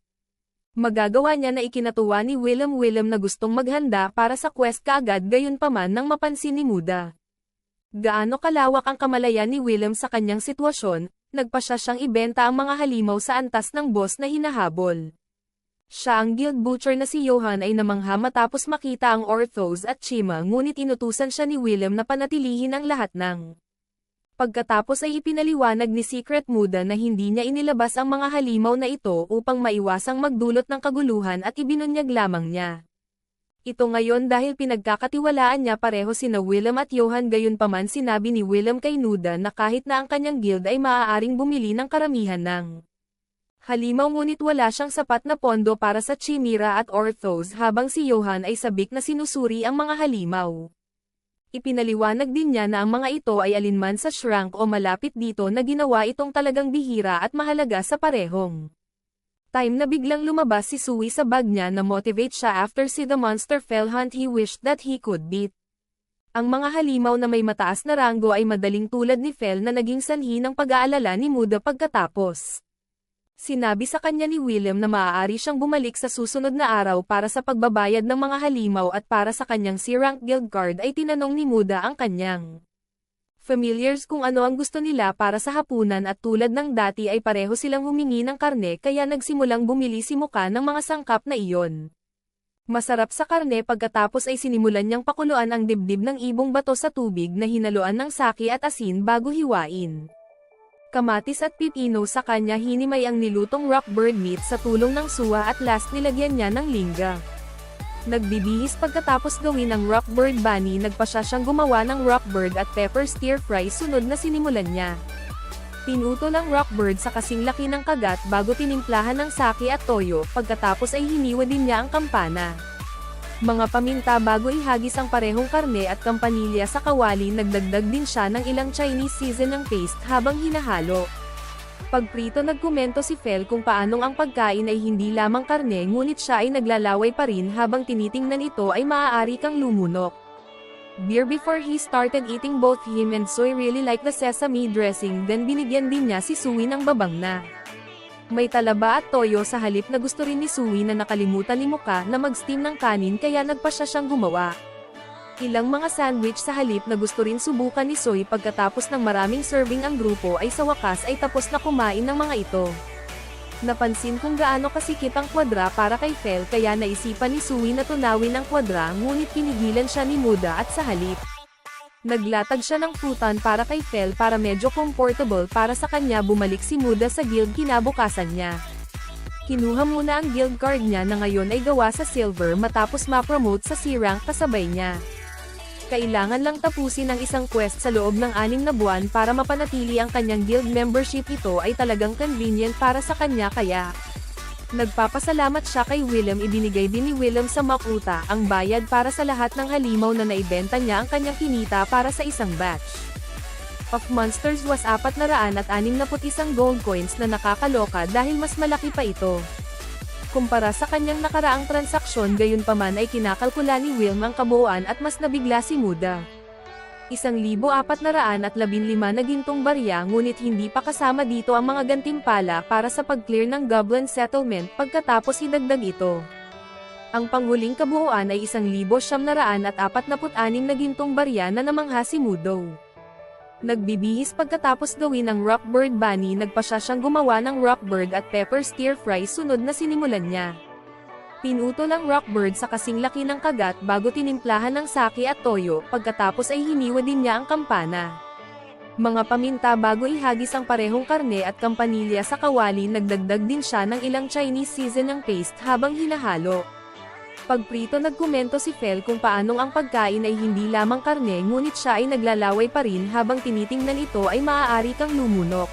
magagawa niya na ikinatuwa ni Willem na gustong maghanda para sa quest kaagad, gayunpaman nang mapansin ni Muda gaano kalawak ang kamalayan ni Willem sa kanyang sitwasyon, nagpasya siyang ibenta ang mga halimaw sa antas ng boss na hinahabol. Siya ang guild butcher na si Johan ay namangha matapos makita ang Orthos at Chima, ngunit inutusan siya ni Willem na panatilihin ang lahat ng pagkatapos ay ipinaliwanag ni Secret Muda na hindi niya inilabas ang mga halimaw na ito upang maiwasang magdulot ng kaguluhan at ibinunyag lamang niya ito ngayon dahil pinagkakatiwalaan niya pareho sina Willem at Johan. Gayunpaman sinabi ni Willem kay Muda na kahit na ang kanyang guild ay maaaring bumili ng karamihan ng halimaw, ngunit wala siyang sapat na pondo para sa Chimera at Orthos, habang si Johan ay sabik na sinusuri ang mga halimaw. Ipinaliwanag din niya na ang mga ito ay alinman sa shrank o malapit dito na ginawa itong talagang bihira at mahalaga sa parehong time na biglang lumabas si Sui sa bag niya na motivate siya after si the monster fell hunt he wished that he could beat. Ang mga halimaw na may mataas na ranggo ay madaling tulad ni Fel na naging sanhi ng pag-aalala ni Muda pagkatapos. Sinabi sa kanya ni Willem na maaari siyang bumalik sa susunod na araw para sa pagbabayad ng mga halimaw, at para sa kanyang C-rank guild card ay tinanong ni Muda ang kanyang familiars kung ano ang gusto nila para sa hapunan, at tulad ng dati ay pareho silang humingi ng karne, kaya nagsimulang bumili si Muka ng mga sangkap na iyon. Masarap sa karne, pagkatapos ay sinimulan niyang pakuluan ang dibdib ng ibong bato sa tubig na hinaluan ng saki at asin bago hiwain kamatis at pipino. Sa kanya hinimay ang nilutong rockbird meat sa tulong ng suwa at last nilagyan niya ng lingga. Nagbibihis pagkatapos gawin ang rockbird bunny, nagpasya siyang gumawa ng rockbird at pepper stir fry sunod na sinimulan niya. Pinutol ang rockbird sa kasing laki ng kagat bago tinimplahan ng sake at toyo, pagkatapos ay hiniwa din niya ang kampana, mga paminta bago ihagis ang parehong karne at kampanilya sa kawali. Nagdagdag din siya ng ilang Chinese seasoning paste habang hinahalo. Pagprito, nagkomento si Fel kung paanong ang pagkain ay hindi lamang karne, ngunit siya ay naglalaway pa rin habang tinitingnan ito ay maaari kang lumunok. Beer before he started eating. Both him and Soy really like the sesame dressing, then binigyan din niya si Sui ng babang na may talaba at toyo sa halip na gusto rin ni Sui na nakalimutan ni Muka na mag-steam ng kanin, kaya nagpasya siyang gumawa ilang mga sandwich sa halip na gusto rin subukan ni Soy. Pagkatapos ng maraming serving ang grupo ay sa wakas ay tapos na kumain ng mga ito. Napansin kung gaano kasikip ang kwadra para kay Fel, kaya naisipan ni Sui na tunawin ang kwadra, ngunit pinigilan siya ni Muda at sa halip naglatag siya ng futon para kay Fel para medyo comfortable para sa kanya. Bumalik si Muda sa guild kinabukasan niya. Kinuha muna ang guild card niya na ngayon ay gawa sa silver matapos ma-promote sa C-rank kasabay niya. Kailangan lang tapusin ang isang quest sa loob ng 6 na buwan para mapanatili ang kanyang guild membership. Ito ay talagang convenient para sa kanya, kaya nagpapasalamat siya kay Willem. Ibinigay din ni Willem sa Makuta ang bayad para sa lahat ng halimaw na naibenta niya. Ang kanyang kinita para sa isang batch of monsters was 461 gold coins na nakakaloka dahil mas malaki pa ito kumpara sa kanyang nakaraang transaksyon. Gayunpaman ay kinakalkula ni Willem ang kabuuan at mas nabigla si Muda. 1,415 na gintong barya, ngunit hindi pa kasama dito ang mga gantimpala para sa pag-clear ng Goblin Settlement. Pagkatapos idagdag ito, ang panghuling kabuuan ay 1,946 na gintong barya na namangha si Mudo. Nagbibihis pagkatapos gawin ang rockbird bunny, nagpasya siyang gumawa ng rockbird at pepper stir fry sunod na sinimulan niya. Pinutol ang rockbird sa kasing laki ng kagat bago tinimplahan ng sake at toyo, pagkatapos ay hiniwa din niya ang kampana, mga paminta bago ihagis ang parehong karne at kampanilya sa kawali. Nagdagdag din siya ng ilang Chinese seasoning paste habang hinahalo. Pagprito nagkomento si Fel kung paanong ang pagkain ay hindi lamang karne ngunit siya ay naglalaway pa rin habang tinitingnan ito ay maaari kang lumunok.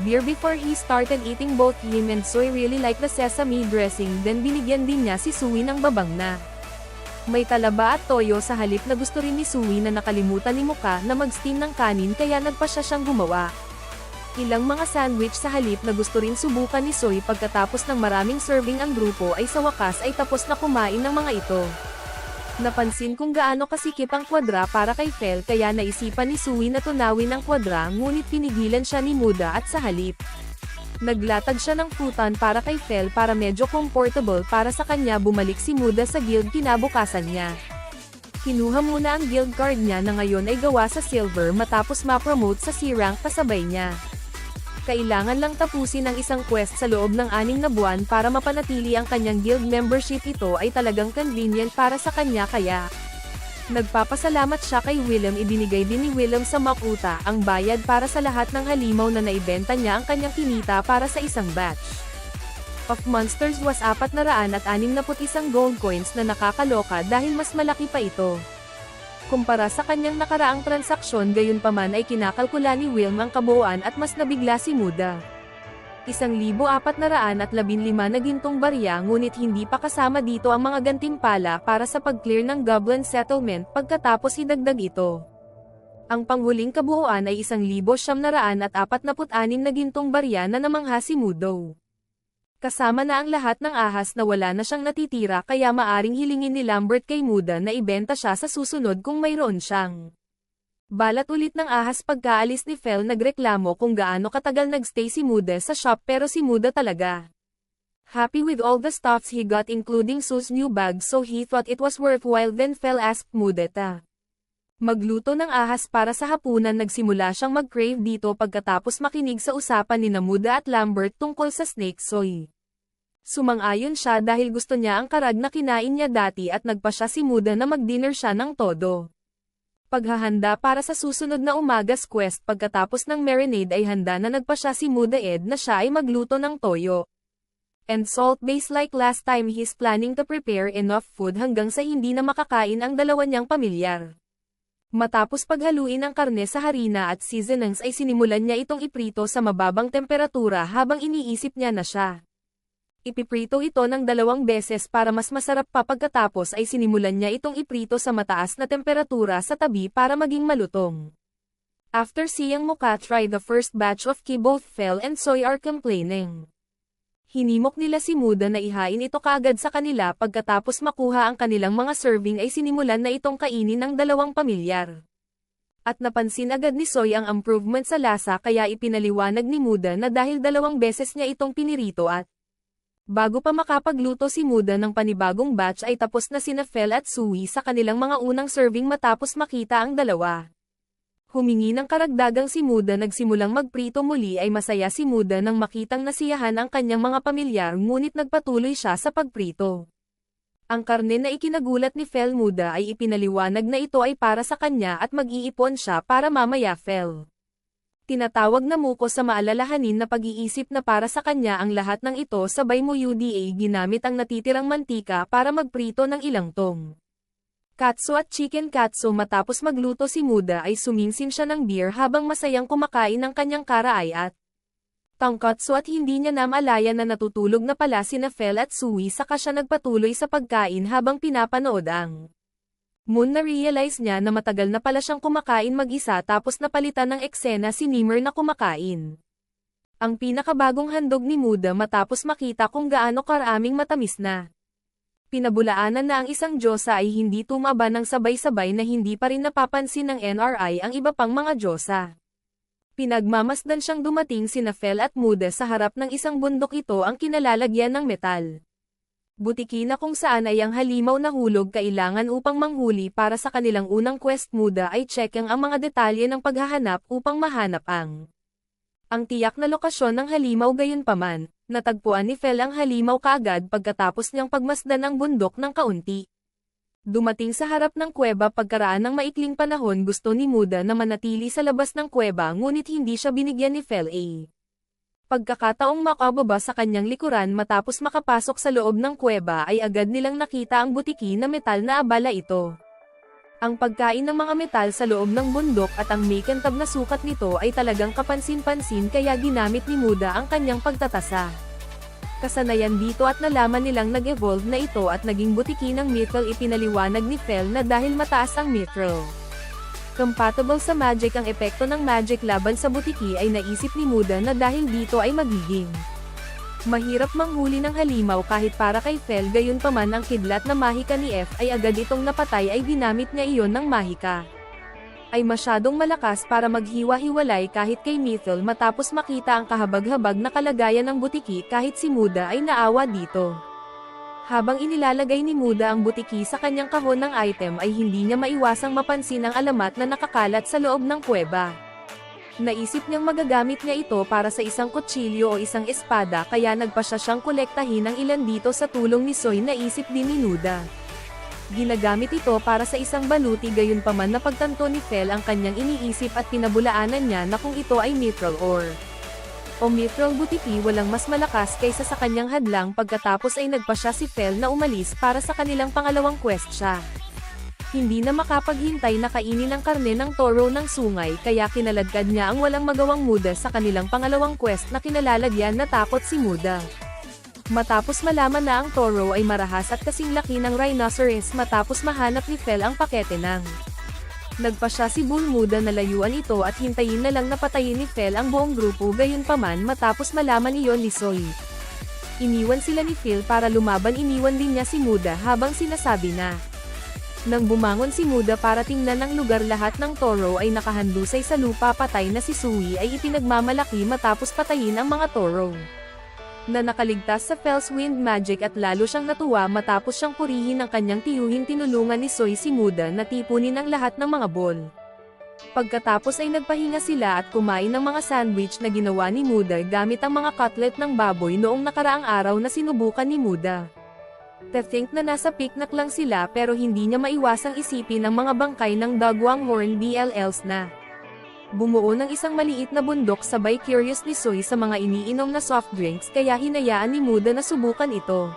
Beer before he started eating both him and Soy really like the sesame dressing then binigyan din niya si Sui ng babang na may talaba at toyo sa halip na gusto rin ni Sui na nakalimutan ni Muka na mag-steam ng kanin kaya nagpa siya siyang gumawa. Ilang mga sandwich sa halip na gusto rin subukan ni Soy pagkatapos ng maraming serving ang grupo ay sa wakas ay tapos na kumain ng mga ito. Napansin kung gaano kasikip ang kwadra para kay Fel kaya naisipan ni Sui na tunawin ang kwadra ngunit pinigilan siya ni Muda at sa halip. Naglatag siya ng frutan para kay Fel para medyo comfortable para sa kanya bumalik si Muda sa guild kinabukasan niya. Kinuha muna ang guild card niya na ngayon ay gawa sa silver matapos ma-promote sa C-rank kasabay niya. Kailangan lang tapusin ang isang quest sa loob ng 6 na buwan para mapanatili ang kanyang guild membership. Ito ay talagang convenient para sa kanya kaya nagpapasalamat siya kay Willem. Ibinigay din ni Willem sa Makuta ang bayad para sa lahat ng halimaw na naibenta niya ang kanyang kinita para sa isang batch of monsters was 461 gold coins na nakakaloka dahil mas malaki pa ito. Kumpara sa kanyang nakaraang transaksyon gayunpaman ay kinakalkula ni Willem ang kabuuan at mas nabigla si Muda. 1,415 na gintong barya ngunit hindi pa kasama dito ang mga gantimpala para sa pag-clear ng Goblin Settlement pagkatapos idagdag ito. Ang panghuling kabuuan ay 1,946 na gintong barya na namangha si Mudo. Kasama na ang lahat ng ahas na wala na siyang natitira kaya maaring hilingin ni Lambert kay Muda na ibenta siya sa susunod kung mayroon siyang. Balat ulit ng ahas pagkaalis ni Fel. Nagreklamo kung gaano katagal nagstay si Muda sa shop pero si Muda talaga happy with all the stuffs he got including Sue's new bag so he thought it was worthwhile. Then Fel asked Muda magluto ng ahas para sa hapunan. Nagsimula siyang mag-crave dito pagkatapos makinig sa usapan ni Muda at Lambert tungkol sa snake soy. Sumang-ayon siya dahil gusto niya ang karag na kinain niya dati at nagpa siya si Muda na mag-dinner siya ng todo. Paghahanda para sa susunod na umagas quest pagkatapos ng marinade ay handa na nagpa siya si Muda na siya ay magluto ng toyo and salt base like last time. He's planning to prepare enough food hanggang sa hindi na makakain ang dalawa niyang pamilyar. Matapos paghaluin ang karne sa harina at seasonings ay sinimulan niya itong iprito sa mababang temperatura habang iniisip niya na siya ipiprito ito ng 2 beses para mas masarap pa. Pagkatapos ay sinimulan niya itong iprito sa mataas na temperatura sa tabi para maging malutong. After seeing Muka try the first batch of key, both Fel and Soy are complaining. Hinimok nila si Muda na ihain ito kaagad sa kanila. Pagkatapos makuha ang kanilang mga serving ay sinimulan na itong kainin ng 2 pamilyar. At napansin agad ni Soy ang improvement sa lasa kaya ipinaliwanag ni Muda na dahil 2 beses niya itong pinirito at bago pa makapagluto si Muda ng panibagong batch ay tapos na sina Fel at Sui sa kanilang mga unang serving matapos makita ang dalawa. Humingi ng karagdagang si Muda. Nagsimulang magprito muli ay masaya si Muda nang makitang nasiyahan ang kanyang mga pamilyar ngunit nagpatuloy siya sa pagprito. Ang karne na ikinagulat ni Fel Muda ay ipinaliwanag na ito ay para sa kanya at mag-iipon siya para mamaya Fel. Tinatawag na Muko sa maalalahanin na pag-iisip na para sa kanya ang lahat ng ito sabay mo UDA ginamit ang natitirang mantika para magprito ng ilang tong katsu at chicken katsu. Matapos magluto si Muda ay sumingsim siya ng beer habang masayang kumakain ng kanyang karaay at tangkatsu at hindi niya namalaya na natutulog na pala sina Fel at Sui saka siya nagpatuloy sa pagkain habang pinapanood ang Moon. Na-realize niya na matagal na pala siyang kumakain mag-isa tapos napalitan ng eksena si Nimmer na kumakain ang pinakabagong handog ni Muda matapos makita kung gaano karaming matamis na pinabulaanan na ang isang diyosa ay hindi tumaba ng sabay-sabay na hindi pa rin napapansin ng NRI ang iba pang mga diyosa. Pinagmamasdan siyang dumating sina Fel at Muda sa harap ng isang bundok. Ito ang kinalalagyan ng metal butiki na kung saan ay ang halimaw na hulog kailangan upang manghuli para sa kanilang unang quest. Muda ay checking ang mga detalye ng paghahanap upang mahanap ang tiyak na lokasyon ng halimaw. Gayunpaman, natagpuan ni Fel ang halimaw kaagad pagkatapos niyang pagmasdan ang bundok ng kaunti. Dumating sa harap ng kuweba pagkaraan ng maikling panahon. Gusto ni Muda na manatili sa labas ng kuweba ngunit hindi siya binigyan ni Fel Pagkakataong makababa sa kanyang likuran matapos makapasok sa loob ng kuweba ay agad nilang nakita ang butiki na metal na abala ito. Ang pagkain ng mga metal sa loob ng bundok at ang makintab na sukat nito ay talagang kapansin-pansin kaya ginamit ni Muda ang kanyang pagtatasa. Kasanayan dito at nalaman nilang nag-evolve na ito at naging butiki ng mithril. Ipinaliwanag ni Fel na dahil mataas ang mithril compatible sa magic ang epekto ng magic laban sa butiki ay naisip ni Muda na dahil dito ay magiging mahirap manghuli ng halimaw kahit para kay Fel. Gayunpaman ang kidlat na mahika ni F ay agad itong napatay ay ginamit niya iyon ng mahika ay masyadong malakas para maghiwa-hiwalay kahit kay Mithril matapos makita ang kahabag-habag na kalagayan ng butiki kahit si Muda ay naawa dito. Habang inilalagay ni Muda ang butiki sa kanyang kahon ng item ay hindi niya maiwasang mapansin ang alamat na nakakalat sa loob ng kuweba. Naisip niyang magagamit niya ito para sa isang kutsilyo o isang espada kaya nagpasya siyang kolektahin ng ilan dito sa tulong ni Soy. Naisip din ni Muda ginagamit ito para sa isang baluti. Gayunpaman napagtanto ni Fel ang kanyang iniisip at pinabulaanan niya na kung ito ay mithril ore o mithril butiki walang mas malakas kaysa sa kanyang hadlang. Pagkatapos ay nagpasya si Fel na umalis para sa kanilang pangalawang quest siya. Hindi na makapaghintay na kainin ang karne ng toro ng sungay kaya kinaladkad niya ang walang magawang Muda sa kanilang pangalawang quest na kinalalagyan na takot si Muda. Matapos malaman na ang toro ay marahas at kasing laki ng rhinoceros matapos mahanap ni Fel ang pakete ng nagpasya si Bull Muda na layuan ito at hintayin na lang na patayin ni Fel ang buong grupo. Gayunpaman matapos malaman iyon ni Soy, iniwan sila ni Phil para lumaban. Iniwan din niya si Muda habang sinasabi na nang bumangon si Muda para tingnan ang lugar lahat ng toro ay nakahandusay sa lupa. Patay na si Sui ay ipinagmamalaki matapos patayin ang mga toro na nakaligtas sa Fel's Wind Magic at lalo siyang natuwa matapos siyang purihin ng kanyang tiyuhin. Tinulungan ni Soy si Muda na tipunin ang lahat ng mga ball. Pagkatapos ay nagpahinga sila at kumain ng mga sandwich na ginawa ni Muda gamit ang mga cutlet ng baboy noong nakaraang araw na sinubukan ni Muda. Te-think na nasa picnic lang sila pero hindi niya maiwasang isipin ang mga bangkay ng dagwang horn BLLs na bumuo ng isang maliit na bundok. Sabay curious ni Soy sa mga iniinom na soft drinks kaya hinayaan ni Muda na subukan ito.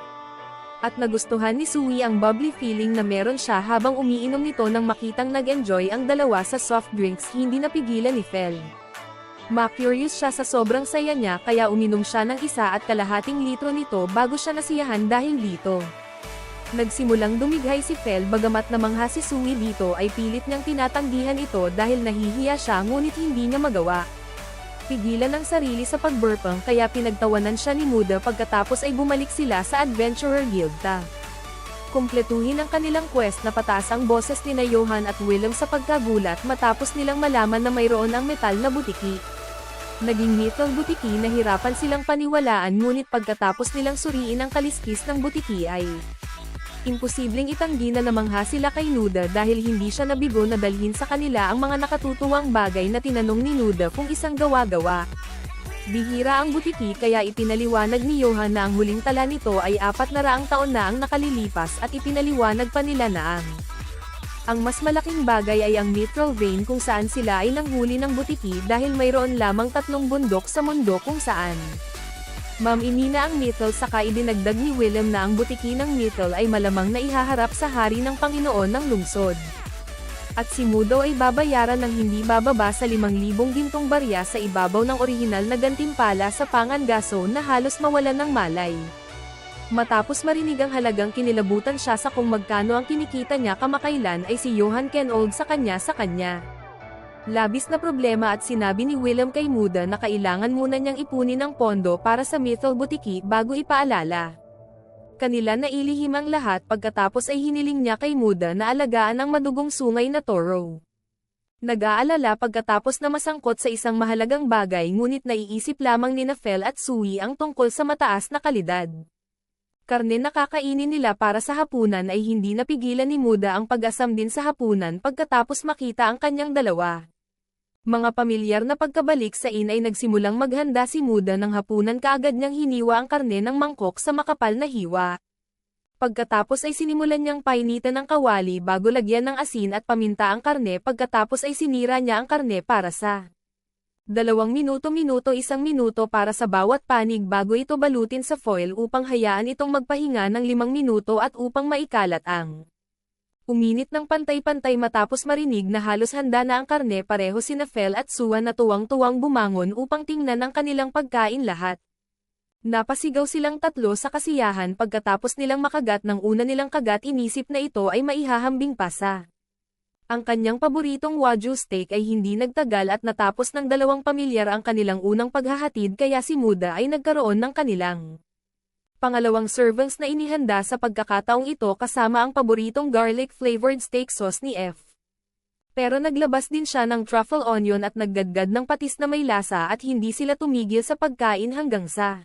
At nagustuhan ni Sui ang bubbly feeling na meron siya habang umiinom nito. Nang makitang nag-enjoy ang dalawa sa soft drinks hindi napigilan ni Fel. Ma-curious siya sa sobrang saya niya kaya uminom siya ng 1.5 litro nito bago siya nasiyahan dahil dito. Nagsimulang dumighay si Fel bagamat namangha si Sui dito ay pilit niyang tinatanggihan ito dahil nahihiya siya ngunit hindi niya magawa. Pigilan ang sarili sa pagburpang kaya pinagtawanan siya ni Muda. Pagkatapos ay bumalik sila sa Adventurer Guilda. Kumpletuhin ang kanilang quest na pataas ang boses ni na Johan at Willem sa pagkagulat matapos nilang malaman na mayroon ang metal na butiki. Naging mithril butiki. Nahirapan silang paniwalaan ngunit pagkatapos nilang suriin ang kaliskis ng butiki ay imposibleng itanggi na namangha sila kay Nuda dahil hindi siya nabigo na dalhin sa kanila ang mga nakatutuwang bagay na tinanong ni Nuda kung isang gawa-gawa. Bihira ang butiki kaya ipinaliwanag ni Johan na ang huling tala nito ay 400 taon na ang nakalilipas at ipinaliwanag pa nila na ang mas malaking bagay ay ang mithril vein kung saan sila ay nanghuli ng butiki dahil mayroon lamang 3 bundok sa mundo kung saan mamimina ang mithril. Saka idinagdag ni Willem na ang butiki ng mithril ay malamang na ihaharap sa hari ng Panginoon ng lungsod. At si Mudo ay babayaran ng hindi bababa sa 5,000 gintong barya sa ibabaw ng orihinal na gantimpala sa pangangaso na halos mawalan ng malay. Matapos marinig ang halagang kinilabutan siya sa kung magkano ang kinikita niya kamakailan ay si Johan Kenold sa kanya. Labis na problema at sinabi ni Willem kay Muda na kailangan muna niyang ipunin ang pondo para sa mithril butiki bago ipaalala kanila na ilihim ang lahat. Pagkatapos ay hiniling niya kay Muda na alagaan ang madugong sungay na toro. Nag-aalala pagkatapos na masangkot sa isang mahalagang bagay ngunit naiisip lamang ni Fel at Sui ang tungkol sa mataas na kalidad karne na kakainin nila para sa hapunan ay hindi napigilan ni Muda ang pag-asam din sa hapunan pagkatapos makita ang kanyang dalawa mga pamilyar na pagkabalik sa inn ay nagsimulang maghanda si Muda ng hapunan. Kaagad niyang hiniwa ang karne ng mangkok sa makapal na hiwa. Pagkatapos ay sinimulan niyang painitan ng kawali bago lagyan ng asin at paminta ang karne. Pagkatapos ay sinira niya ang karne para sa 2 minuto-minuto 1 minuto para sa bawat panig bago ito balutin sa foil upang hayaan itong magpahinga ng 5 minuto at upang maikalat ang uminit ng pantay-pantay matapos marinig na halos handa na ang karne pareho sina Fel at Suan na tuwang-tuwang bumangon upang tingnan ang kanilang pagkain lahat. Napasigaw silang tatlo sa kasiyahan pagkatapos nilang makagat ng una nilang kagat inisip na ito ay maihahambing pasa. Ang kanyang paboritong Wagyu steak ay hindi nagtagal at natapos ng 2 pamilyar ang kanilang unang paghahatid kaya si Muda ay nagkaroon ng kanilang pangalawang servings na inihanda sa pagkakataong ito kasama ang paboritong garlic-flavored steak sauce ni F. Pero naglabas din siya ng truffle onion at nagdagdag ng patis na may lasa at hindi sila tumigil sa pagkain hanggang sa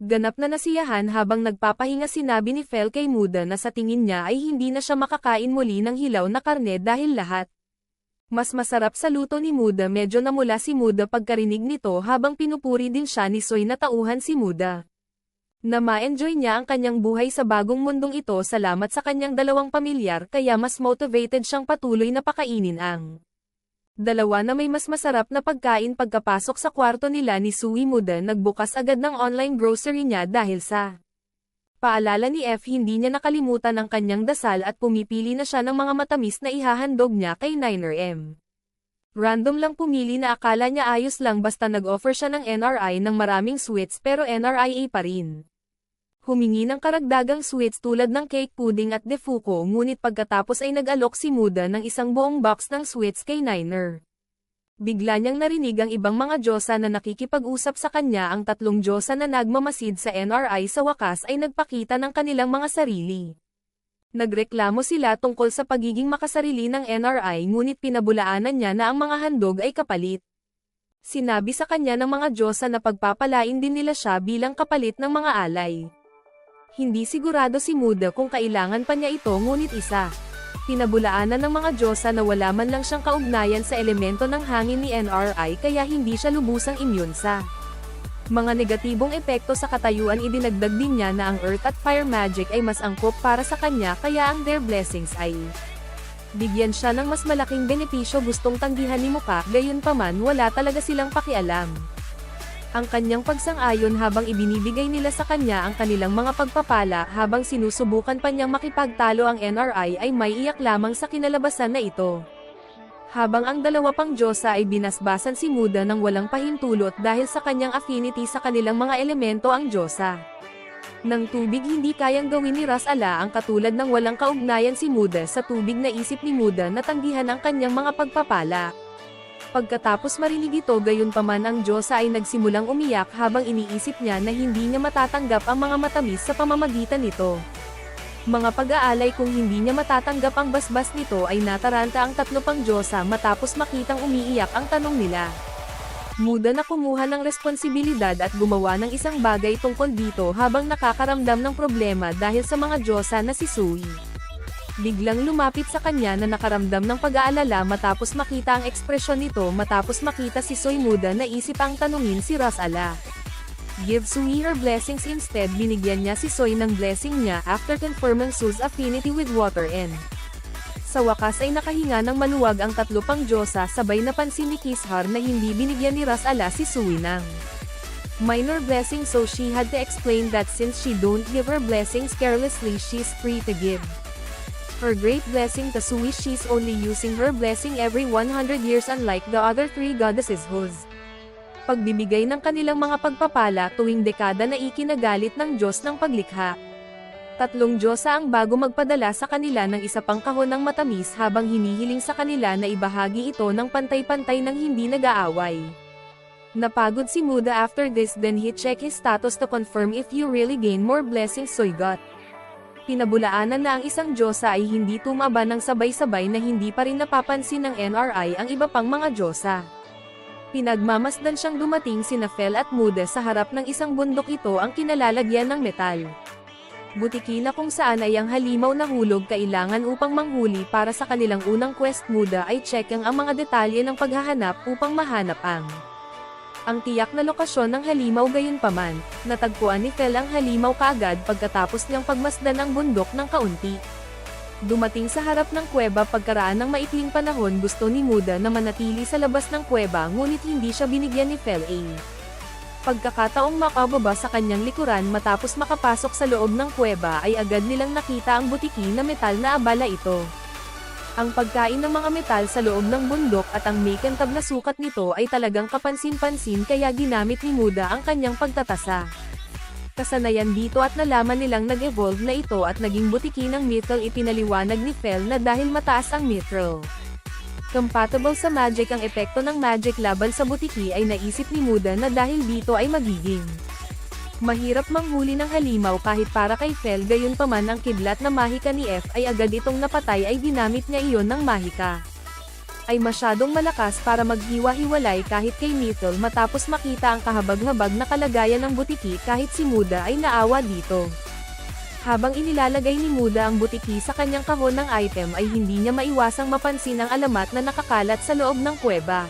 ganap na nasiyahan habang nagpapahinga sinabi ni Fel kay Muda na sa tingin niya ay hindi na siya makakain muli ng hilaw na karne dahil lahat mas masarap sa luto ni Muda. Medyo namula si Muda pagkarinig nito habang pinupuri din siya ni Soy na tauhan si Muda na ma-enjoy niya ang kanyang buhay sa bagong mundong ito salamat sa kanyang 2 pamilyar kaya mas motivated siyang patuloy na pakainin ang 2 na may mas masarap na pagkain. Pagkapasok sa kwarto nila ni Sui, Muda nagbukas agad ng online grocery niya dahil sa paalala ni F. Hindi niya nakalimutan ang kanyang dasal at pumipili na siya ng mga matamis na ihahandog niya kay 9RM. Random lang pumili na akala niya ayos lang basta nag-offer siya ng NRI ng maraming sweets pero NRIA pa rin. Humingi ng karagdagang sweets tulad ng cake pudding at defuko ngunit pagkatapos ay nag-alok si Muda ng isang buong box ng sweets kay Niner. Bigla niyang narinig ang ibang mga Diyosa na nakikipag-usap sa kanya. Ang 3 Diyosa na nagmamasid sa NRI sa wakas ay nagpakita ng kanilang mga sarili. Nagreklamo sila tungkol sa pagiging makasarili ng NRI ngunit pinabulaanan niya na ang mga handog ay kapalit. Sinabi sa kanya ng mga Diyosa na pagpapalain din nila siya bilang kapalit ng mga alay. Hindi sigurado si Muda kung kailangan pa niya ito ngunit pinabulaanan ng mga Diyosa na wala man lang siyang kaugnayan sa elemento ng hangin ni NRI kaya hindi siya lubusang immune sa mga negatibong epekto sa katayuan. Idinagdag din niya na ang Earth at Fire Magic ay mas angkop para sa kanya kaya ang their blessings ay bigyan siya ng mas malaking benepisyo. Gustong tanggihan ni Muka, gayunpaman wala talaga silang pakialam. Ang kanyang pagsang-ayon habang ibinibigay nila sa kanya ang kanilang mga pagpapala habang sinusubukan pa niyang makipagtalo ang NRI ay may iyak lamang sa kinalabasan na ito. Habang ang 2 pang Diyosa ay binasbasan si Muda ng walang pahintulot dahil sa kanyang affinity sa kanilang mga elemento. Ang Diyosa ng tubig hindi kayang gawin ni Ras Ala ang katulad ng walang kaugnayan si Muda sa tubig. Naisip ni Muda na tanggihan ang kanyang mga pagpapala. Pagkatapos marinig ito gayunpaman ang Diyosa ay nagsimulang umiyak habang iniisip niya na hindi niya matatanggap ang mga matamis sa pamamagitan nito. Mga pag-aalay kung hindi niya matatanggap ang basbas nito ay nataranta ang 3 pang Diyosa matapos makitang umiiyak ang tanong nila. Muda na kumuha ng responsibilidad at gumawa ng isang bagay tungkol dito habang nakakaramdam ng problema dahil sa mga Diyosa na si Sui. Biglang lumapit sa kanya na nakaramdam ng pag-aalala matapos makita ang ekspresyon nito. Matapos makita si Soy, Muda naisip ang tanungin si Ras Ala. Give Sui her blessings instead. Binigyan niya si Soy ng blessing niya after confirming Su's affinity with water and sa wakas ay nakahinga ng maluwag ang 3 pang Diyosa. Sabay napansin ni Kishar na hindi binigyan ni Ras Ala si Sui ng minor blessing so she had to explain that since she don't give her blessings carelessly she's free to give her great blessing to Sui. She's only using her blessing every 100 years unlike the other 3 goddesses whose pagbibigay ng kanilang mga pagpapala tuwing dekada na ikinagalit ng Diyos ng paglikha. 3 Diyosa ang bago magpadala sa kanila ng isa pang kahon ng matamis habang hinihiling sa kanila na ibahagi ito ng pantay-pantay ng hindi nag-aaway. Napagod si Muda after this, then he checked his status to confirm if you really gain more blessings Soy got. Pinabulaanan na ang isang Diyosa ay hindi tumaba ng sabay-sabay na hindi pa rin napapansin ng NRI ang iba pang mga Diyosa. Pinagmamasdan siyang dumating sina Fel at Muda sa harap ng isang bundok. Ito ang kinalalagyan ng metal. Butiki na kung saan ay ang halimaw na hulog kailangan upang manghuli para sa kanilang unang quest. Muda ay check ang mga detalye ng paghahanap upang mahanap ang tiyak na lokasyon ng halimaw. Gayunpaman, natagpuan ni Fel ang halimaw kaagad pagkatapos niyang pagmasdan ang bundok ng kaunti. Dumating sa harap ng kuweba pagkaraan ng maikling panahon, gusto ni Muda na manatili sa labas ng kuweba ngunit hindi siya binigyan ni Fel-A. Pagkakataong makababa sa kanyang likuran matapos makapasok sa loob ng kuweba ay agad nilang nakita ang butiki na metal na abala ito. Ang pagkain ng mga metal sa loob ng bundok at ang makintab na sukat nito ay talagang kapansin-pansin kaya ginamit ni Muda ang kanyang pagtatasa. Kasanayan dito at nalaman nilang nag-evolve na ito at naging butiki ng mithril. Ipinaliwanag ni Fel na dahil mataas ang mithril. Compatible sa magic ang epekto ng magic laban sa butiki ay naisip ni Muda na dahil dito ay magiging mahirap manghuli ng halimaw kahit para kay Fel. Gayunpaman ang kidlat na mahika ni F ay agad itong napatay ay ginamit niya iyon ng mahika. Ay masyadong malakas para maghiwa-hiwalay kahit kay Mithril matapos makita ang kahabag-habag na kalagayan ng butiki kahit si Muda ay naawa dito. Habang inilalagay ni Muda ang butiki sa kanyang kahon ng item ay hindi niya maiwasang mapansin ang alamat na nakakalat sa loob ng kuweba.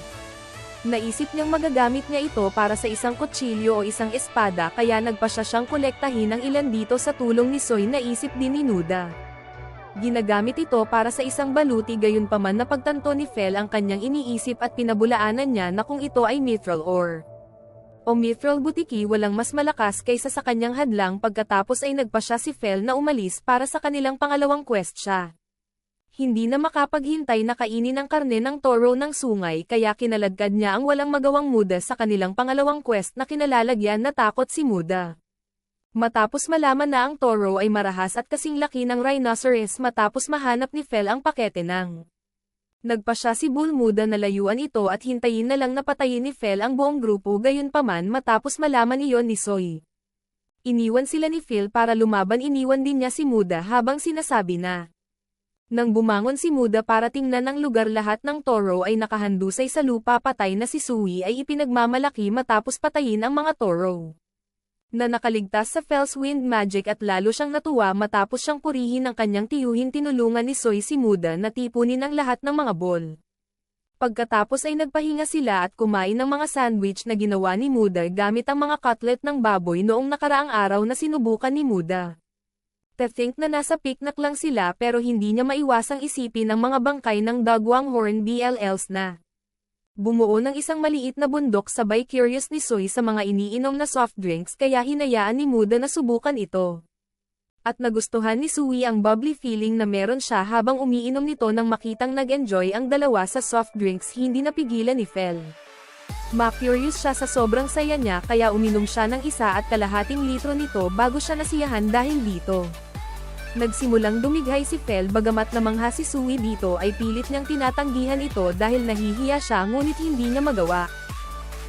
Naisip niyang magagamit niya ito para sa isang kutsilyo o isang espada kaya nagpasya siyang kolektahin ang ilan dito sa tulong ni Soy. Naisip din ni Muda. Ginagamit ito para sa isang baluti. Gayunpaman napagtanto ni Fel ang kanyang iniisip at pinabulaanan niya na kung ito ay mithril ore o mithril butiki walang mas malakas kaysa sa kanyang hadlang. Pagkatapos ay nagpasya si Fel na umalis para sa kanilang pangalawang quest siya. Hindi na makapaghintay na kainin ang karne ng toro ng sungay kaya kinaladkad niya ang walang magawang Muda sa kanilang pangalawang quest na kinalalagyan na takot si Muda. Matapos malaman na ang toro ay marahas at kasing laki ng rhinoceros matapos mahanap ni Fel ang pakete ng nagpasya si Bull Muda na layuan ito at hintayin na lang na patayin ni Fel ang buong grupo. Gayunpaman matapos malaman iyon ni Soy, iniwan sila ni Phil para lumaban. Iniwan din niya si Muda habang sinasabi na nang bumangon si Muda para tingnan ang lugar lahat ng toro ay nakahandusay sa lupa. Patay na si Sui ay ipinagmamalaki matapos patayin ang mga toro na nakaligtas sa Fel's Wind Magic at lalo siyang natuwa matapos siyang purihin ng kanyang tiyuhin. Tinulungan ni Soy si Muda na tipunin ang lahat ng mga ball. Pagkatapos ay nagpahinga sila at kumain ng mga sandwich na ginawa ni Muda gamit ang mga cutlet ng baboy noong nakaraang araw na sinubukan ni Muda. Te-think na nasa picnic lang sila pero hindi niya maiwasang isipin ang mga bangkay ng dagwang horn BLLs na bumuo ng isang maliit na bundok. Sabay curious ni Soy sa mga iniinom na soft drinks kaya hinayaan ni Muda na subukan ito. At nagustuhan ni Sui ang bubbly feeling na meron siya habang umiinom nito. Nang makitang nag-enjoy ang dalawa sa soft drinks hindi napigilan ni Fel. Ma-curious siya sa sobrang saya niya kaya uminom siya ng 1.5 litro nito bago siya nasiyahan dahil dito. Nagsimulang dumighay si Fel. Bagamat namangha si Sui dito ay pilit niyang tinatanggihan ito dahil nahihiya siya ngunit hindi niya magawa.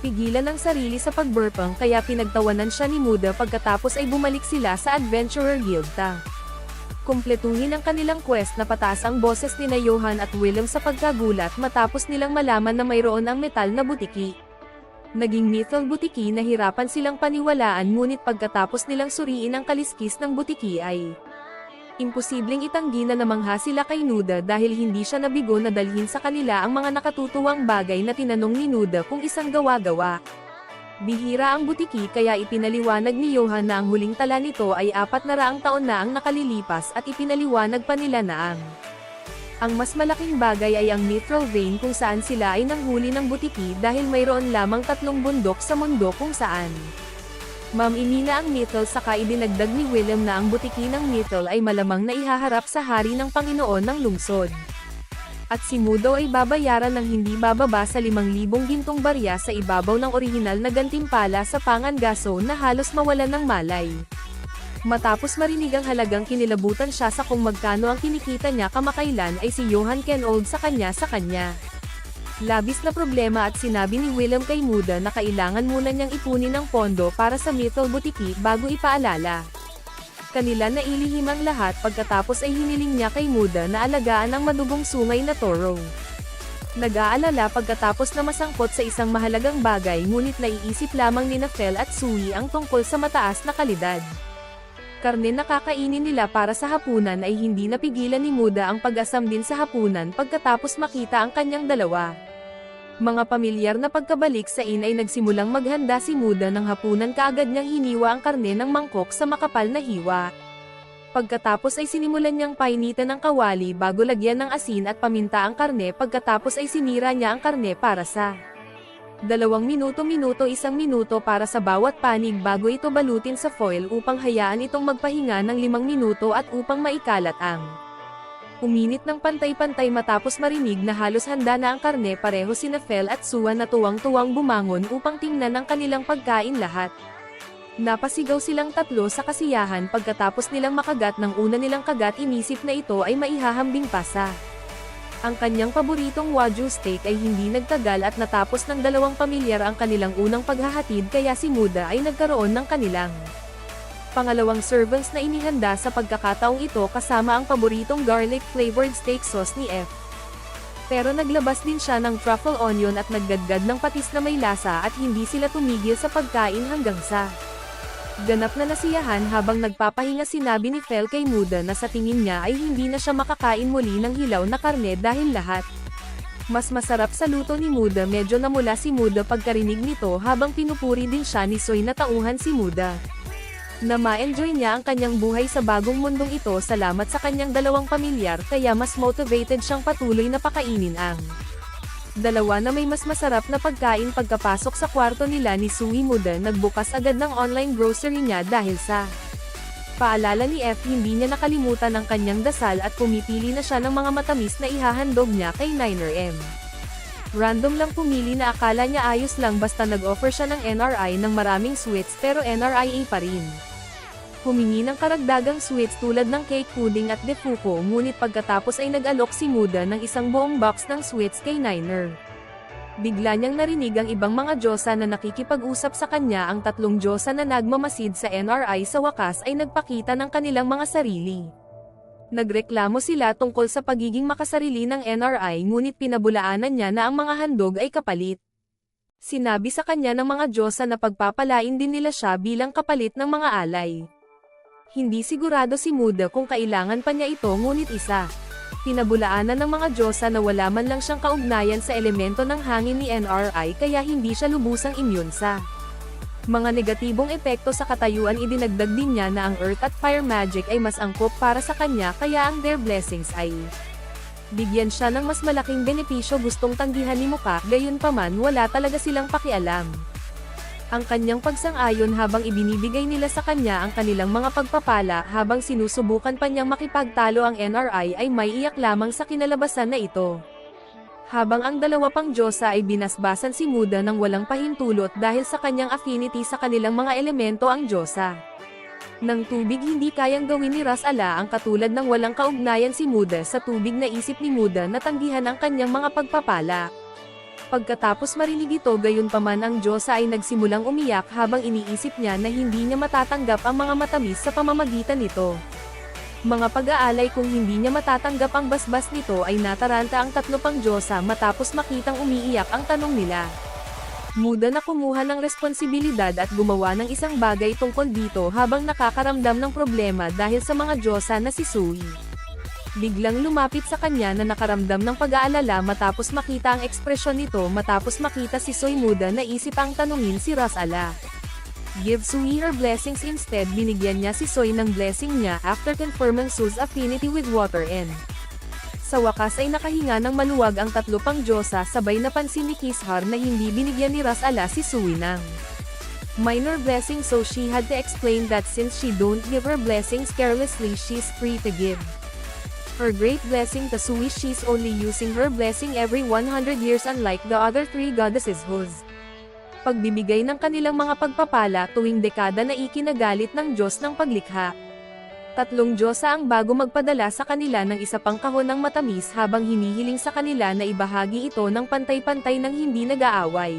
Pigilan ang sarili sa pagburpang kaya pinagtawanan siya ni Muda. Pagkatapos ay bumalik sila sa Adventurer Guild. Kumpletuhin ang kanilang quest na pataas ang boses ni na Johan at Willem sa pagkagulat matapos nilang malaman na mayroon ang metal na butiki. Naging mithril butiki. Nahirapan silang paniwalaan ngunit pagkatapos nilang suriin ang kaliskis ng butiki ay imposibleng itanggi na namangha sila kay Nuda dahil hindi siya nabigo na dalhin sa kanila ang mga nakatutuwang bagay na tinanong ni Nuda kung isang gawa-gawa. Bihira ang butiki kaya ipinaliwanag ni Johan na ang huling tala nito ay 400 taon na ang nakalilipas at ipinaliwanag pa nila na ang mas malaking bagay ay ang mithril vein kung saan sila ay nanghuli ng butiki dahil mayroon lamang 3 bundok sa mundo kung saan mamimina ang mithril. Saka idinagdag ni Willem na ang butiki ng mithril ay malamang na ihaharap sa hari ng Panginoon ng lungsod. At si Mudo ay babayaran ng hindi bababa sa 5,000 gintong barya sa ibabaw ng orihinal na gantimpala sa pangangaso na halos mawalan ng malay. Matapos marinig ang halagang kinilabutan siya sa kung magkano ang kinikita niya kamakailan ay si Johan Kenold sa kanya. Labis na problema at sinabi ni Willem kay Muda na kailangan muna niyang ipunin ang pondo para sa mithril butiki bago ipaalala kanila na ilihim ang lahat. Pagkatapos ay hiniling niya kay Muda na alagaan ang madugong sungay na toro. Nag-aalala pagkatapos na masangkot sa isang mahalagang bagay ngunit naiisip lamang ni Fel at Sui ang tungkol sa mataas na kalidad karne na kakainin nila para sa hapunan ay hindi napigilan ni Muda ang pag-asam din sa hapunan pagkatapos makita ang kanyang dalawa mga pamilyar na pagkabalik sa inn ay nagsimulang maghanda si Muda ng hapunan. Kaagad niyang hiniwa ang karne ng mangkok sa makapal na hiwa. Pagkatapos ay sinimulan niyang painitan ng kawali bago lagyan ng asin at paminta ang karne, pagkatapos ay sinira niya ang karne para sa 2 minuto-1 minuto para sa bawat panig bago ito balutin sa foil upang hayaan itong magpahinga ng 5 minuto at upang maikalat ang uminit ng pantay-pantay. Matapos marinig na halos handa na ang karne, pareho sina Fel at Suan na tuwang-tuwang bumangon upang tingnan ang kanilang pagkain lahat. Napasigaw silang tatlo sa kasiyahan pagkatapos nilang makagat ng una nilang kagat. Inisip na ito ay maihahambing pa sa ang kanyang paboritong wagyu steak ay hindi nagtagal at natapos ng dalawang pamilyar ang kanilang unang paghahatid, kaya si Muda ay nagkaroon ng kanilang pangalawang servings na inihanda sa pagkakataong ito kasama ang paboritong garlic-flavored steak sauce ni F. Pero naglabas din siya ng truffle onion at nagdagdag ng patis na may lasa at hindi sila tumigil sa pagkain hanggang sa ganap na nasiyahan. Habang nagpapahinga, sinabi ni Fel kay Muda na sa tingin niya ay hindi na siya makakain muli ng hilaw na karne dahil lahat mas masarap sa luto ni Muda. Medyo namula si Muda pagkarinig nito habang pinupuri din siya ni Soy na tauhan si Muda na ma-enjoy niya ang kanyang buhay sa bagong mundong ito salamat sa kanyang dalawang pamilyar, kaya mas motivated siyang patuloy na pakainin ang dalawa na may mas masarap na pagkain. Pagkapasok sa kwarto nila ni Sui, Muda nagbukas agad ng online grocery niya dahil sa paalala ni F. Hindi niya nakalimutan ang kanyang dasal at pumipili na siya ng mga matamis na ihahandog niya kay 9RM. Random lang pumili na akala niya ayos lang basta nag-offer siya ng NRI ng maraming sweets, pero NRIA pa rin. Humingi ng karagdagang sweets tulad ng cake pudding at defuko, ngunit pagkatapos ay nag-alok si Muda ng isang buong box ng sweets kay Niner. Bigla niyang narinig ang ibang mga Diyosa na nakikipag-usap sa kanya. Ang tatlong Diyosa na nagmamasid sa NRI sa wakas ay nagpakita ng kanilang mga sarili. Nagreklamo sila tungkol sa pagiging makasarili ng NRI, ngunit pinabulaanan niya na ang mga handog ay kapalit. Sinabi sa kanya ng mga Diyosa na pagpapalain din nila siya bilang kapalit ng mga alay. Hindi sigurado si Muda kung kailangan pa niya ito, ngunit pinabulaanan ng mga Diyosa na wala man lang siyang kaugnayan sa elemento ng hangin ni NRI, kaya hindi siya lubusang immune sa mga negatibong epekto sa katayuan. Idinagdag din niya na ang Earth at Fire magic ay mas angkop para sa kanya, kaya ang their blessings ay bigyan siya ng mas malaking benepisyo. Gustong tanggihan ni Muka, gayunpaman wala talaga silang pakialam ang kanyang pagsang-ayon habang ibinibigay nila sa kanya ang kanilang mga pagpapala. Habang sinusubukan pa niyang makipagtalo ang NRI ay may iyak lamang sa kinalabasan na ito. Habang ang dalawa pang Diyosa ay binasbasan si Muda ng walang pahintulot dahil sa kanyang affinity sa kanilang mga elemento. Ang Diyosa ng tubig hindi kayang gawin ni Ras Ala ang katulad ng walang kaugnayan si Muda sa tubig. Naisip ni Muda na tanggihan ang kanyang mga pagpapala. Pagkatapos marinig ito, gayunpaman ang Diyosa ay nagsimulang umiyak habang iniisip niya na hindi niya matatanggap ang mga matamis sa pamamagitan nito. Mga pag-aalay kung hindi niya matatanggap ang basbas nito ay nataranta ang tatlo pang Diyosa matapos makitang umiiyak ang tanong nila. Muda na kumuha ng responsibilidad at gumawa ng isang bagay tungkol dito habang nakakaramdam ng problema dahil sa mga Diyosa na si Sui. Biglang lumapit sa kanya na nakaramdam ng pag-aalala matapos makita ang ekspresyon nito. Matapos makita si Soy, Muda naisip ang tanungin si Ras Ala. Give Sui her blessings instead. Binigyan niya si Soy ng blessing niya after confirming Su's affinity with water and sa wakas ay nakahinga ng maluwag ang tatlo pang Diyosa. Sabay napansin ni Kishar na hindi binigyan ni Ras Ala si Sui ng minor blessing, so she had to explain that since she don't give her blessings carelessly, she's free to give her great blessing to Sui. She's only using her blessing every 100 years unlike the other three goddesses whose pagbibigay ng kanilang mga pagpapala tuwing dekada na ikinagalit ng Diyos ng paglikha. Tatlong Diyosa ang bago magpadala sa kanila ng isa pang kahon ng matamis habang hinihiling sa kanila na ibahagi ito ng pantay-pantay ng hindi nag-aaway.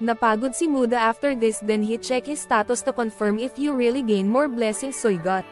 Napagod si Muda after this, then he checked his status to confirm if you really gain more blessings Soy got.